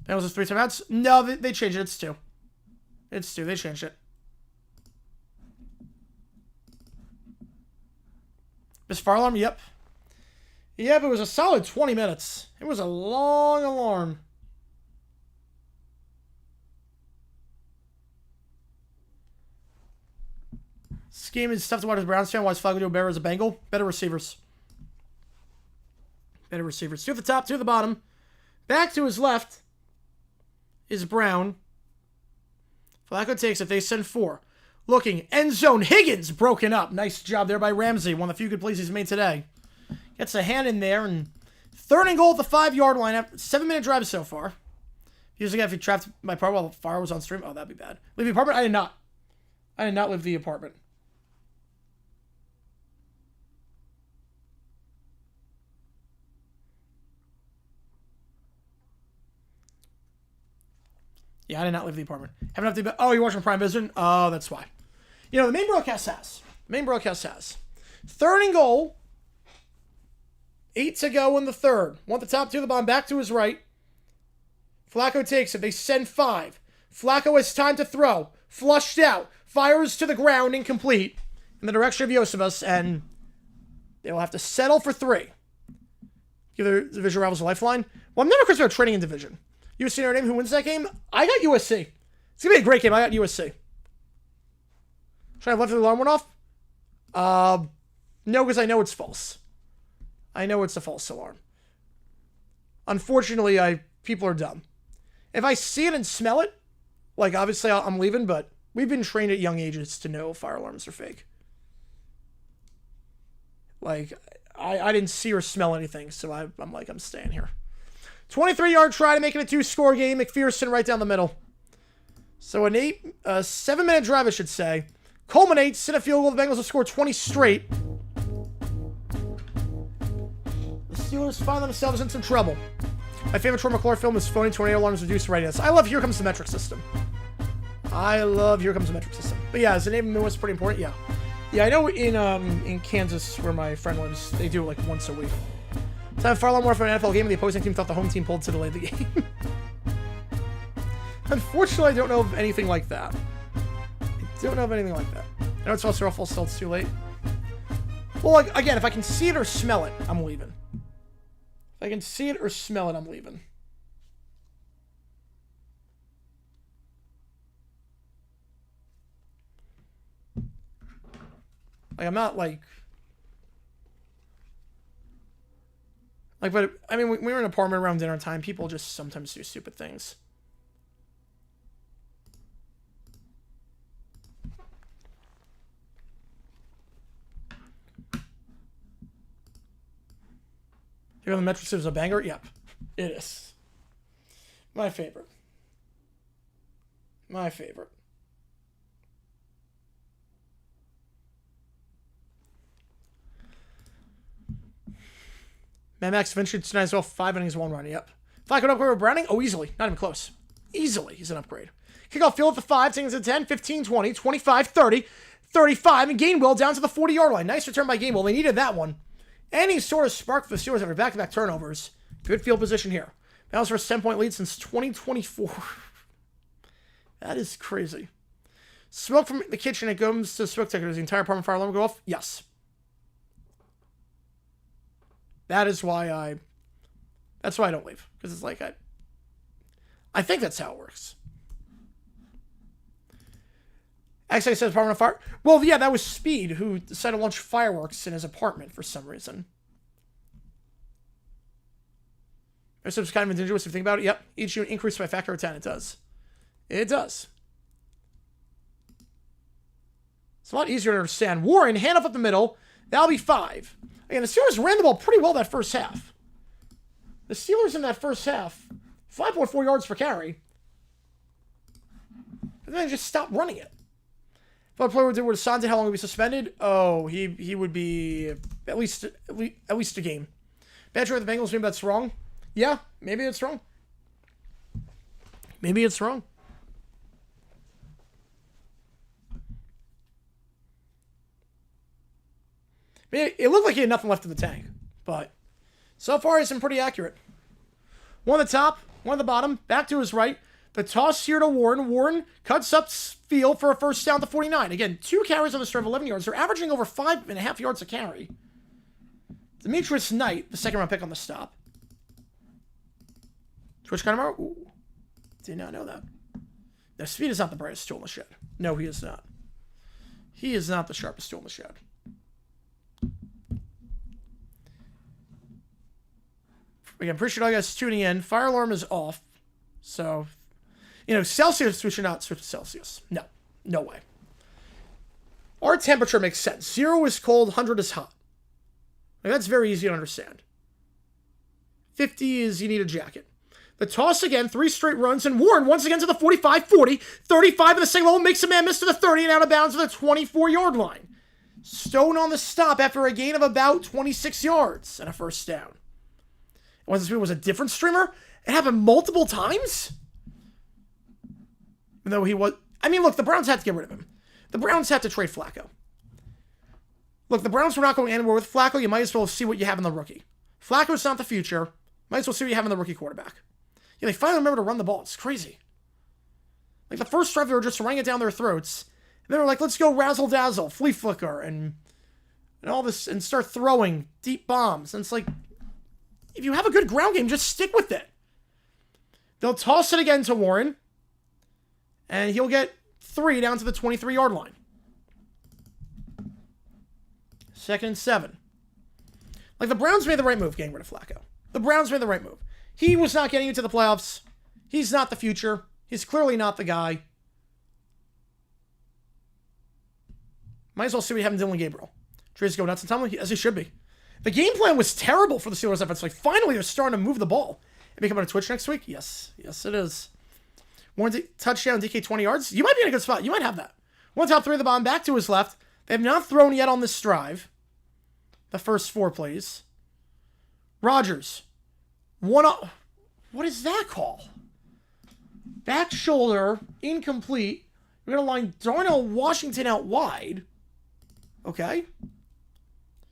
Speaker 1: Bengals is 3 timeouts. No, they changed it. It's 2. It's 2. They changed it. Miss fire alarm? Yep. Yep, it was a solid 20 minutes. It was a long alarm. This game is tough to watch as a Browns fan. Why is Flacco doing better as a Bengal? Better receivers. Better receivers. 2 at the top, 2 at the bottom. Back to his left is Brown. Flacco takes it. They send 4. Looking. End zone. Higgins broken up. Nice job there by Ramsey. One of the few good plays he's made today. Gets a hand in there. And 3rd and goal at the 5-yard line. 7-minute drive so far. Usually if you trapped my apartment while the fire was on stream. Oh, that'd be bad. Leave the apartment? I did not. I did not leave the apartment. Yeah, I did not leave the apartment. Haven't updated. Oh, you're watching Prime Vision? Oh, that's why. You know, the main broadcast has. 3rd and goal. 8 to go in the 3rd. Want the top 2 of the bomb back to his right. Flacco takes it. They send 5. Flacco has time to throw. Flushed out. Fires to the ground, incomplete. In the direction of Yosevas, and they will have to settle for 3. Give their division rivals a lifeline. Well, I'm never concerned about trading in division. USC Notre Dame, who wins that game? I got USC. It's going to be a great game. I got USC. Should I have left the alarm went off? No, because I know it's false. I know it's a false alarm. Unfortunately, people are dumb. If I see it and smell it, like, obviously I'm leaving, but we've been trained at young ages to know fire alarms are fake. Like, I didn't see or smell anything, so I'm like, I'm staying here. 23-yard try to make it a 2-score game. McPherson right down the middle. So a 7-minute drive, I should say. Culminates in a field goal. The Bengals have scored 20 straight. The Steelers find themselves in some trouble. My favorite Troy McClure film is Phony Tornado Alarms Reduced Readiness. I love Here Comes the Metric System. But yeah, is the name of the pretty important? Yeah. Yeah, I know in Kansas, where my friend lives, they do it like once a week. Time far long more for an NFL game, and the opposing team thought the home team pulled to delay the game. Unfortunately, I don't know of anything like that. I know it's also awful, still it's too late. Well, like, again, if I can see it or smell it, I'm leaving. If I can see it or smell it, I'm leaving. Like, I'm not, like, but, I mean, we were in an apartment around dinner time. People just sometimes do stupid things. Here on the Metrics is a banger? Yep, it is. My favorite. Mad Max eventually tonight as well. 5 innings, 1 run. Yep. Flacco upgrade with Browning? Oh, easily. Not even close. Easily, he's an upgrade. Kickoff field at the 5, taking it to 10, 15, 20, 25, 30, 35, and Gainwell down to the 40-yard line. Nice return by Gainwell. They needed that one. Any sort of spark for the Steelers after back-to-back turnovers. Good field position here. Bengals first 10-point lead since 2024. That is crazy. Smoke from the kitchen. It goes to the smoke detector. Does the entire apartment fire alarm go off? Yes. That is why I don't leave. Because it's like, I think that's how it works. Actually, says apartment on fire. Well, yeah, that was Speed, who decided to launch fireworks in his apartment for some reason. There's some kind of indigenous if you think about it. Yep, each unit increased by a factor of 10. It does. It does. It's a lot easier to understand. Warren, handoff up the middle. That'll be 5. Again, the Steelers ran the ball pretty well that first half. The Steelers in that first half, 5.4 yards per carry. But then they just stopped running it. If a player would do with Asante, how long would he be suspended? Oh, he would be at least a game. Bad trade with the Bengals, maybe that's wrong. Yeah, maybe it's wrong. Maybe it's wrong. I mean, it looked like he had nothing left in the tank, but so far he's been pretty accurate. One at the top, one at the bottom, back to his right. The toss here to Warren. Warren cuts up field for a first down to 49. Again, 2 carries on the start of 11 yards. They're averaging over 5.5 yards a carry. Demetrius Knight, the second-round pick on the stop. Twitch kind of Ooh, did not know that. Now, Speed is not the brightest tool in the shed. No, he is not. He is not the sharpest tool in the shed. Again, appreciate all you guys tuning in. Fire alarm is off. So, Celsius, we should not switch to Celsius. No. No way. Our temperature makes sense. 0 is cold, 100 is hot. Like, that's very easy to understand. 50 is you need a jacket. The toss again, 3 straight runs, and Warren once again to the 45, 40, 35 in the single, makes a man miss to the 30 and out of bounds to the 24-yard line. Stone on the stop after a gain of about 26 yards and a first down. Was a different streamer? It happened multiple times? Even though he was... look, the Browns had to get rid of him. The Browns had to trade Flacco. Look, the Browns were not going anywhere with Flacco. You might as well see what you have in the rookie. Flacco's not the future. Might as well see what you have in the rookie quarterback. Yeah, they finally remember to run the ball. It's crazy. Like, the first drive, they were just running it down their throats. And they were like, let's go razzle-dazzle, flea flicker, and all this, and start throwing deep bombs. And it's like, if you have a good ground game, just stick with it. They'll toss it again to Warren. And he'll get 3 down to the 23-yard line. 2nd and 7. Like, the Browns made the right move getting rid of Flacco. The Browns made the right move. He was not getting into the playoffs. He's not the future. He's clearly not the guy. Might as well see what you have in Dylan Gabriel. Trey's going nuts and tumbling, as he should be. The game plan was terrible for the Steelers' offense. Like, finally, they're starting to move the ball. It becoming a Twitch next week? Yes. Yes, it is. One touchdown, DK 20 yards. You might be in a good spot. You might have that. One top 3 of the bomb, back to his left. They have not thrown yet on this drive. The first 4 plays. Rodgers. What is that call? Back shoulder, incomplete. We're going to line Darnell Washington out wide. Okay.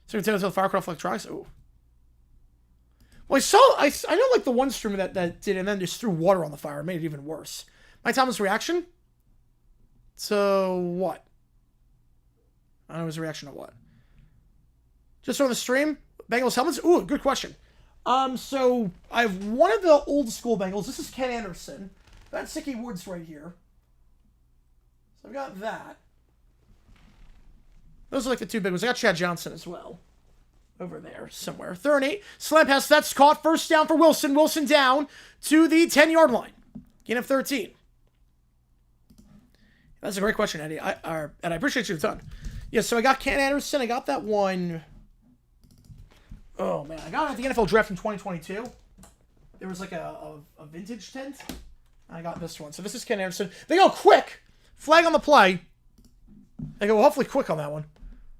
Speaker 1: So we're going to take it to the Firecraft Electronics. Ooh. Well, I know like the one streamer that did, and then just threw water on the fire. It made it even worse. Mike Thomas' reaction? To what? I don't know his reaction to what. Just on the stream? Bengals helmets? Ooh, good question. So I have one of the old school Bengals. This is Ken Anderson. That's Sicky Woods right here. So I've got that. Those are like the 2 big ones. I got Chad Johnson as well. Over there somewhere. 3rd and 8. Slam pass. That's caught. First down for Wilson. Wilson down to the 10-yard line. Gain of 13. That's a great question, Eddie. And I appreciate you a ton. Yeah, so I got Ken Anderson. I got that one. Oh, man. I got it at the NFL draft in 2022. There was like a vintage tent. I got this one. So this is Ken Anderson. They go quick. Flag on the play. They go hopefully quick on that one.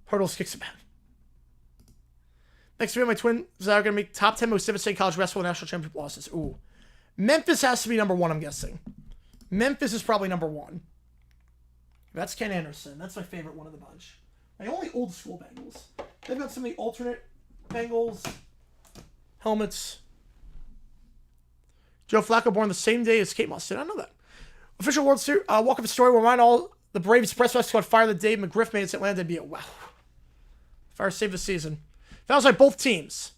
Speaker 1: Hurdles kicks it back. Next to me, my twins are going to make top 10 most devastating college basketball national championship losses. Ooh. Memphis has to be number 1, I'm guessing. Memphis is probably number 1. That's Ken Anderson. That's my favorite one of the bunch. My only old school Bengals. They've got some of the alternate Bengals helmets. Joe Flacco born the same day as Kate Moss. Did I know that? Official World Series walk-up story will remind all the Braves press box squad fire that Dave McGriff made in Atlanta to be a wow. Fire saved the season. Sounds like both teams.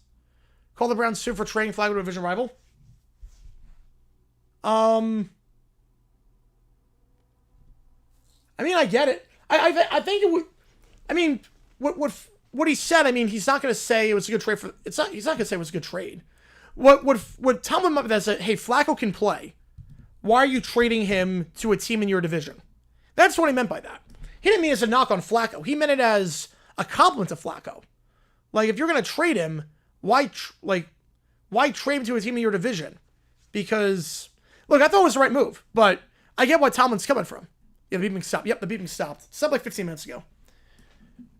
Speaker 1: Call the Browns soon for trading Flacco to a division rival. I get it. I think it would. What he said. He's not going to say it was a good trade for. He's not going to say it was a good trade. What Tomlin might be that said, hey, Flacco can play. Why are you trading him to a team in your division? That's what he meant by that. He didn't mean it as a knock on Flacco. He meant it as a compliment to Flacco. Like, if you're going to trade him, why trade him to a team in your division? Because, look, I thought it was the right move, but I get what Tomlin's coming from. Yeah, the beeping stopped. Yep, the beeping stopped. It stopped like 15 minutes ago.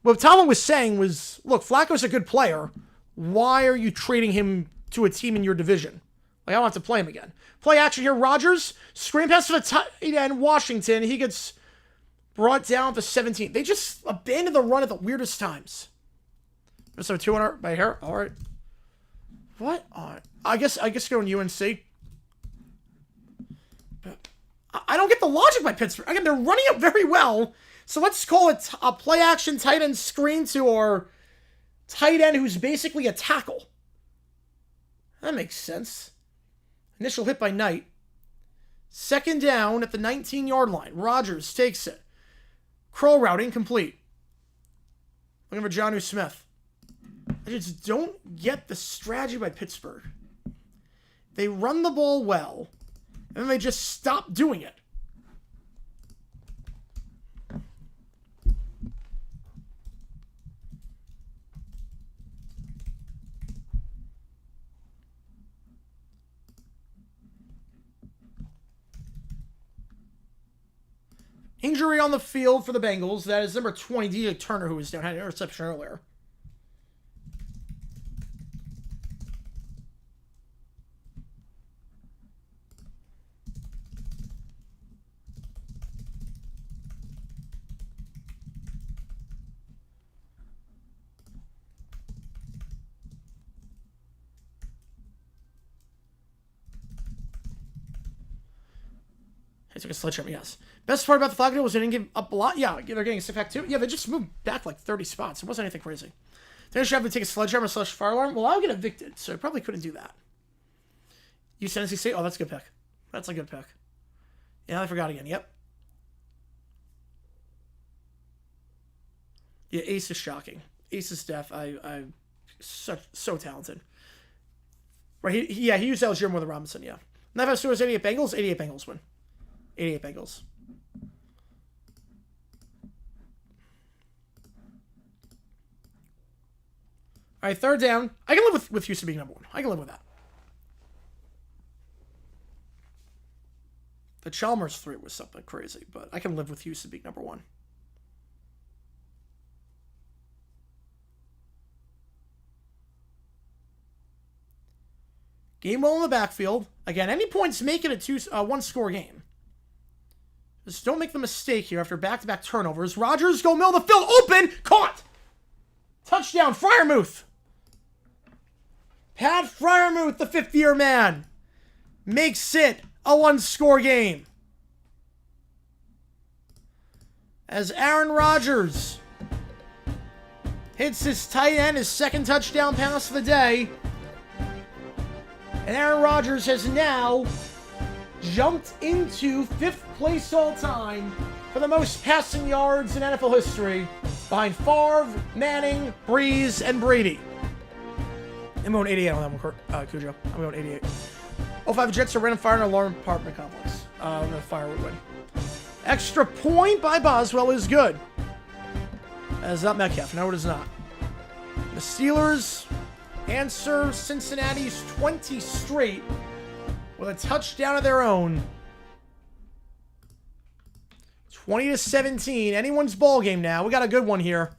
Speaker 1: What Tomlin was saying was, look, Flacco's a good player. Why are you trading him to a team in your division? Like, I don't have to play him again. Play action here. Rodgers, screen pass to the tight end, Washington. He gets brought down to 17. They just abandoned the run at the weirdest times. So 200 by hair. All right. What? I guess going UNC. I don't get the logic by Pittsburgh. Again, they're running it very well. So let's call it a play action tight end screen to our tight end who's basically a tackle. That makes sense. Initial hit by Knight. 2nd down at the 19-yard line. Rodgers takes it. Curl route incomplete. Looking for Jonnu Smith. I just don't get the strategy by Pittsburgh. They run the ball well, and then they just stop doing it. Injury on the field for the Bengals. That is number 20, DJ Turner, who was down, had an interception earlier. I took a sledgehammer, yes. Best part about the flag deal was they didn't give up a lot. Yeah, they're getting a stiff back too. Yeah, they just moved back like 30 spots. It wasn't anything crazy. They should have to take a sledgehammer / fire alarm. Well, I'll get evicted, so I probably couldn't do that. You Tennessee State? Oh, that's a good pick. That's a good pick. Yeah, I forgot again. Yep. Yeah, Ace is shocking. Ace is deaf. I'm so talented. Right? He used Algier more than Robinson. Yeah. 9-5 Steelers, 88 Bengals. 88 Bengals win. 88 Bengals. All right, third down. I can live with Houston being number 1. I can live with that. The Chalmers 3 was something crazy, but I can live with Houston being number 1. Game well in the backfield. Again, any points make it a one-score game. Just don't make the mistake here after back-to-back turnovers. Rodgers go middle of the field. Open. Caught. Touchdown. Freiermuth. Pat Freiermuth, the fifth-year man, makes it a one-score game. As Aaron Rodgers hits his tight end, his second touchdown pass of the day. And Aaron Rodgers has now jumped into 5th place all-time for the most passing yards in NFL history, behind Favre, Manning, Breeze, and Brady. I'm going 88 on that one, Cujo. I'm going 88. 05 Jets are random fire in an alarm apartment complex. The fire would win. Extra point by Boswell is good. That is not Metcalf. No, it is not. The Steelers answer Cincinnati's 20 straight with a touchdown of their own. 20-17. Anyone's ball game now. We got a good one here.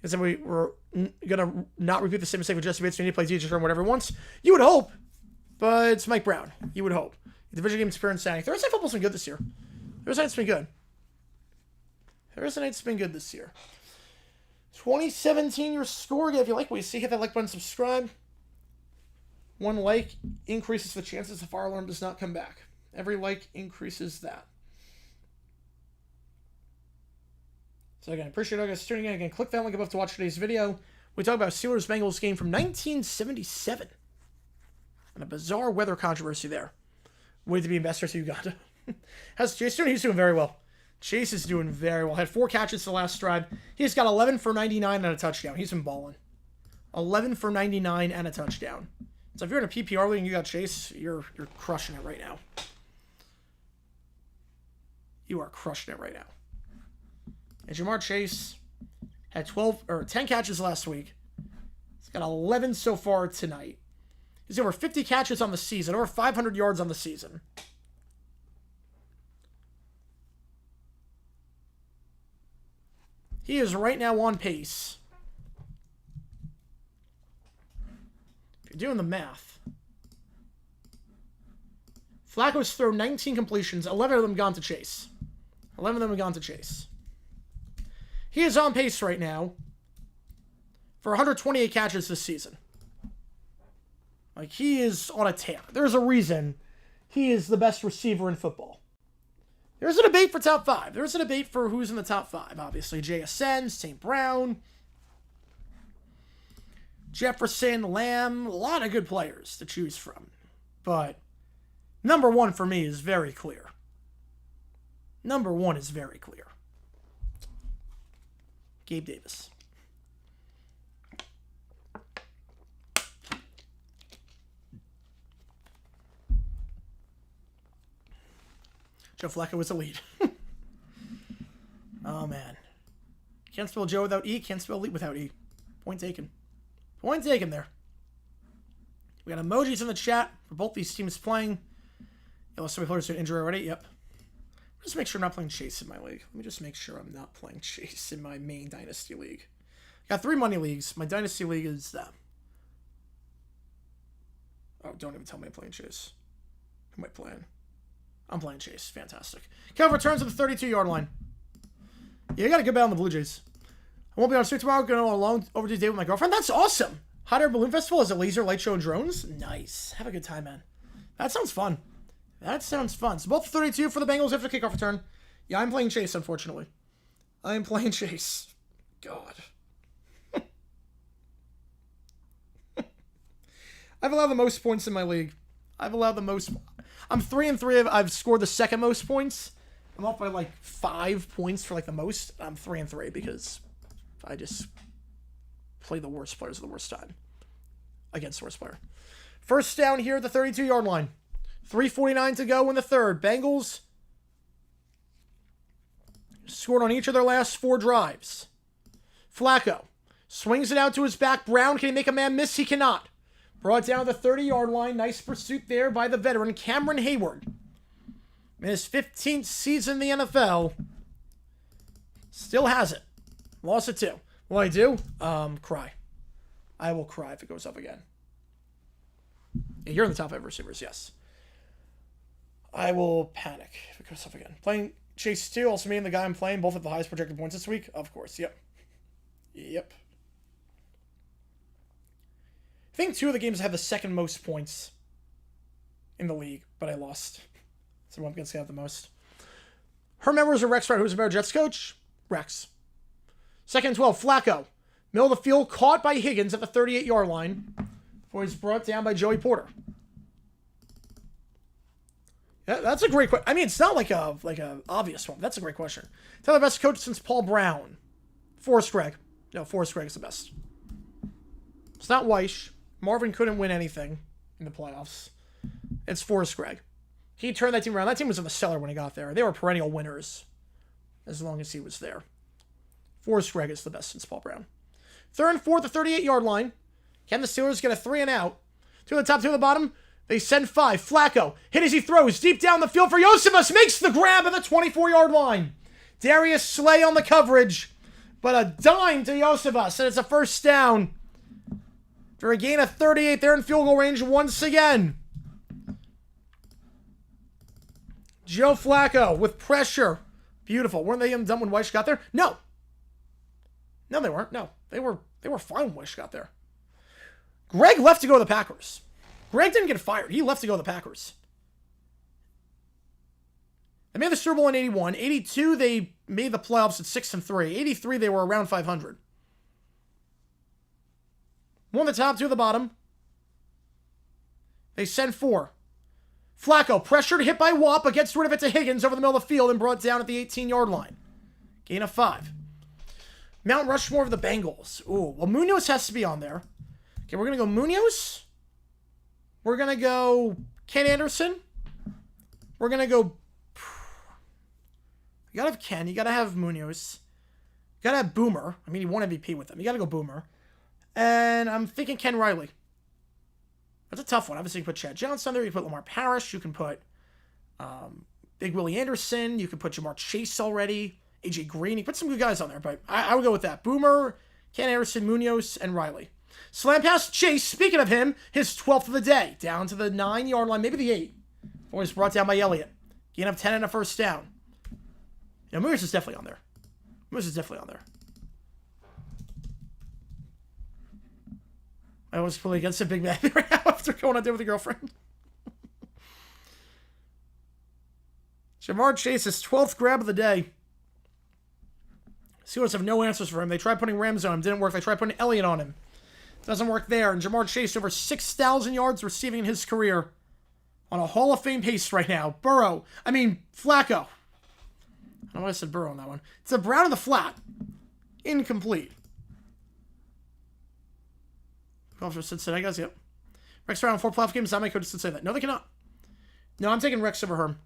Speaker 1: Because then we're going to not repeat the same mistake with Jesse Bates. We need to play DJ Sherman whatever he wants. You would hope. But it's Mike Brown. You would hope. The division game's fair and Cincinnati. Thursday football's been good this year. Thursday night's been good. Thursday night's been good this year. 2017 your score. If you like what you see, hit that like button, subscribe. 1 like increases the chances the fire alarm does not come back. Every like increases that. So again, appreciate you guys tuning in. Again, click that link above to watch today's video. We talk about Steelers-Bengals game from 1977. And a bizarre weather controversy there. Way to be ambassador to Uganda. How's Chase doing? He's doing very well. Chase is doing very well. Had 4 catches the last drive. He's got 11 for 99 and a touchdown. He's been balling. 11 for 99 and a touchdown. So if you're in a PPR league and you got Chase, you're crushing it right now. You are crushing it right now. And Jamar Chase had 10 catches last week. He's got 11 so far tonight. He's over 50 catches on the season, over 500 yards on the season. He is right now on pace. If you're doing the math. Flacco's thrown 19 completions, 11 of them gone to Chase. 11 of them have gone to Chase. He is on pace right now for 128 catches this season. Like, he is on a tear. There's a reason he is the best receiver in football. There's a debate for top 5. There's a debate for who's in the top 5. Obviously, JSN, St. Brown, Jefferson, Lamb. A lot of good players to choose from. But number 1 for me is very clear. Number 1 is very clear. Gabe Davis. Joe Flacco was the lead. Oh, man. Can't spell Joe without E. Can't spell lead without E. Point taken. Point taken there. We got emojis in the chat for both these teams playing. Yeah, so players to injury already. Yep. Just make sure I'm not playing Chase in my league. Let me just make sure I'm not playing Chase in my main Dynasty league. Got 3 money leagues. My Dynasty league is... Oh, don't even tell me I'm playing Chase. Who am I playing? I'm playing Chase. Fantastic. Kev returns to the 32-yard line. Yeah, you got a good bet on the Blue Jays. I won't be on street tomorrow. Going on a long overdue date with my girlfriend. That's awesome. Hot Air Balloon Festival is a laser light show and drones. Nice. Have a good time, man. That sounds fun. That sounds fun. So both 32 for the Bengals after kickoff return. Yeah, I'm playing Chase, unfortunately. I am playing Chase. God. I've allowed the most points in my league. I've allowed the most... I'm 3-3. I've scored the second most points. I'm up by like 5 points for like the most. I'm 3-3 because I just play the worst players at the worst time against the worst player. First down here at the 32-yard line. 3:49 to go in the third. Bengals scored on each of their last 4 drives. Flacco swings it out to his back. Brown, can he make a man miss? He cannot. Brought down the 30-yard line. Nice pursuit there by the veteran, Cameron Hayward. In his 15th season in the NFL. Still has it. Lost it too. What do I do? Cry. I will cry if it goes up again. Yeah, you're in the top 5 receivers, yes. I will panic if it goes up again. Playing Chase 2, also me and the guy I'm playing, both at the highest projected points this week. Of course, yep. Yep. I think 2 of the games have the second most points in the league, but I lost. So I'm going to say the most. Her members are Rex Wright, who's a better Jets coach. Rex. Second and 12, Flacco. Middle of the field, caught by Higgins at the 38-yard line before he's brought down by Joey Porter. Yeah, that's a great question. I mean, it's not like a obvious one. That's a great question. Tell the best coach since Paul Brown. Forrest Gregg. No, Forrest Gregg is the best. It's not Weish. Marvin couldn't win anything in the playoffs. It's Forrest Gregg. He turned that team around. That team was in the cellar when he got there. They were perennial winners as long as he was there. Forrest Gregg is the best since Paul Brown. Third and 4 at the 38-yard line. Can the Steelers get a 3 and out? 2 at the top, 2 at the bottom. They send 5. Flacco hit as he throws deep down the field for Josephus. Makes the grab at the 24-yard line. Darius Slay on the coverage. But a dime to Josephus. And it's a first down. For a gain of 38 there in field goal range once again. Joe Flacco with pressure. Beautiful. Weren't they done when Weish got there? No. No, they weren't. No. They were fine when Weish got there. Greg left to go to the Packers. Greg didn't get fired. He left to go to the Packers. They made the Super Bowl in 81. 82, they made the playoffs at 6-3. 83, they were around 500. 1 at the top, 2 at the bottom. They send 4. Flacco, pressured, hit by Watt, but gets rid of it to Higgins over the middle of the field and brought down at the 18-yard line. Gain of 5. Mount Rushmore of the Bengals. Ooh, well, Munoz has to be on there. Okay, we're going to go Munoz. We're going to go Ken Anderson. We're going to go... You got to have Ken. You got to have Munoz. You got to have Boomer. I mean, he won MVP with them. You got to go Boomer. And I'm thinking Ken Riley. That's a tough one. Obviously, you can put Chad Johnson there. You can put Lamar Parrish. You can put Big Willie Anderson. You can put Jamar Chase already. AJ Green. You put some good guys on there, but I would go with that. Boomer, Ken Anderson, Munoz, and Riley. Slam pass Chase. Speaking of him, his 12th of the day. Down to the 9-yard line, maybe the 8. Before he's brought down by Elliott. Gain of 10 and a first down. You know, Munoz is definitely on there. Munoz is definitely on there. I was fully against a big man right now after going on there with a girlfriend. Jamar Chase's 12th grab of the day. Steelers have no answers for him. They tried putting Rams on him. Didn't work. They tried putting Elliott on him. Doesn't work there. And Jamar Chase over 6,000 yards receiving in his career. On a Hall of Fame pace right now. Flacco. I don't know why I said Burrow on that one. It's a Brown in the flat. Incomplete. Officer Cincinnati guys, yep. Rex around 4 playoff games. Not my coaches to say that. No, they cannot. No, I'm taking Rex over Herm.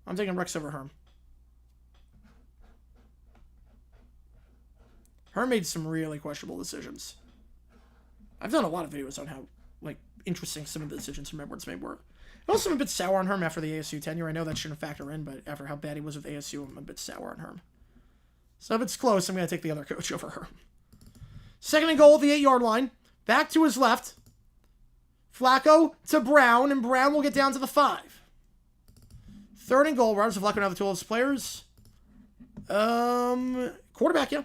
Speaker 1: I'm taking Rex over Herm. Herm made some really questionable decisions. I've done a lot of videos on how, like, interesting some of the decisions from Edwards made were. I'm also a bit sour on Herm after the ASU tenure. I know that shouldn't factor in, but after how bad he was with ASU, I'm a bit sour on Herm. So if it's close, I'm going to take the other coach over Herm. Second and goal at the 8-yard line. Back to his left. Flacco to Brown, and Brown will get down to the 5. Third and goal. Riders of Flacco now the two oldest players. Quarterback, yeah.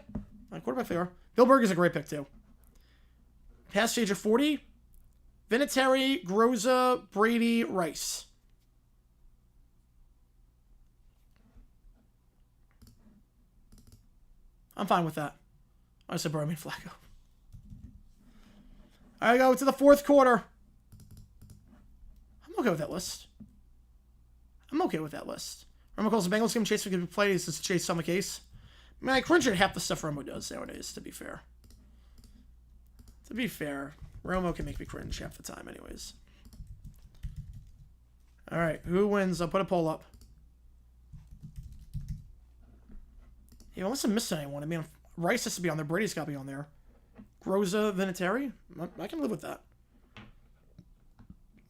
Speaker 1: Quarterback they are. Bill Berg is a great pick, too. Past age of 40. Vinatieri, Groza, Brady, Rice. I'm fine with that. I said Berman Flacco. I go to the fourth quarter. I'm okay with that list. Romo calls the Bengals game chase for good plays since Chase on the case. I mean, I cringe at half the stuff Romo does nowadays, to be fair. Romo can make me cringe half the time anyways. All right, who wins? I'll put a poll up. Yeah, unless I'm missing anyone. I mean, Rice has to be on there. Brady's got to be on there. Groza, Vinatieri? I can live with that.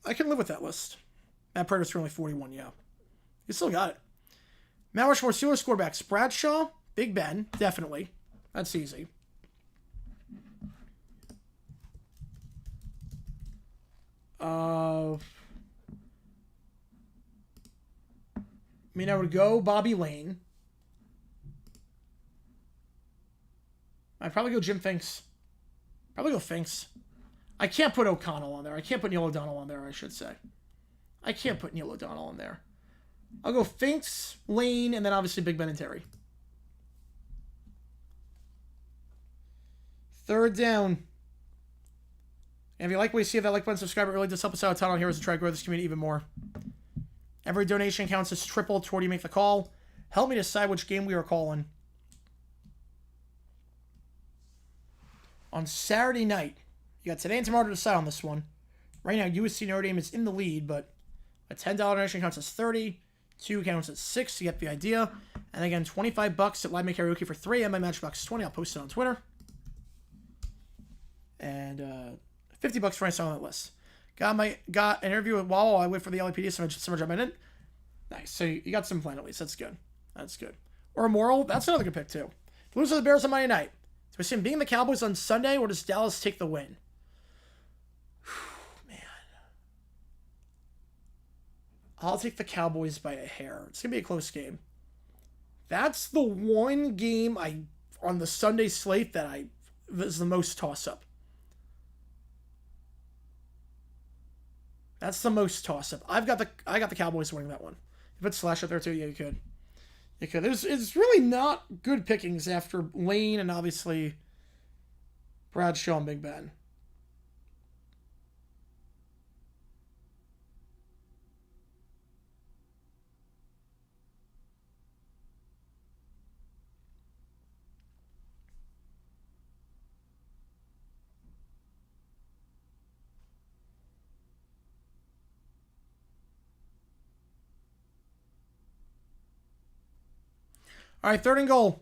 Speaker 1: I can live with that list. Matt Prater's for only 41, yeah. You still got it. Mount Rushmore Steelers quarterbacks. Bradshaw, Big Ben, definitely. That's easy. I mean, I would go Bobby Lane. I'd probably go Jim Finks. Probably go Finks. I can't put O'Connell on there. I can't put Neil O'Donnell on there, I should say. I can't put Neil O'Donnell on there. I'll go Finks, Lane, and then obviously Big Ben and Terry. Third down. And if you like what you see, that like button, subscribe. It really does help us out a ton on here as we try to grow this community even more. Every donation counts as triple toward you make the call. Help me decide which game we are calling. On Saturday night. You got today and tomorrow to decide on this one. Right now, USC Notre Dame is in the lead, but a $10 donation counts as 30. 2 counts as 6. You get the idea. And again, $25 at Live Make Karaoke for 3 and my Matchbox 20. I'll post it on Twitter. And $50 for anything on that list. Got an interview with Wawa. I wait for the LAPD summer job ended. Nice. So you got some plan at least. That's good. Or Moral. That's another good pick too. Lose to the Bears on Monday night. Do we see him beating the Cowboys on Sunday, or does Dallas take the win? Man. I'll take the Cowboys by a hair. It's going to be a close game. That's the one game on the Sunday slate that is the most toss-up. That's the most toss-up. I got the Cowboys winning that one. You put Slash up there too? Yeah, you could. It's really not good pickings after Lane and obviously Bradshaw and Big Ben. All right, third and goal.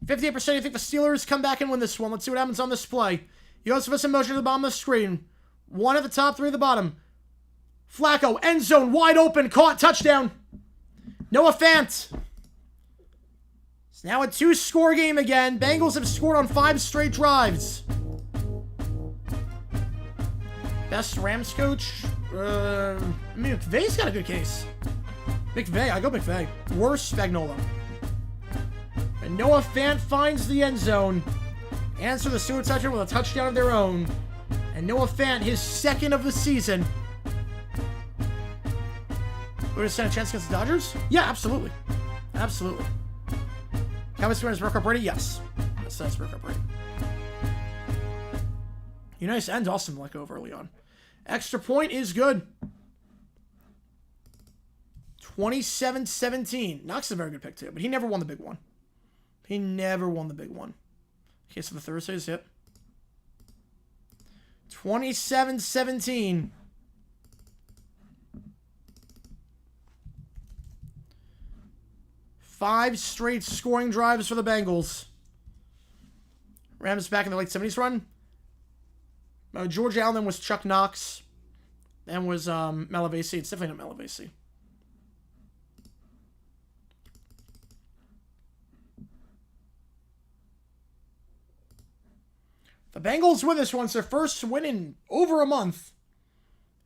Speaker 1: 58% you think the Steelers come back and win this one. Let's see what happens on this play. Yosefus in motion to the bottom of the screen. 1 at the top, 3 at the bottom. Flacco, end zone, wide open, caught, touchdown. Noah Fant. It's now a 2-score game again. Bengals have scored on 5 straight drives. Best Rams coach? McVay's got a good case. I go McVay. Worse, Spagnuolo. And Noah Fant finds the end zone. Answer the Stewart touchdown with a touchdown of their own. And Noah Fant, his 2nd of the season. Would it stand a chance against the Dodgers? Yeah, absolutely. Cowboys winners broke up Brady? Yes. That's broke up Brady. Unitas and Dawson let go of early on. Extra point is good. 27-17. Knox is a very good pick too, but he never won the big one. Okay, so the Thursdays, yep. 27-17. 5 straight scoring drives for the Bengals. Rams back in the late 70s run. George Allen was Chuck Knox. Then was Malavasi. It's definitely not Malavasi. The Bengals win this one. It's their first win in over a month.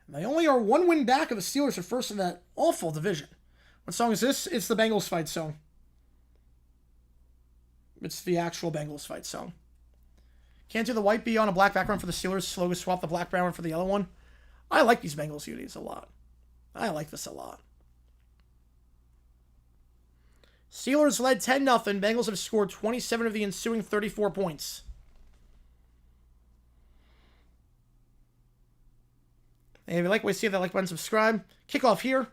Speaker 1: And they only are 1 win back of the Steelers for first in that awful division. What song is this? It's the Bengals fight song. It's the actual Bengals fight song. Can't do the white B on a black background for the Steelers. Slow to swap the black background for the yellow one. I like these Bengals unis a lot. I like this a lot. Steelers led 10-0. Bengals have scored 27 of the ensuing 34 points. And if you like what you see, that like button, subscribe. Kickoff here.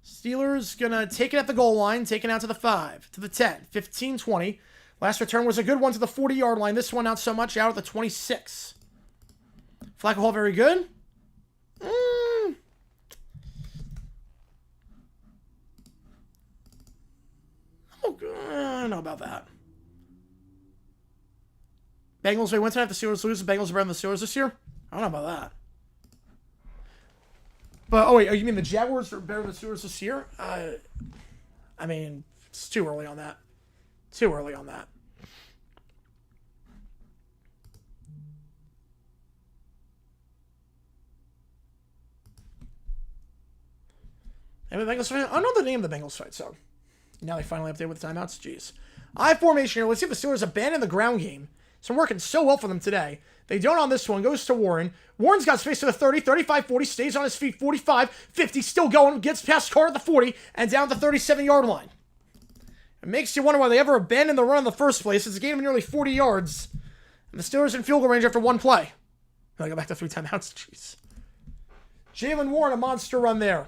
Speaker 1: Steelers gonna take it at the goal line, take it out to the 5, to the 10, 15, 20. Last return was a good one to the 40-yard line. This one not so much, out at the 26. Flacco Hall, very good. I don't know about that. Bengals may win tonight if the Steelers lose. The Bengals are better than the Steelers this year? I don't know about that. But, oh, wait, you mean the Jaguars are better than the Steelers this year? I mean, it's too early on that. Too early on that. And the Bengals fight, I know the name of the Bengals fight song. Now they finally update with the timeouts. Jeez. I formation here. Let's see if the Steelers abandon the ground game. It's been working so well for them today. They don't on this one. Goes to Warren. Warren's got space to the 30, 35, 40. Stays on his feet. 45, 50. Still going. Gets past Carr at the 40. And down to the 37-yard line. It makes you wonder why they ever abandoned the run in the first place. It's a game of nearly 40 yards. And the Steelers in field goal range after one play. They go back to 3 timeouts. Jeez. Jalen Warren, a monster run there.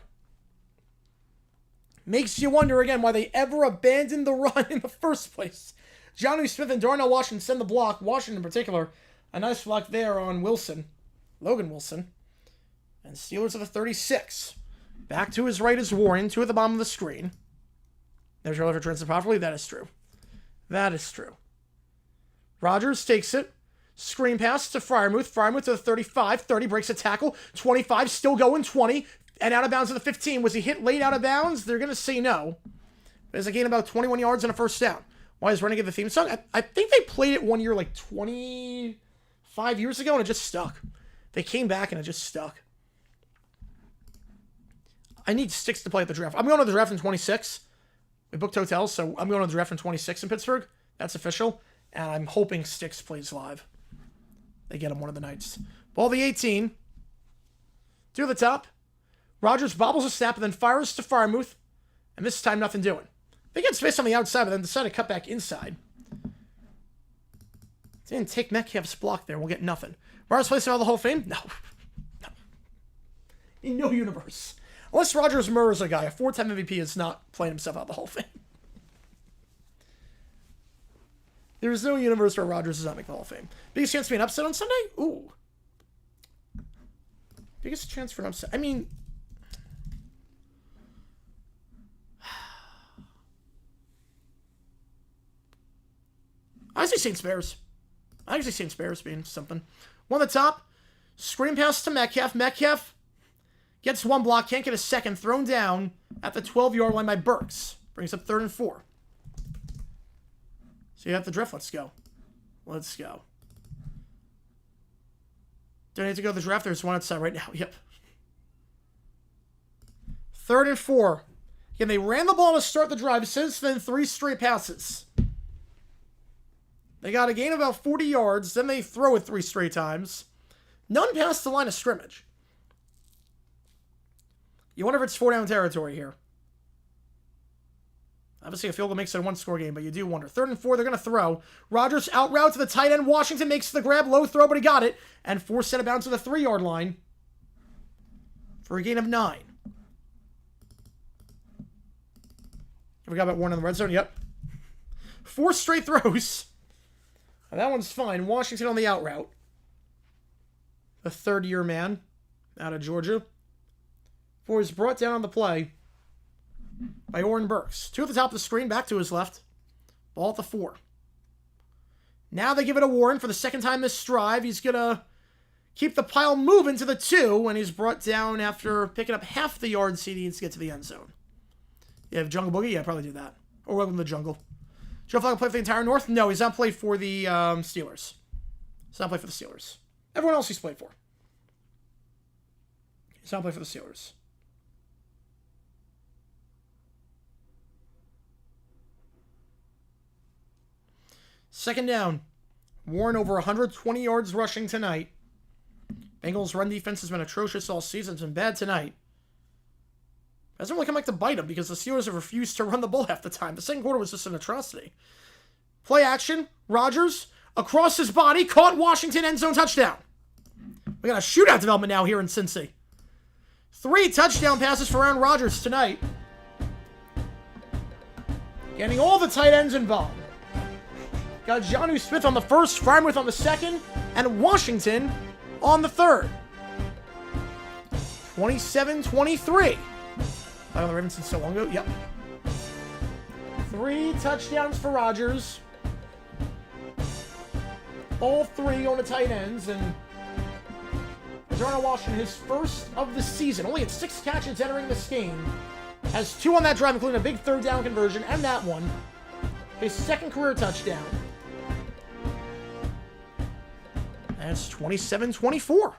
Speaker 1: Makes you wonder again why they ever abandoned the run in the first place. Johnny Smith and Darnell Washington send the block. Washington in particular. A nice block there on Wilson. Logan Wilson. And Steelers at the 36. Back to his right is Warren. 2 at the bottom of the screen. There's your lever transit properly. That is true. That is true. Rodgers takes it. Screen pass to Freiermuth. Freiermuth to the 35. 30 breaks a tackle. 25 still going. 20. And out of bounds to the 15. Was he hit late out of bounds? They're going to say no. There's a gain about 21 yards and a first down. Why is running at the theme song? I think they played it one year like 25 years ago and it just stuck. They came back and it just stuck. I need Sticks to play at the draft. I'm going to the draft in 26. We booked hotels, so I'm going to the draft in 26 in Pittsburgh. That's official. And I'm hoping Sticks plays live. They get him one of the nights. Ball the 18. To the top. Rodgers bobbles a snap and then fires to Freiermuth. And this time, nothing doing. They get space on the outside, but then decide to cut back inside. Didn't take Metcalf's block there. We'll get nothing. Rodgers plays out of the Hall of Fame? No. No. In no universe. Unless Rodgers murders a guy, a 4-time MVP is not playing himself out of the Hall of Fame. There's no universe where Rodgers does not make the Hall of Fame. Biggest chance to be an upset on Sunday? Ooh. Biggest chance for an upset. I mean... I say Saints Bears. I actually Saints Bears being something. One at the top. Screen pass to Metcalf. Metcalf gets one block. Can't get a second. Thrown down at the 12-yard line by Burks. Brings up 3rd and 4. So you have the drift. Let's go. Let's go. Don't need to go to the draft. There's one outside right now. Yep. 3rd and 4. Again, they ran the ball to start the drive. Since then, 3 straight passes. They got a gain of about 40 yards. Then they throw it 3 straight times. None past the line of scrimmage. You wonder if it's 4-down territory here. Obviously, a field goal makes it a 1-score game, but you do wonder. 3rd and 4, they're going to throw. Rodgers out route to the tight end. Washington makes the grab. Low throw, but he got it. And 4 set of bounds to the 3-yard line for a gain of 9. We got about 1 in the red zone. Yep. 4 straight throws. That one's fine. Washington on the out route. The 3rd-year man out of Georgia. 4 is brought down on the play by Oren Burks. 2 at the top of the screen, back to his left. Ball at the 4. Now they give it to Warren for the second time this drive. He's going to keep the pile moving to the 2 when he's brought down after picking up half the yards he needs to get to the end zone. You have Jungle Boogie? Yeah, probably do that. Or Welcome to the Jungle. Joe Flacco play for the entire North? No, he's not played for the Steelers. He's not played for the Steelers. Everyone else he's played for. He's not played for the Steelers. Second down. Warren over 120 yards rushing tonight. Bengals' run defense has been atrocious all season. It's been bad tonight. Hasn't really come back to bite them because the Steelers have refused to run the ball half the time. The second quarter was just an atrocity. Play action. Rodgers across his body. Caught Washington end zone touchdown. We got a shootout development now here in Cincy. 3 touchdown passes for Aaron Rodgers tonight. Getting all the tight ends involved. Got Jonnu Smith on the first, Frymouth on the second, and Washington on the third. 27-23. I the Ravens so long ago. Yep. 3 touchdowns for Rodgers. All 3 on the tight ends, and Darnell Washington, his first of the season, only had 6 catches entering this game, has 2 on that drive, including a big third down conversion, and that one. His second career touchdown. And it's 27-24.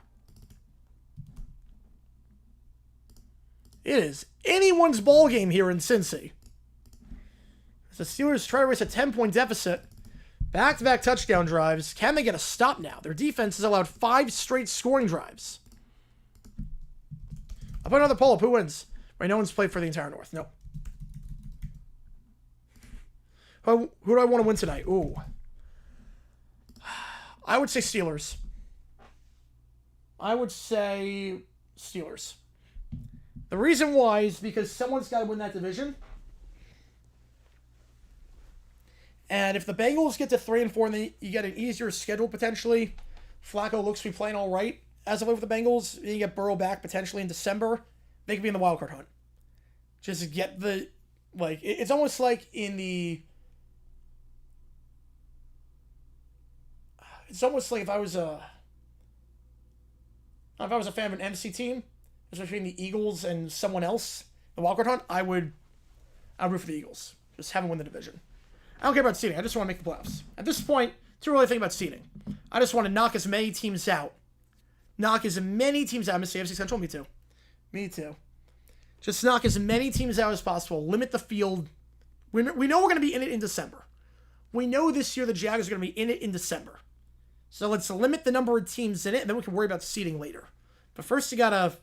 Speaker 1: It is anyone's ball game here in Cincy. As the Steelers try to race a 10-point deficit. Back-to-back touchdown drives. Can they get a stop now? Their defense has allowed 5 straight scoring drives. I'll put another poll up. Who wins? Right, no one's played for the entire North. No. Who do I want to win tonight? Ooh. I would say Steelers. I would say Steelers. The reason why is because someone's got to win that division. And if the Bengals get to 3-4 and you get an easier schedule potentially, Flacco looks to be playing all right as of late with the Bengals. You get Burrow back potentially in December. They could be in the wildcard hunt. Just get the, like, it's almost like in the, it's almost like if I was a fan of an NFC team, especially between the Eagles and someone else, the wildcard hunt, I'd root for the Eagles. Just have them win the division. I don't care about seeding. I just want to make the playoffs. At this point, too early to think about seeding. I just want to knock as many teams out. Knock as many teams out. Miss AFC Central? Me too. Me too. Just knock as many teams out as possible. Limit the field. We know we're going to be in it in December. We know this year the Jaguars are going to be in it in December. So let's limit the number of teams in it, and then we can worry about seeding later. But first you got to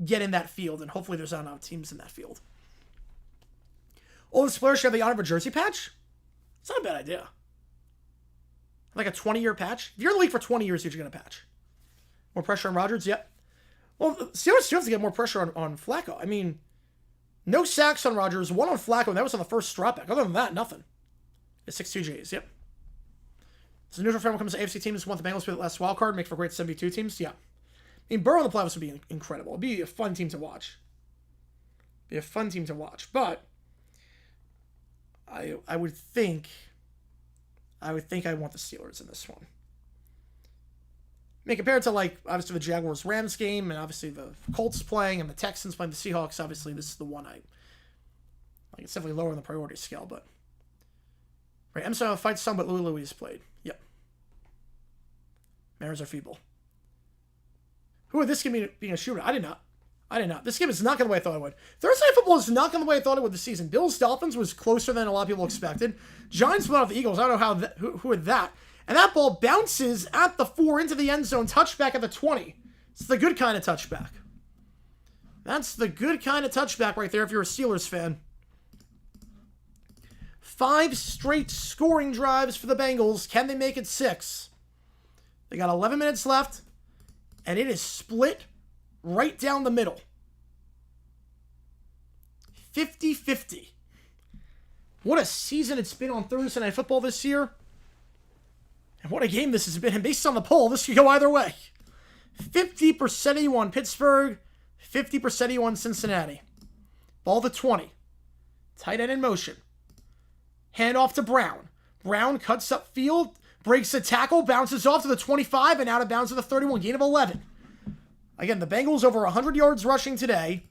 Speaker 1: get in that field, and hopefully there's not enough teams in that field. Oldest players should have the honor of a jersey patch? It's not a bad idea. Like a 20-year patch? If you're in the league for 20 years, you're going to patch. More pressure on Rodgers? Yep. Well, Steelers still have to get more pressure on Flacco. I mean, no sacks on Rodgers, 1 on Flacco, and that was on the first drop back. Other than that, nothing. It's 6-2 J's, yep. So neutral fan when it comes to AFC teams, want the Bengals to be the last wild card, make for great 72 teams? Yeah. I mean, Burrow in the playoffs would be incredible. It'd be a fun team to watch. But I would think I want the Steelers in this one. I mean, compared to, like, obviously the Jaguars-Rams game, and obviously the Colts playing, and the Texans playing the Seahawks, obviously this is the one it's definitely lower on the priority scale, but... Right, Emerson fights some, but Louis has played. Yep. Mariners are feeble. Who would this game being a shootout? I did not. This game is not going the way I thought it would. Thursday Night Football is not going the way I thought it would this season. Bills-Dolphins was closer than a lot of people expected. Giants went out the Eagles. I don't know who had that. And that ball bounces at the 4 into the end zone. Touchback at the 20. It's the good kind of touchback. That's the good kind of touchback right there if you're a Steelers fan. 5 straight scoring drives for the Bengals. Can they make it 6? They got 11 minutes left. And it is split right down the middle. 50-50. What a season it's been on Thursday Night Football this year. And what a game this has been. And based on the poll, this could go either way. 50% you on Pittsburgh. 50% you on Cincinnati. Ball to 20. Tight end in motion. Hand off to Brown. Brown cuts up field, breaks a tackle, bounces off to the 25, and out of bounds to the 31. Gain of 11. Again, the Bengals over 100 yards rushing today.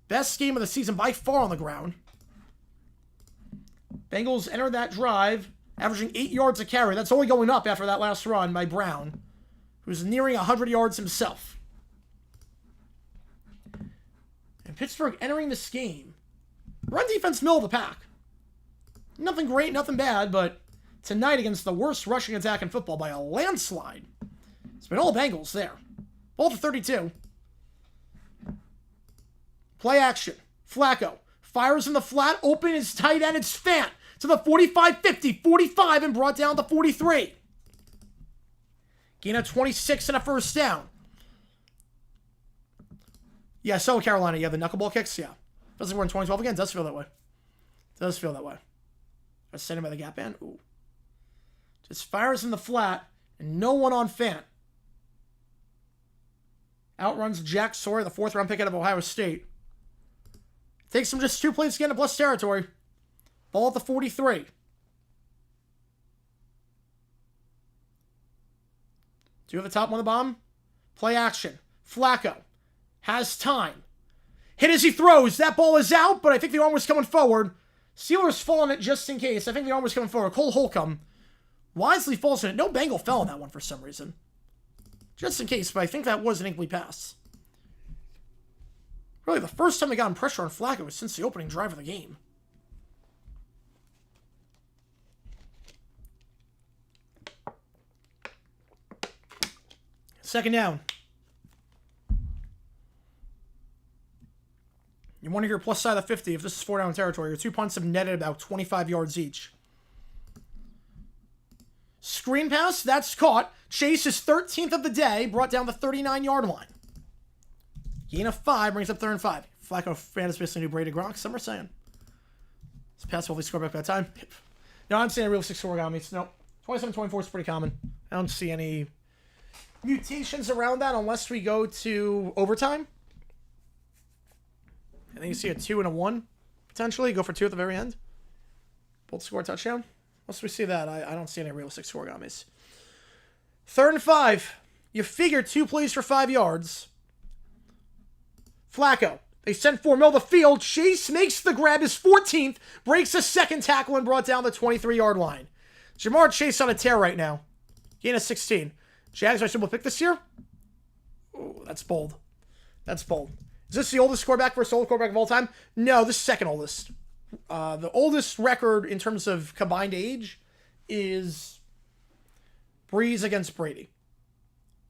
Speaker 1: Best game of the season by far on the ground. Bengals enter that drive, averaging 8 yards a carry. That's only going up after that last run by Brown, who's nearing 100 yards himself. And Pittsburgh entering this game. Run defense, middle of the pack. Nothing great, nothing bad, but tonight against the worst rushing attack in football by a landslide. It's been all Bengals there. Ball to 32. Play action. Flacco fires in the flat. Open is tight end. It's Fant to the 45, 50, 45, and brought down to 43. Gain of 26 and a first down. Yeah, so Carolina, the knuckleball kicks, yeah. Doesn't we're in 2012 again. Does feel that way. Does feel that way. I sent him by the gap band. Ooh. Just fires in the flat, and no one on Fant. Outruns Jack Sawyer, the 4th round pick out of Ohio State. Takes him just 2 plays to get into plus territory. Ball at the 43. Do you have the top one, the bomb? Play action. Flacco has time. Hit as he throws. That ball is out, but I think the arm was coming forward. Steelers fall on it just in case. I think the arm was coming forward. Cole Holcomb wisely falls in it. No Bengal fell on that one for some reason. Just in case, but I think that was an incomplete pass. Really, the first time they got pressure on Flacco was since the opening drive of the game. Second down. You want to hear plus side of the 50 if this is 4 down territory. Your 2 punts have netted about 25 yards each. Screen pass, that's caught. Chase is 13th of the day, brought down the 39-yard line. Gain of 5, brings up 3rd and 5. Flacco fan is basically new Brady Gronk, some are saying. This pass will be scored back by that time. No, I'm saying realistic scoregamis. No, 27-24 is pretty common. I don't see any mutations around that unless we go to overtime. I think you see a 2 and a 1, potentially. Go for 2 at the very end. Both score a touchdown. Once we see that, I don't see any realistic scoregamis. 3rd and 5. You figure 2 plays for 5 yards. Flacco. They send 4 middle of the field. Chase makes the grab. His 14th. Breaks a second tackle and brought down the 23-yard line. Jamar Chase on a tear right now. Gain of 16. Jags are able to pick this year? Oh, that's bold. That's bold. Is this the oldest quarterback versus oldest quarterback of all time? No, this is second oldest. The oldest record in terms of combined age is Breeze against Brady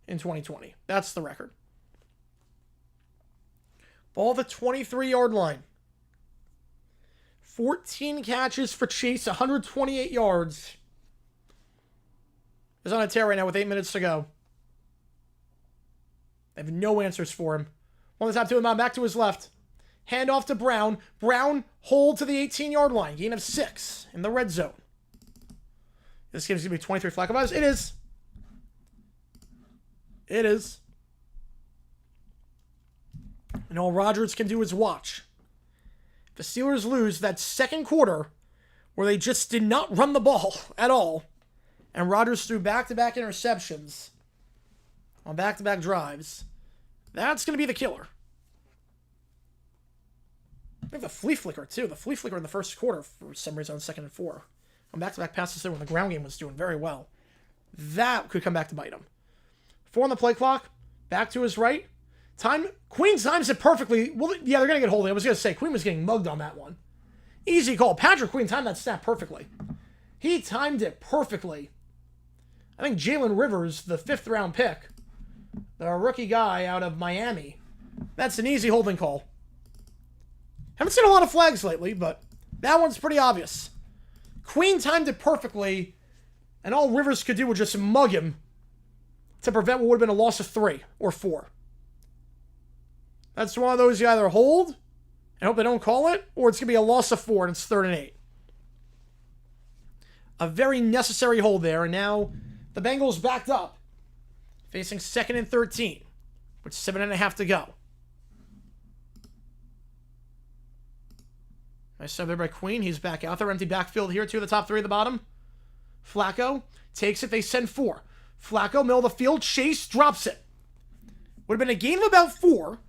Speaker 1: in 2020. That's the record. Ball the 23-yard line. 14 catches for Chase, 128 yards. He's on a tear right now with 8 minutes to go. I have no answers for him. One of the top 2 of them, back to his left. Hand off to Brown. Brown hold to the 18-yard line. Gain of 6 in the red zone. This game's going to be 23 Flacco vibes. It is. It is. And all Rodgers can do is watch. If the Steelers lose that second quarter where they just did not run the ball at all, and Rodgers threw back-to-back interceptions on back-to-back drives, that's going to be the killer. I think the flea flicker, too. The flea flicker in the first quarter, for some reason, on 2nd and 4. On back-to-back passes there when the ground game was doing very well. That could come back to bite him. 4 on the play clock. Back to his right. Queen times it perfectly. Well, yeah, they're going to get hold of it. I was going to say, Queen was getting mugged on that one. Easy call. Patrick Queen timed that snap perfectly. He timed it perfectly. I think Jalen Rivers, the 5th round pick, the rookie guy out of Miami, that's an easy holding call. Haven't seen a lot of flags lately, but that one's pretty obvious. Queen timed it perfectly, and all Rivers could do was just mug him to prevent what would have been a loss of 3 or 4. That's one of those you either hold and hope they don't call it, or it's going to be a loss of 4 and it's 3rd and 8. A very necessary hold there, and now the Bengals backed up, facing 2nd and 13, with 7.5 to go. Nice save there by Queen. He's back out there. Empty backfield here. 2 of the top 3 at the bottom. Flacco takes it. They send 4. Flacco, middle of the field. Chase drops it. Would have been a gain of about 4.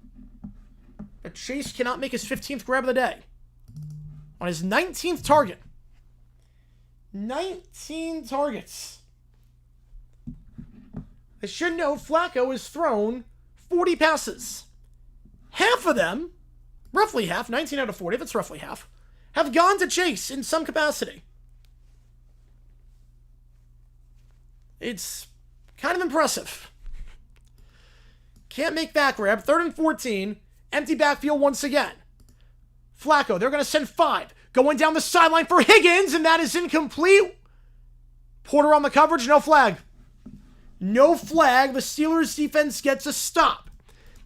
Speaker 1: But Chase cannot make his 15th grab of the day. On his 19th target. 19 targets. I should know Flacco has thrown 40 passes. Half of them, roughly half, 19 out of 40, that's roughly half, have gone to Chase in some capacity. It's kind of impressive. Can't make that grab. 3rd and 14. Empty backfield once again. Flacco, they're going to send 5. Going down the sideline for Higgins, and that is incomplete. Porter on the coverage, no flag. No flag. The Steelers defense gets a stop.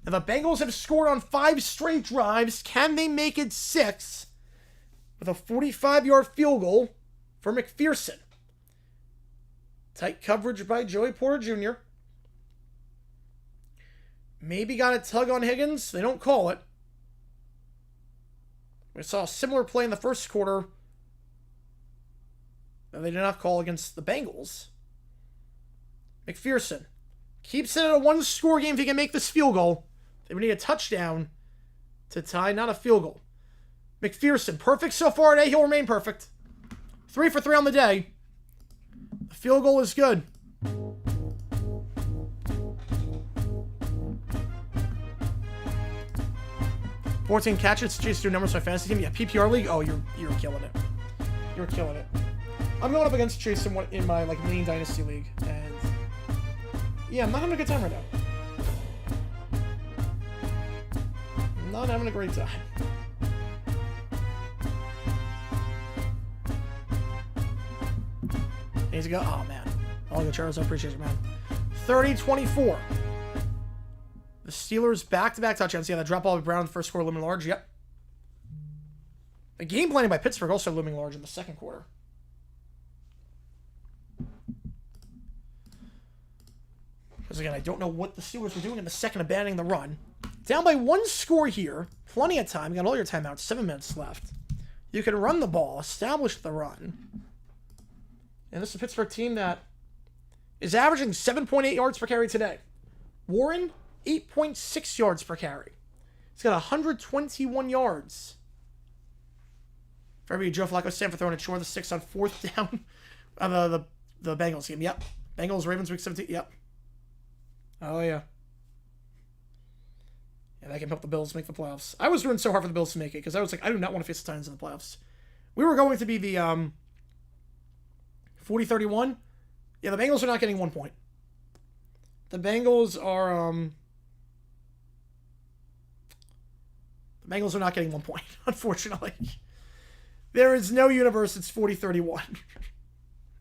Speaker 1: Now the Bengals have scored on 5 straight drives. Can they make it 6? With a 45-yard field goal for McPherson. Tight coverage by Joey Porter Jr. Maybe got a tug on Higgins. They don't call it. We saw a similar play in the first quarter that they did not call against the Bengals. McPherson keeps it at a 1-score game if he can make this field goal. They would need a touchdown to tie, not a field goal. McPherson, perfect so far today. He'll remain perfect. 3 for 3 on the day. The field goal is good. $14 catches, Chase 2 numbers for my fantasy team. Yeah, PPR league. Oh, you're killing it. You're killing it. I'm going up against Chase in my main dynasty league, and yeah, I'm not having a good time right now. I'm not having a great time. Needs to go. Oh man, all the Charles, I appreciate it, man. 30-24. The Steelers back-to-back touchdowns. Yeah, the drop ball by Brown in the first quarter looming large. Yep. The game planning by Pittsburgh also looming large in the second quarter. Because again, I don't know what the Steelers were doing in the second, abandoning the run. Down by 1 score here. Plenty of time. You got all your timeouts. 7 minutes left. You can run the ball. Establish the run. And this is a Pittsburgh team that is averaging 7.8 yards per carry today. Warren, 8.6 yards per carry. He's got 121 yards. For Joe Flacco stand for throwing it short of the 6 on 4th down. The Bengals game. Yep. Bengals, Ravens, week 17. Yep. Oh, yeah. Yeah, that can help the Bills make the playoffs. I was rooting so hard for the Bills to make it because I was like, I do not want to face the Titans in the playoffs. We were going to be the 40-31. Yeah, the Bengals are not getting 1 point. The Bengals are not getting 1 point, unfortunately. There is no universe it's 40-31.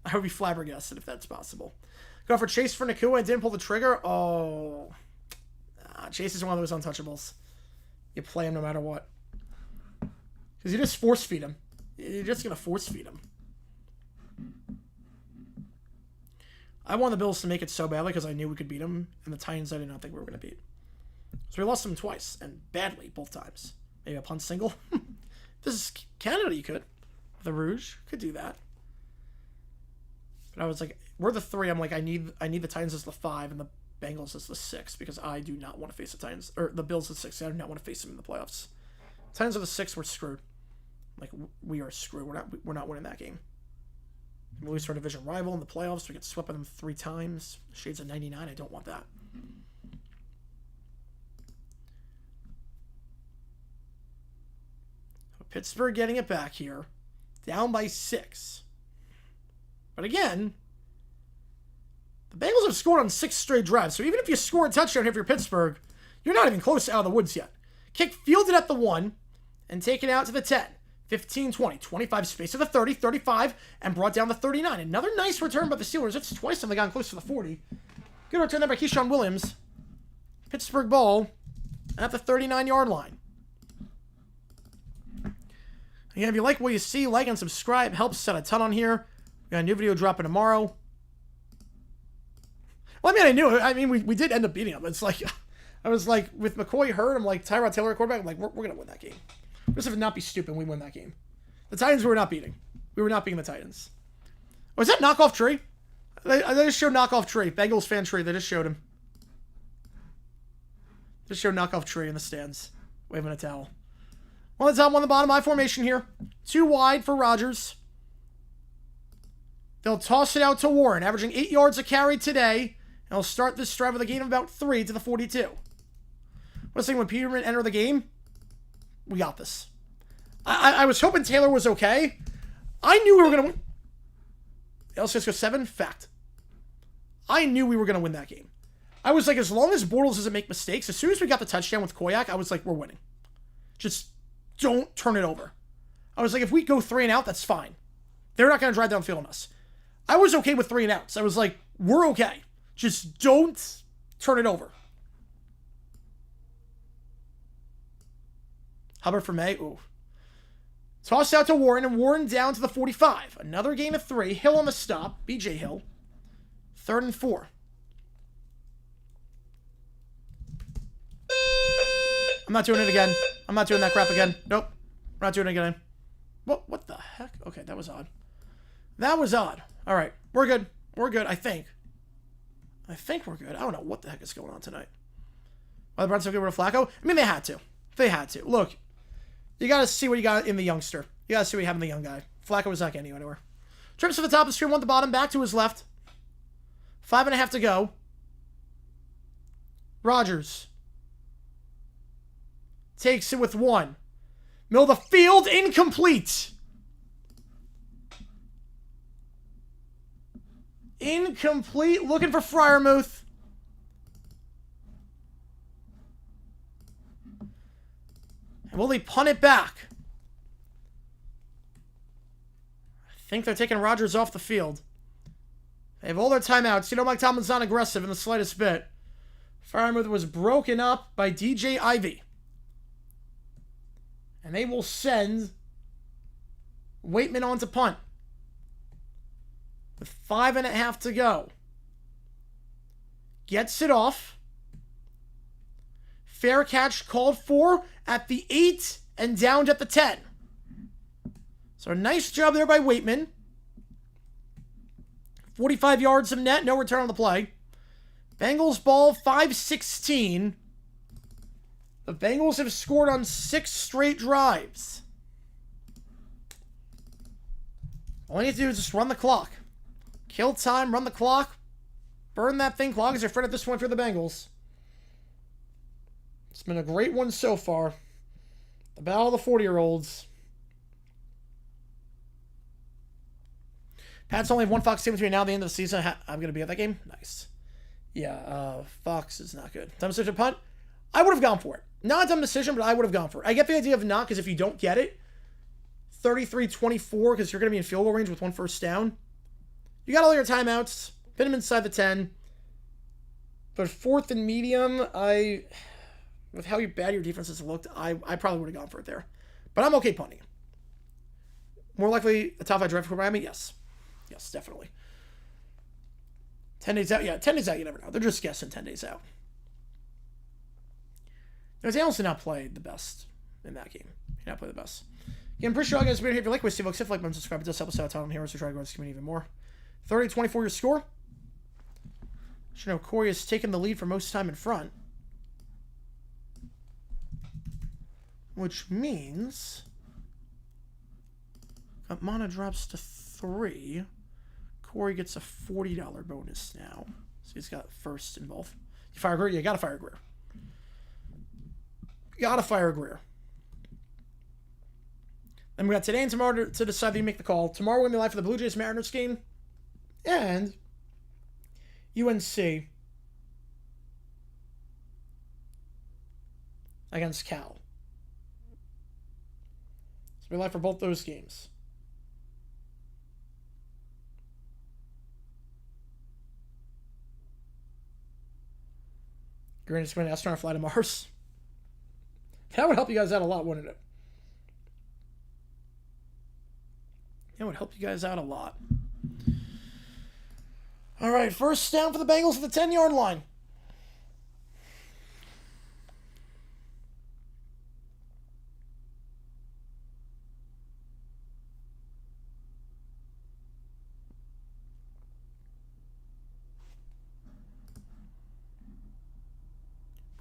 Speaker 1: I would be flabbergasted if that's possible. Go for Chase for Nakua and didn't pull the trigger. Oh. Chase is one of those untouchables. You play him no matter what. Because you just force feed him. You're just going to force feed him. I wanted the Bills to make it so badly because I knew we could beat them. And the Titans I did not think we were going to beat. So we lost them twice. And badly both times. Maybe a punt single. This is Canada, you could. The Rouge. Could do that. But I was like, we're the 3. I'm like, I need the Titans as the 5 and the Bengals as the 6 because I do not want to face the Titans. Or the Bills as the 6. I do not want to face them in the playoffs. Titans are the 6. We're screwed. Like, we are screwed. We're not winning that game. We lose to our division rival in the playoffs. We get swept by them 3 times. Shades of 99. I don't want that. Pittsburgh getting it back here. Down by 6. But again, the Bengals have scored on 6 straight drives. So even if you score a touchdown here for Pittsburgh, you're not even close to out of the woods yet. Kick fielded at the 1 and taken out to the 10. 15, 20, 25, space to the 30, 35, and brought down the 39. Another nice return by the Steelers. It's twice they've gotten close to the 40. Good return there by Keyshawn Williams. Pittsburgh ball at the 39-yard line. Again, if you like what you see, like and subscribe. Helps set a ton on here. We got a new video dropping tomorrow. Well, I mean, we did end up beating them. It's like, I was like, with McCoy hurt, I'm like, Tyrod Taylor quarterback, I'm like, we're going to win that game. Just if it not be stupid, we win that game. The Titans we were not beating. We were not beating the Titans. Was that knockoff tree? They just showed knockoff tree. Bengals fan tree. They just showed him. Just showed knockoff tree in the stands. Waving a towel. One on the top, one on the bottom. I formation here. 2 wide for Rodgers. They'll toss it out to Warren, averaging 8 yards a carry today. And he'll start this drive with a gain of about 3 to the 42. What I was saying, when Peterman entered the game, we got this. I was hoping Taylor was okay. I knew we were going to win. LCS go 7? Fact. I knew we were going to win that game. I was like, as long as Bortles doesn't make mistakes, as soon as we got the touchdown with Koyak, I was like, we're winning. Just don't turn it over. I was like, if we go 3 and out, that's fine. They're not going to drive downfield on us. I was okay with 3 and outs. I was like, we're okay. Just don't turn it over. Hubbard for May. Ooh. Tossed out to Warren, and Warren down to the 45. Another gain of 3. Hill on the stop. BJ Hill. 3rd and 4. I'm not doing it again. I'm not doing that crap again. Nope. We're not doing it again. What the heck? Okay, that was odd. That was odd. All right. We're good. We're good, I think. I think we're good. I don't know what the heck is going on tonight. Why the Browns so good with Flacco? I mean, they had to. They had to. Look, you got to see what you got in the youngster. You got to see what you have in the young guy. Flacco was not getting you anywhere. Trips to the top of the screen, 1 to the bottom, back to his left. 5.5 to go. Rodgers takes it with 1. Middle of the field, incomplete. Incomplete, looking for Freiermuth. And will he punt it back? I think they're taking Rodgers off the field. They have all their timeouts. You know, Mike Tomlin's not aggressive in the slightest bit. Freiermuth was broken up by DJ Ivy. And they will send Waitman on to punt. With 5.5 to go. Gets it off. Fair catch called for at the 8 and downed at the 10. So a nice job there by Waitman. 45 yards of net, no return on the play. Bengals ball, 5:16. The Bengals have scored on 6 straight drives. All you need to do is just run the clock. Kill time, run the clock. Burn that thing. Clock is your friend at this point for the Bengals. It's been a great one so far. The battle of the 40-year-olds. Pats only have 1 Fox game between now and the end of the season. I'm going to be at that game. Nice. Yeah, Fox is not good. Dumb decision punt? I would have gone for it. Not a dumb decision, but I would have gone for it. I get the idea of not, because if you don't get it, 33-24, because you're going to be in field goal range with 1 first down. You got all your timeouts. Pin him inside the 10. But 4th and medium, with how bad your defense has looked, I probably would have gone for it there. But I'm okay punting. More likely a top 5 drive for Miami? Yes. Yes, definitely. 10 days out? Yeah, 10 days out, you never know. They're just guessing 10 days out. Daniels did not play the best in that game. He did not play the best. Again, pretty sure you guys being here. If you like what Steve looks, if like, subscribe to this episode. Tell them heroes to try to grow this community even more. 30-24 your score. You know, Corey has taken the lead for most time in front. Which means Mana drops to 3. Corey gets a $40 bonus now. So he's got first in both. You fire Greer? You gotta fire Greer. You gotta fire Greer. Then we got today and tomorrow to decide that you make the call. Tomorrow we're going to be live for the Blue Jays Mariners game. And UNC against Cal. So we're live for both those games. Green is going to astronaut fly to Mars. That would help you guys out a lot, wouldn't it? That would help you guys out a lot. All right, first down for the Bengals at the 10-yard line.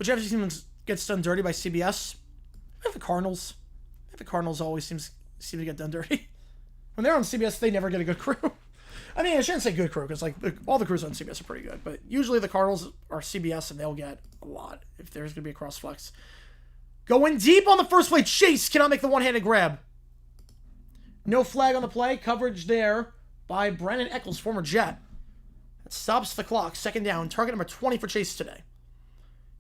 Speaker 1: Whichever team gets done dirty by CBS, I think the Cardinals. I think the Cardinals always seem to get done dirty. When they're on CBS, they never get a good crew. I mean, I shouldn't say good crew, because like all the crews on CBS are pretty good, but usually the Cardinals are CBS and they'll get a lot if there's going to be a cross flex. Going deep on the first play. Chase cannot make the one-handed grab. No flag on the play. Coverage there by Brandon Eccles, former Jet. That stops the clock. Second down. Target number 20 for Chase today.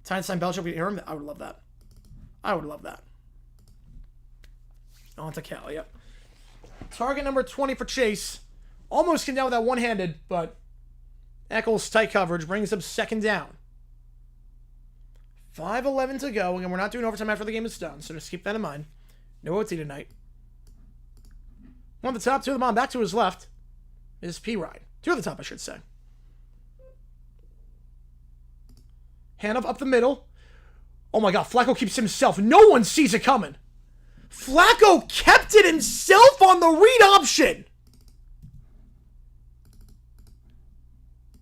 Speaker 1: Tyneside Belgium get Aaron. I would love that. I would love that. On to Cal, yep. Target number 20 for Chase. Almost came down with that one-handed, but Eccles tight coverage brings up second down. 5:11 to go. Again, we're not doing overtime after the game is done, so just keep that in mind. No OT tonight. One at the top, two at the bottom. Back to his left is P-Ride. Two at the top, I should say. Handoff up the middle. Oh my God, Flacco keeps himself. No one sees it coming. Flacco kept it himself on the read option.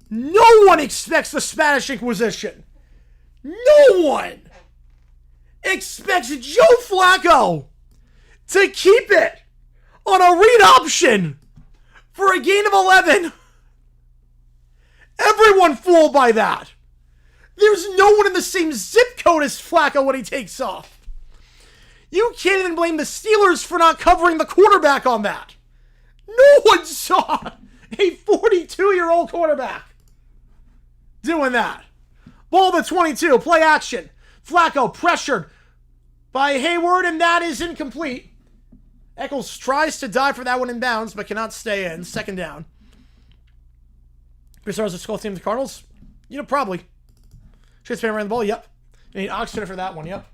Speaker 1: No one expects the Spanish Inquisition. No one expects Joe Flacco to keep it on a read option for a gain of 11. Everyone fooled by that. There's no one in the same zip code as Flacco when he takes off. You can't even blame the Steelers for not covering the quarterback on that. No one saw a 42-year-old quarterback doing that. Ball to 22, play action. Flacco pressured by Hayward, and that is incomplete. Eccles tries to dive for that one in bounds, but cannot stay in. Second down. Besides the skull team, the Cardinals? You know, probably. Chase ran the ball, yep. You need Oxford for that one, yep.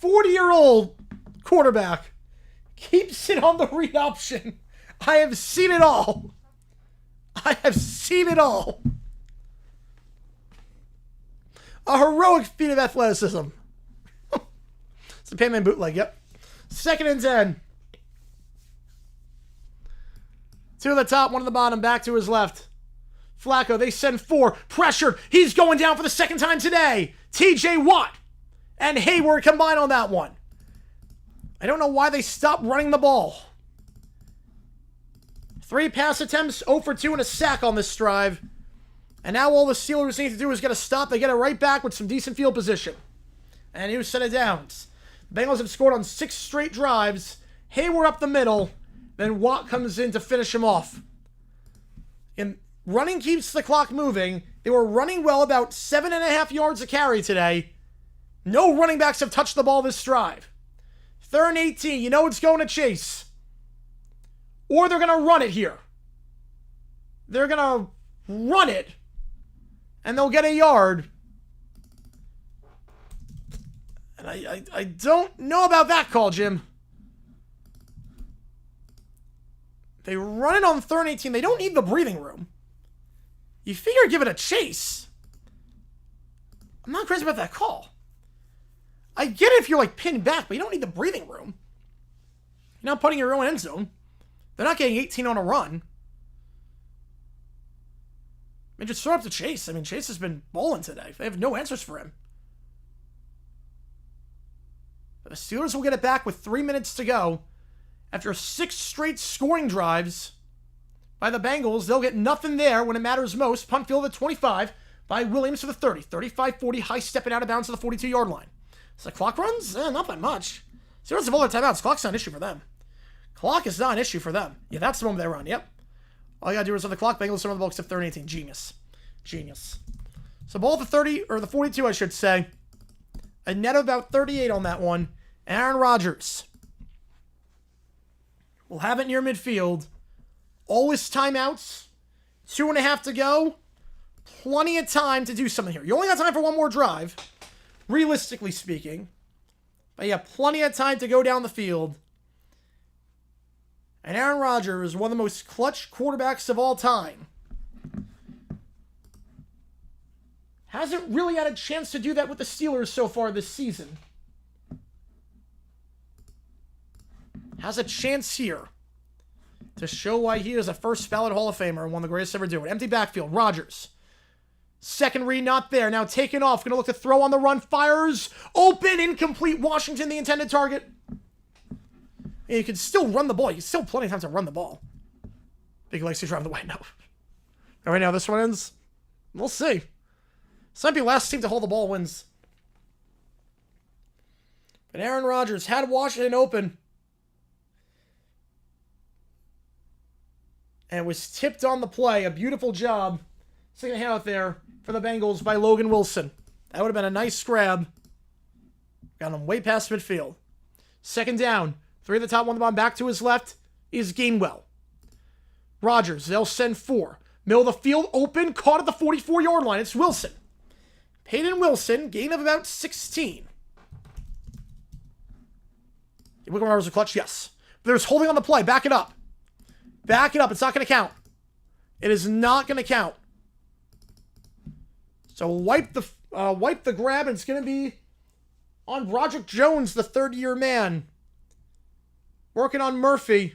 Speaker 1: 40-year-old quarterback keeps it on the read option. I have seen it all. I have seen it all. A heroic feat of athleticism. It's a Payman bootleg, yep. Second and 10. Two at the top, one at the bottom, back to his left. Flacco, they send four. Pressured. He's going down for the second time today. TJ Watt and Hayward combine on that one. I don't know why they stopped running the ball. 3 pass attempts, 0 for 2 and a sack on this drive. And now all the Steelers need to do is get a stop. They get it right back with some decent field position. And new set of downs. The Bengals have scored on 6 straight drives. Hayward up the middle. Then Watt comes in to finish him off. And running keeps the clock moving. They were running well, about 7.5 yards a carry today. No running backs have touched the ball this drive. 3rd and 18. You know it's going to Chase. Or they're going to run it here. They're going to run it. And they'll get a yard. And I don't know about that call, Jim. They run it on 3rd and 18. They don't need the breathing room. You figure give it a chase. I'm not crazy about that call. I get it if you're like pinned back, but you don't need the breathing room. You're not putting your own end zone. They're not getting 18 on a run. I mean, just throw up to Chase. I mean, Chase has been balling today. They have no answers for him. But the Steelers will get it back with 3 minutes to go. After 6 straight scoring drives by the Bengals, they'll get nothing there when it matters most. Punt field at 25 by Williams for the 30. 35-40, high stepping out of bounds to the 42-yard line. So the clock runs? Not by much. Steelers have all their timeouts. Clock's not an issue for them. Clock is not an issue for them. Yeah, that's the moment they run. Yep. All you gotta do is on the clock. Bengals are on the ball except 3rd and 18. Genius. Genius. So ball at the 30, or the 42, I should say. A net of about 38 on that one. Aaron Rodgers will have it near midfield. All his timeouts. 2.5 to go. Plenty of time to do something here. You only got time for one more drive, realistically speaking. But yeah, plenty of time to go down the field. And Aaron Rodgers is one of the most clutch quarterbacks of all time. Hasn't really had a chance to do that with the Steelers so far this season. Has a chance here to show why he is a first ballot Hall of Famer and one of the greatest to ever do it. Empty backfield. Rodgers Second read, not there. Now taken off. Going to look to throw on the run. Fires. Open. Incomplete. Washington, the intended target. And you can still run the ball. You can still plenty of time to run the ball. Big likes to drive the way. No. All right, now this one ends. We'll see. This might be the last team to hold the ball wins. But Aaron Rodgers had Washington open. And was tipped on the play. A beautiful job. Sticking a hand out there for the Bengals by Logan Wilson. That would have been a nice grab. Got him way past midfield. Second down. 3 at the top, 1 at the bottom. Back to his left is Gainwell. Rodgers, they'll send 4. Middle of the field, open, caught at the 44-yard line. It's Wilson. Peyton Wilson, gain of about 16. Wickham Rodgers a clutch? Yes. But there's holding on the play. Back it up. Back it up. It's not going to count. It is not going to count. So wipe the grab, and it's going to be on Broderick Jones, the third-year man. Working on Murphy.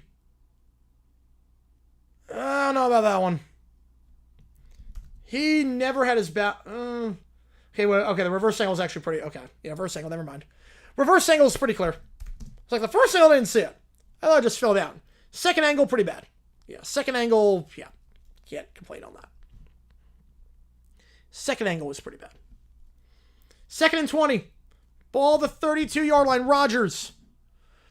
Speaker 1: I don't know about that one. He never had his back. Okay, the reverse angle is actually pretty. Okay, yeah, reverse angle. Never mind. Reverse angle is pretty clear. It's like the first angle I didn't see it. I thought it just fell down. Second angle, pretty bad. Yeah, second angle. Yeah, can't complain on that. Second angle was pretty bad. 2nd and 20. Ball the 32-yard line. Rodgers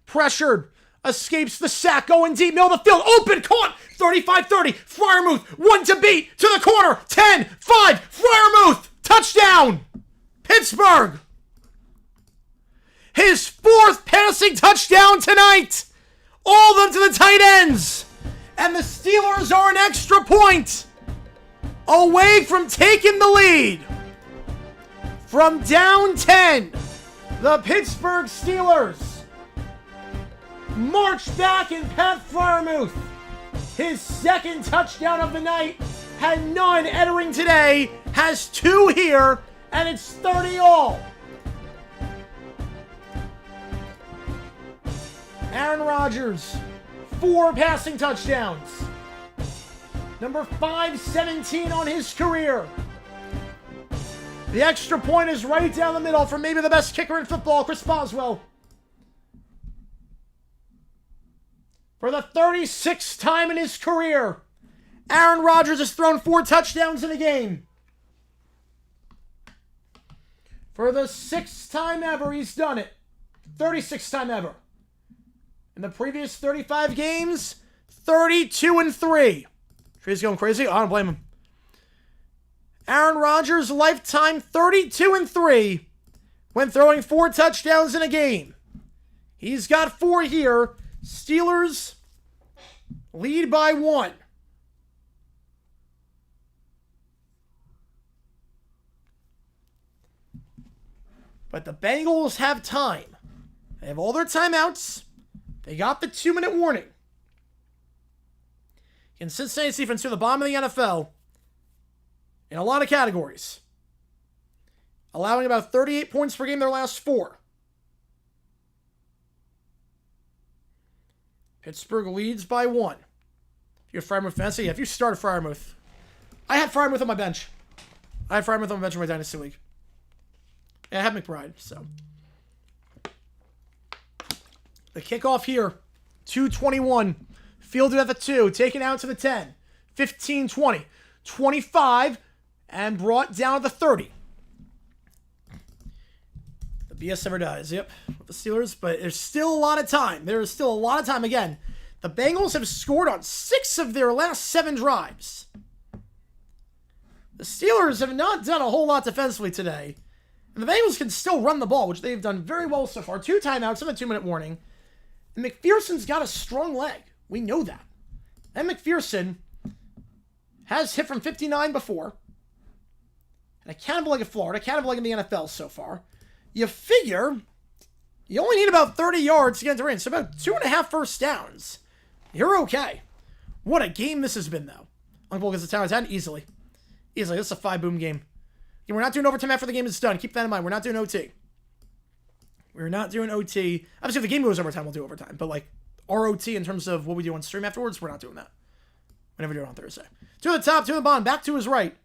Speaker 1: pressured. Escapes the sack, going deep, middle of the field, open, caught, 35-30, Freiermuth, 1 to beat, to the corner, 10-5, Freiermuth, touchdown, Pittsburgh. His 4th passing touchdown tonight, all of them to the tight ends, and the Steelers are an extra point away from taking the lead. From down 10, the Pittsburgh Steelers march back, and Pat Freiermuth, his 2nd touchdown of the night, had none entering today, has 2 here, and it's 30 all. Aaron Rodgers, 4 passing touchdowns. Number 517 on his career. The extra point is right down the middle for maybe the best kicker in football, Chris Boswell. For the 36th time in his career, Aaron Rodgers has thrown 4 touchdowns in a game. For the 6th time ever, he's done it. 36th time ever. In the previous 35 games, 32-3. Tree's going crazy? I don't blame him. Aaron Rodgers' lifetime 32-3 when throwing 4 touchdowns in a game. He's got 4 here. Steelers lead by 1. But the Bengals have time. They have all their timeouts. They got the 2-minute warning. In Cincinnati's defense, to the bottom of the NFL in a lot of categories, allowing about 38 points per game their last 4. Pittsburgh leads by 1. If you're a Freiermuth fancy, if you start a Freiermuth. I had Freiermuth on my bench. I had Freiermuth on my bench in my Dynasty League. Yeah, I had McBride, so. The kickoff here, 2:21. Fielded at the 2, taken out to the 10. 15-20. 25, and brought down to the 30. BS never dies, yep, with the Steelers, but there's still a lot of time. There is still a lot of time. Again, the Bengals have scored on 6 of their last 7 drives. The Steelers have not done a whole lot defensively today. And the Bengals can still run the ball, which they've done very well so far. 2 timeouts and a 2-minute warning. And McPherson's got a strong leg. We know that. And McPherson has hit from 59 before. And a cannibal leg at Florida, a cannibal leg in the NFL so far. You figure you only need about 30 yards to get into range, so about 2.5 first downs. You're okay. What a game this has been, though. Uncle gets the Towers had easily. Easily. This is a 5-boom game. And we're not doing overtime after the game is done. Keep that in mind. We're not doing OT. We're not doing OT. Obviously, if the game goes overtime, we'll do overtime. But, like, our OT in terms of what we do on stream afterwards, we're not doing that. We never do it on Thursday. 2 at the top, 2 at the bottom. Back to his right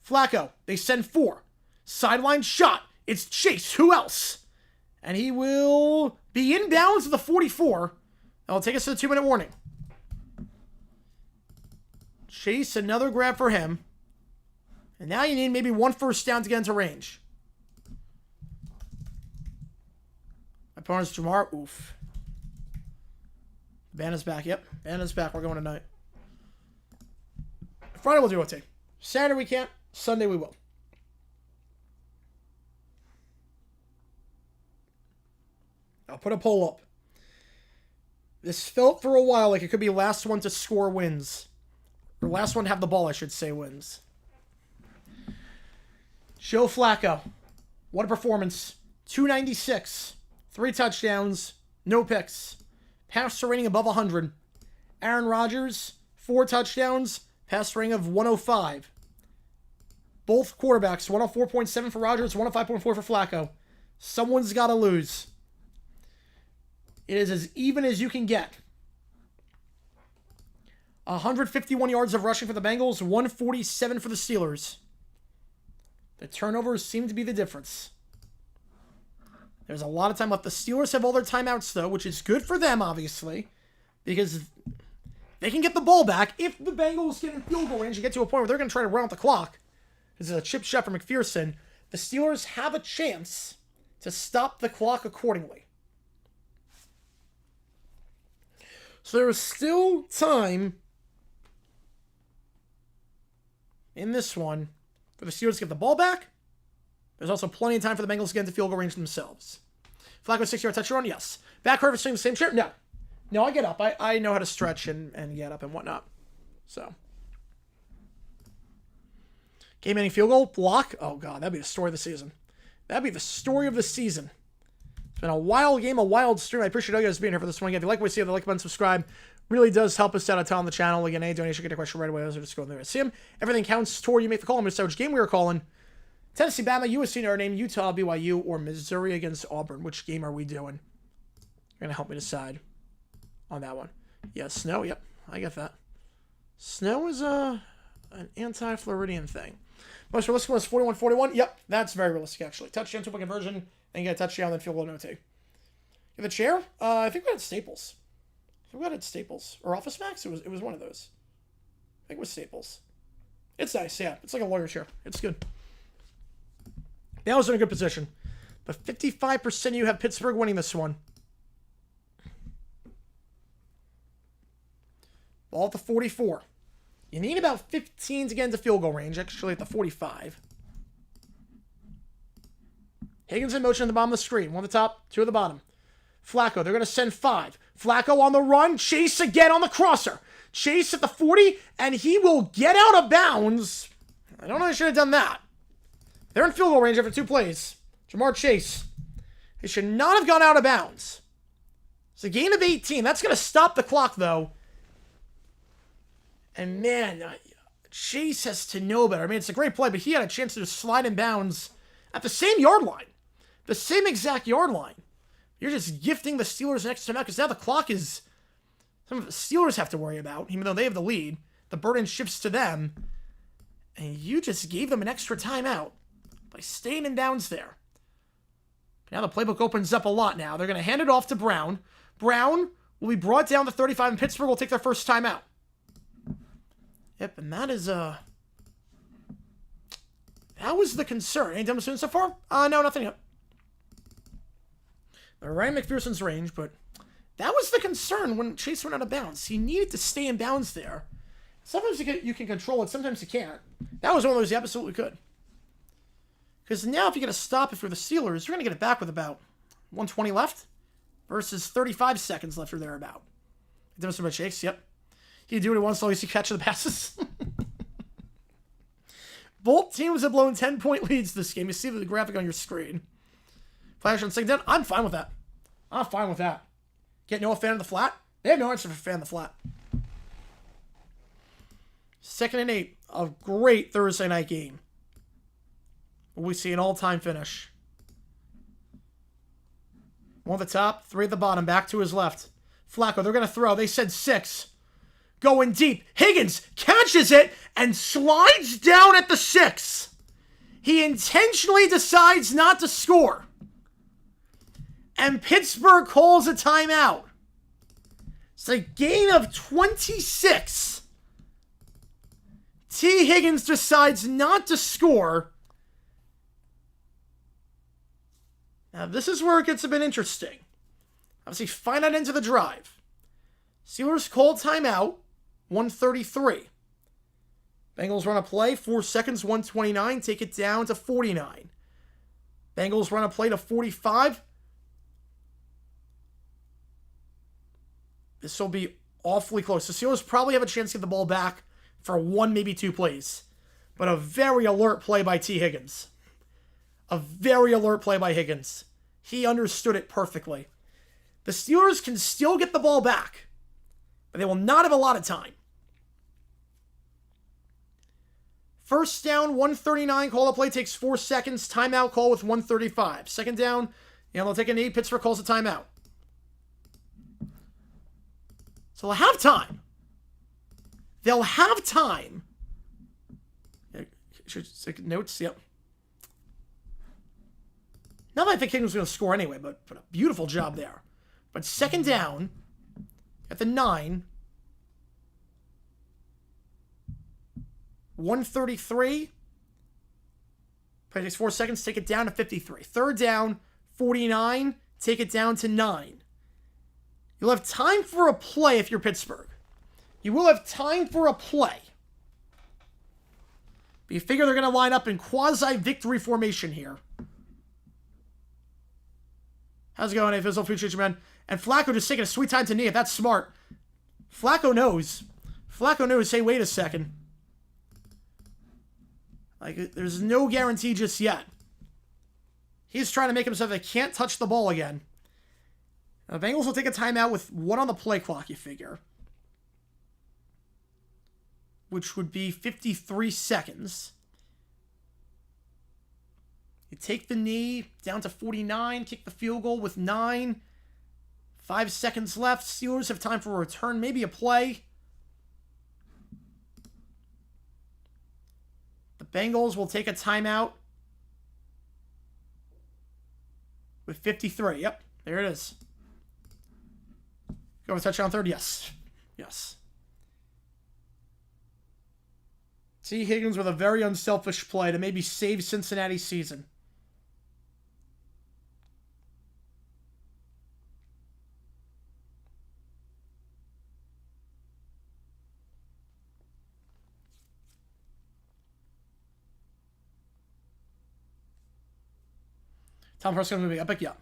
Speaker 1: Flacco, they send 4. Sideline shot. It's Chase. Who else? And he will be inbounds at the 44. That'll take us to the 2-minute warning. Chase, another grab for him. And now you need maybe 1 first down to get into range. My opponent's Jamar. Oof. Banna's back. Yep. Banna's back. We're going tonight. Friday we'll do OT. Saturday we can't. Sunday we will. I'll put a poll up. This felt for a while like it could be last one to score wins. Or last one to have the ball, I should say, wins. Joe Flacco. What a performance. 296. 3 touchdowns. No picks. Passer rating above 100. Aaron Rodgers. 4 touchdowns. Passer rating of 105. Both quarterbacks. 104.7 for Rodgers. 105.4 for Flacco. Someone's got to lose. It is as even as you can get. 151 yards of rushing for the Bengals, 147 for the Steelers. The turnovers seem to be the difference. There's a lot of time left. The Steelers have all their timeouts, though, which is good for them, obviously, because they can get the ball back if the Bengals get in field goal range and get to a point where they're going to try to run out the clock. This is a chip shot from McPherson. The Steelers have a chance to stop the clock accordingly. So there is still time in this one for the Steelers to get the ball back. There's also plenty of time for the Bengals to get into field goal range themselves. Flacco 6-yard touchdown? Yes. Back harvesting the same chair? No. No, I get up. I know how to stretch and get up and whatnot. So. Game-ending field goal? Block? Oh, God. That'd be the story of the season. That'd be the story of the season. It's been a wild game, a wild stream. I appreciate all you guys being here for this one. If you like what you see, the like button, subscribe. Really does help us out a ton on the channel. Again, any donation, get a question right away. Those are just going there to see them. Everything counts toward you make the call. I'm going to decide which game we are calling. Tennessee, Bama, USC, Notre Dame, Utah, BYU, or Missouri against Auburn. Which game are we doing? You're going to help me decide on that one. Yeah, snow. Yep, I get that. Snow is an anti-Floridian thing. Most realistic was 41-41. Yep, that's very realistic, actually. Touchdown, 2-point conversion, then you get a touchdown, then field goal, no take. You have a chair? I think we had Staples. We got it at Staples. Or Office Max? It was one of those. I think it was Staples. It's nice, yeah. It's like a lawyer chair. It's good. That was in a good position. But 55% of you have Pittsburgh winning this one. Ball at the 44. You need about 15 to get into field goal range. Actually at the 45. Higgins in motion at the bottom of the screen. 1 at the top, 2 at the bottom. Flacco, they're going to send 5. Flacco on the run. Chase again on the crosser. Chase at the 40, and he will get out of bounds. I don't know if they should have done that. They're in field goal range after 2 plays. Jamar Chase. He should not have gone out of bounds. It's a gain of 18. That's going to stop the clock, though. And, man, Chase has to know better. I mean, it's a great play, but he had a chance to just slide in bounds at the same yard line. The same exact yard line. You're just gifting the Steelers an extra time out because now the clock is something the Steelers have to worry about, even though they have the lead. The burden shifts to them. And you just gave them an extra timeout by staying in bounds there. Now the playbook opens up a lot now. They're going to hand it off to Brown. Brown will be brought down to 35, and Pittsburgh will take their first timeout. Yep, and that is, that was the concern. Any dumb so far? No, nothing yet. They're right in McPherson's range, but that was the concern when Chase went out of bounds. He needed to stay in bounds there. Sometimes you can control it, sometimes you can't. That was one of those you absolutely could. Because now if you get a stop if you're the Steelers, you're going to get it back with about 120 left versus 35 seconds left or thereabout. Difference about Chase, yep. He do what he wants as long as he catches the passes. Both teams have blown 10-point leads this game. You see the graphic on your screen. Flash on second down. I'm fine with that. I'm fine with that. Get no fan of the flat? They have no answer for fan of the flat. 2nd and 8. A great Thursday night game. We see an all-time finish. 1 at the top, 3 at the bottom. Back to his left. Flacco, they're going to throw. They said 6. going deep. Higgins catches it and slides down at the 6. He intentionally decides not to score. And Pittsburgh calls a timeout. It's a gain of 26. T. Higgins decides not to score. Now, this is where it gets a bit interesting. Obviously, finite into the drive. Steelers call timeout, 1:33. Bengals run a play, 4 seconds, 1:29. Take it down to 49. Bengals run a play to 45. This will be awfully close. The Steelers probably have a chance to get the ball back for 1, maybe 2 plays. But a very alert play by T. Higgins. A very alert play by Higgins. He understood it perfectly. The Steelers can still get the ball back, but they will not have a lot of time. First down, 1:39. Call the play takes 4 seconds. Timeout call with 1:35. Second down, they'll take a knee. Pittsburgh calls a timeout. So they'll have time. They'll have time. Should take notes. Yep. Not that I think Higgins was going to score anyway, but a beautiful job there. But second down at the 9. 1:33. Play takes 4 seconds. Take it down to 53. Third down, 49. Take it down to 9. You'll have time for a play if you're Pittsburgh. You will have time for a play. But you figure they're going to line up in quasi-victory formation here. How's it going, Visual Future Man? And Flacco just taking a sweet time to knee it. That's smart. Flacco knows. Hey, wait a second. There's no guarantee just yet. He's trying to make himself they can't touch the ball again. Now, the Bengals will take a timeout with 1 on the play clock, you figure. Which would be 53 seconds. You take the knee down to 49, kick the field goal with 9. 5 seconds left. Steelers have time for a return, maybe a play. The Bengals will take a timeout with 53. Yep, there it is. Go for a touchdown third? Yes. T. Higgins with a very unselfish play to maybe save Cincinnati's season. Tom Prescott's going to be epic, yep.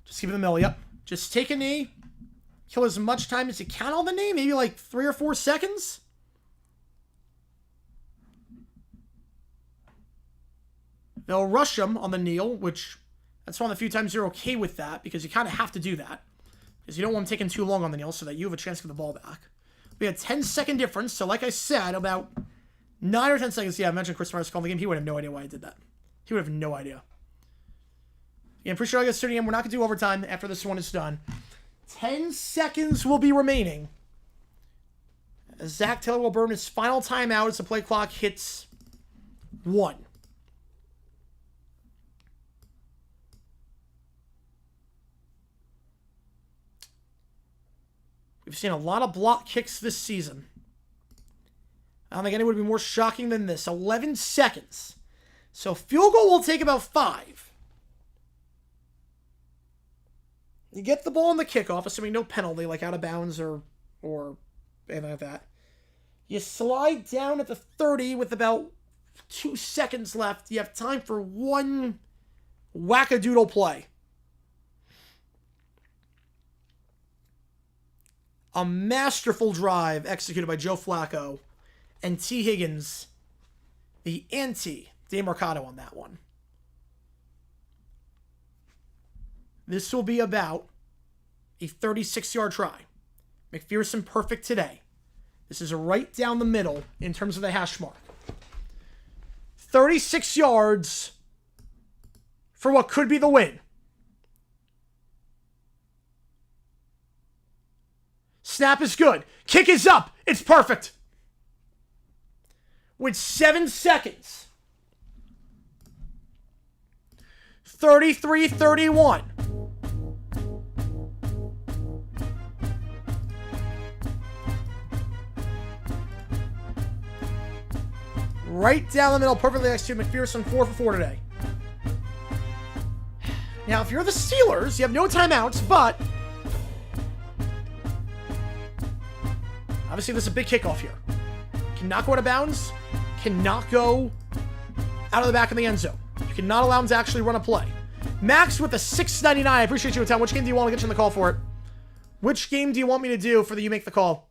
Speaker 1: Just keep it in the middle, yep. Just take a knee. Kill as much time as you can on the knee. Maybe like 3 or 4 seconds. They'll rush him on the kneel, which that's one of the few times you're okay with that, because you kind of have to do that. Because you don't want him taking too long on the kneel so that you have a chance to get the ball back. We had a 10-second difference, so like I said, about 9 or 10 seconds. Yeah, I mentioned Chris Myers calling the game. He would have no idea why I did that. He would have no idea. Yeah, I'm pretty sure I got studying. We're not going to do overtime after this one is done. 10 seconds will be remaining. Zach Taylor will burn his final timeout as the play clock hits 1. We've seen a lot of block kicks this season. I don't think anyone would be more shocking than this. 11 seconds. So field goal will take about 5. You get the ball on the kickoff, assuming no penalty, like out of bounds or anything like that. You slide down at the 30 with about 2 seconds left. You have time for one wackadoodle play. A masterful drive executed by Joe Flacco and T. Higgins, the anti-Demarcado on that one. This will be about a 36-yard try. McPherson perfect today. This is right down the middle in terms of the hash mark. 36 yards for what could be the win. Snap is good. Kick is up. It's perfect. With 7 seconds. 33-31. Right down the middle, perfectly next to McPherson, 4 for 4 today. Now, if you're the Steelers, you have no timeouts, but obviously, this is a big kickoff here. Cannot go out of bounds. Cannot go out of the back of the end zone. You cannot allow him to actually run a play. Max with a $6.99. I appreciate you a ton. Which game do you want to get you on the call for it? Which game do you want me to do for the You Make the Call?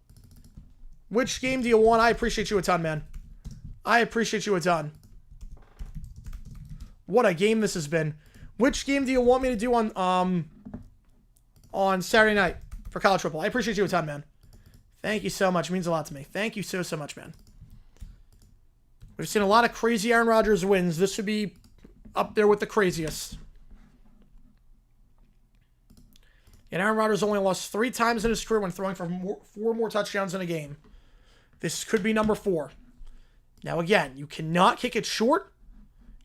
Speaker 1: Which game do you want? I appreciate you a ton, man. I appreciate you a ton. What a game this has been. Which game do you want me to do on Saturday night for college football? I appreciate you a ton, man. Thank you so much. It means a lot to me. Thank you so much, man. We've seen a lot of crazy Aaron Rodgers wins. This would be up there with the craziest. And Aaron Rodgers only lost 3 times in his career when throwing for 4 more touchdowns in a game. This could be number 4. Now, again, you cannot kick it short.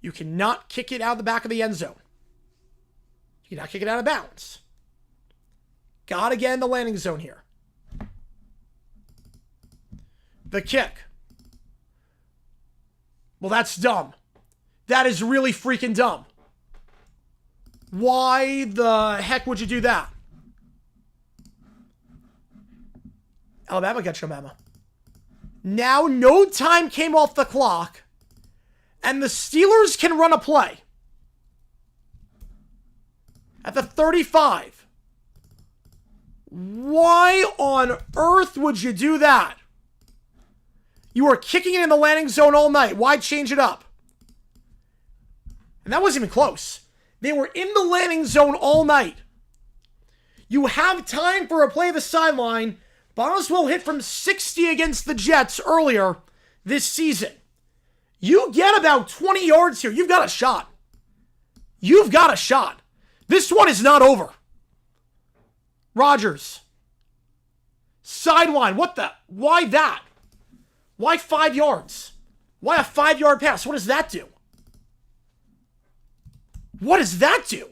Speaker 1: You cannot kick it out of the back of the end zone. You cannot kick it out of bounds. Gotta get in the landing zone here. The kick. Well, that's dumb. That is really freaking dumb. Why the heck would you do that? Alabama got you, Alabama. Now, no time came off the clock, and the Steelers can run a play. At the 35. Why on earth would you do that? You were kicking it in the landing zone all night. Why change it up? And that wasn't even close. They were in the landing zone all night. You have time for a play of the sideline. Boswell hit from 60 against the Jets earlier this season. You get about 20 yards here. You've got a shot. You've got a shot. This one is not over. Rodgers. Sideline. What the? Why that? Why 5 yards? Why a 5-yard pass? What does that do? What does that do?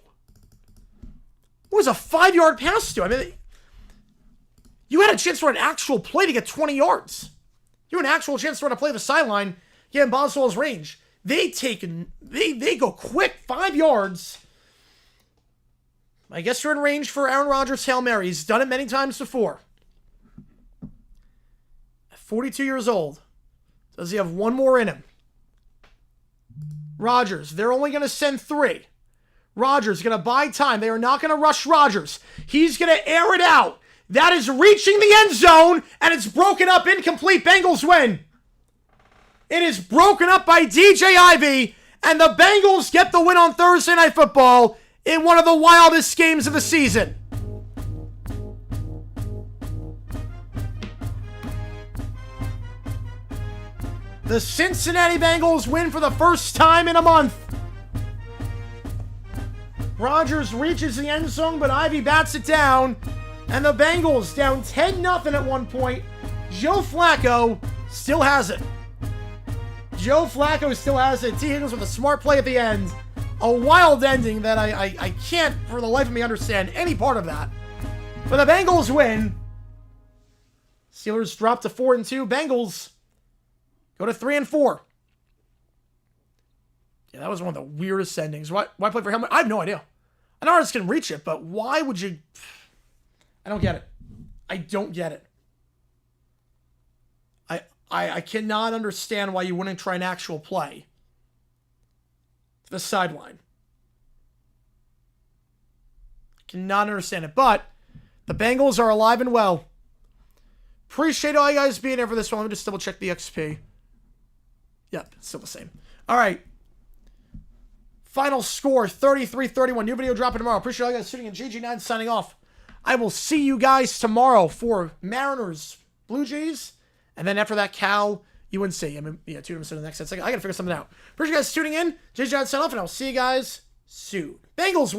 Speaker 1: What does a 5-yard pass do? I mean, you had a chance for an actual play to get 20 yards. You had an actual chance to run a play to the sideline, get in Boswell's range. They go quick, 5 yards. I guess you're in range for Aaron Rodgers' Hail Mary. He's done it many times before. At 42 years old, does he have one more in him? Rodgers, they're only going to send 3. Rodgers going to buy time. They are not going to rush Rodgers. He's going to air it out. That is reaching the end zone, and it's broken up, incomplete. Bengals win. It is broken up by DJ Ivey, and the Bengals get the win on Thursday Night Football in one of the wildest games of the season. The Cincinnati Bengals win for the first time in a month. Rodgers reaches the end zone, but Ivey bats it down. And the Bengals down 10-0 at one point. Joe Flacco still has it. Joe Flacco still has it. T. Higgins with a smart play at the end. A wild ending that I can't for the life of me understand any part of that. But the Bengals win. Steelers drop to 4-2. Bengals go to 3-4. Yeah, that was one of the weirdest endings. Why play for him? I have no idea. I know artists can reach it, but why would you? I don't get it. I don't get it. I cannot understand why you wouldn't try an actual play to the sideline. Cannot understand it. But the Bengals are alive and well. Appreciate all you guys being here for this one. Let me just double check the XP. Yep, still the same. All right. Final score, 33-31. New video dropping tomorrow. Appreciate all you guys tuning in. GG9 signing off. I will see you guys tomorrow for Mariners, Blue Jays, and then after that, Cal, UNC. I mean, yeah, tune in to the next second. I got to figure something out. Appreciate you guys tuning in. GG9 signing off, and I'll see you guys soon. Bengals win.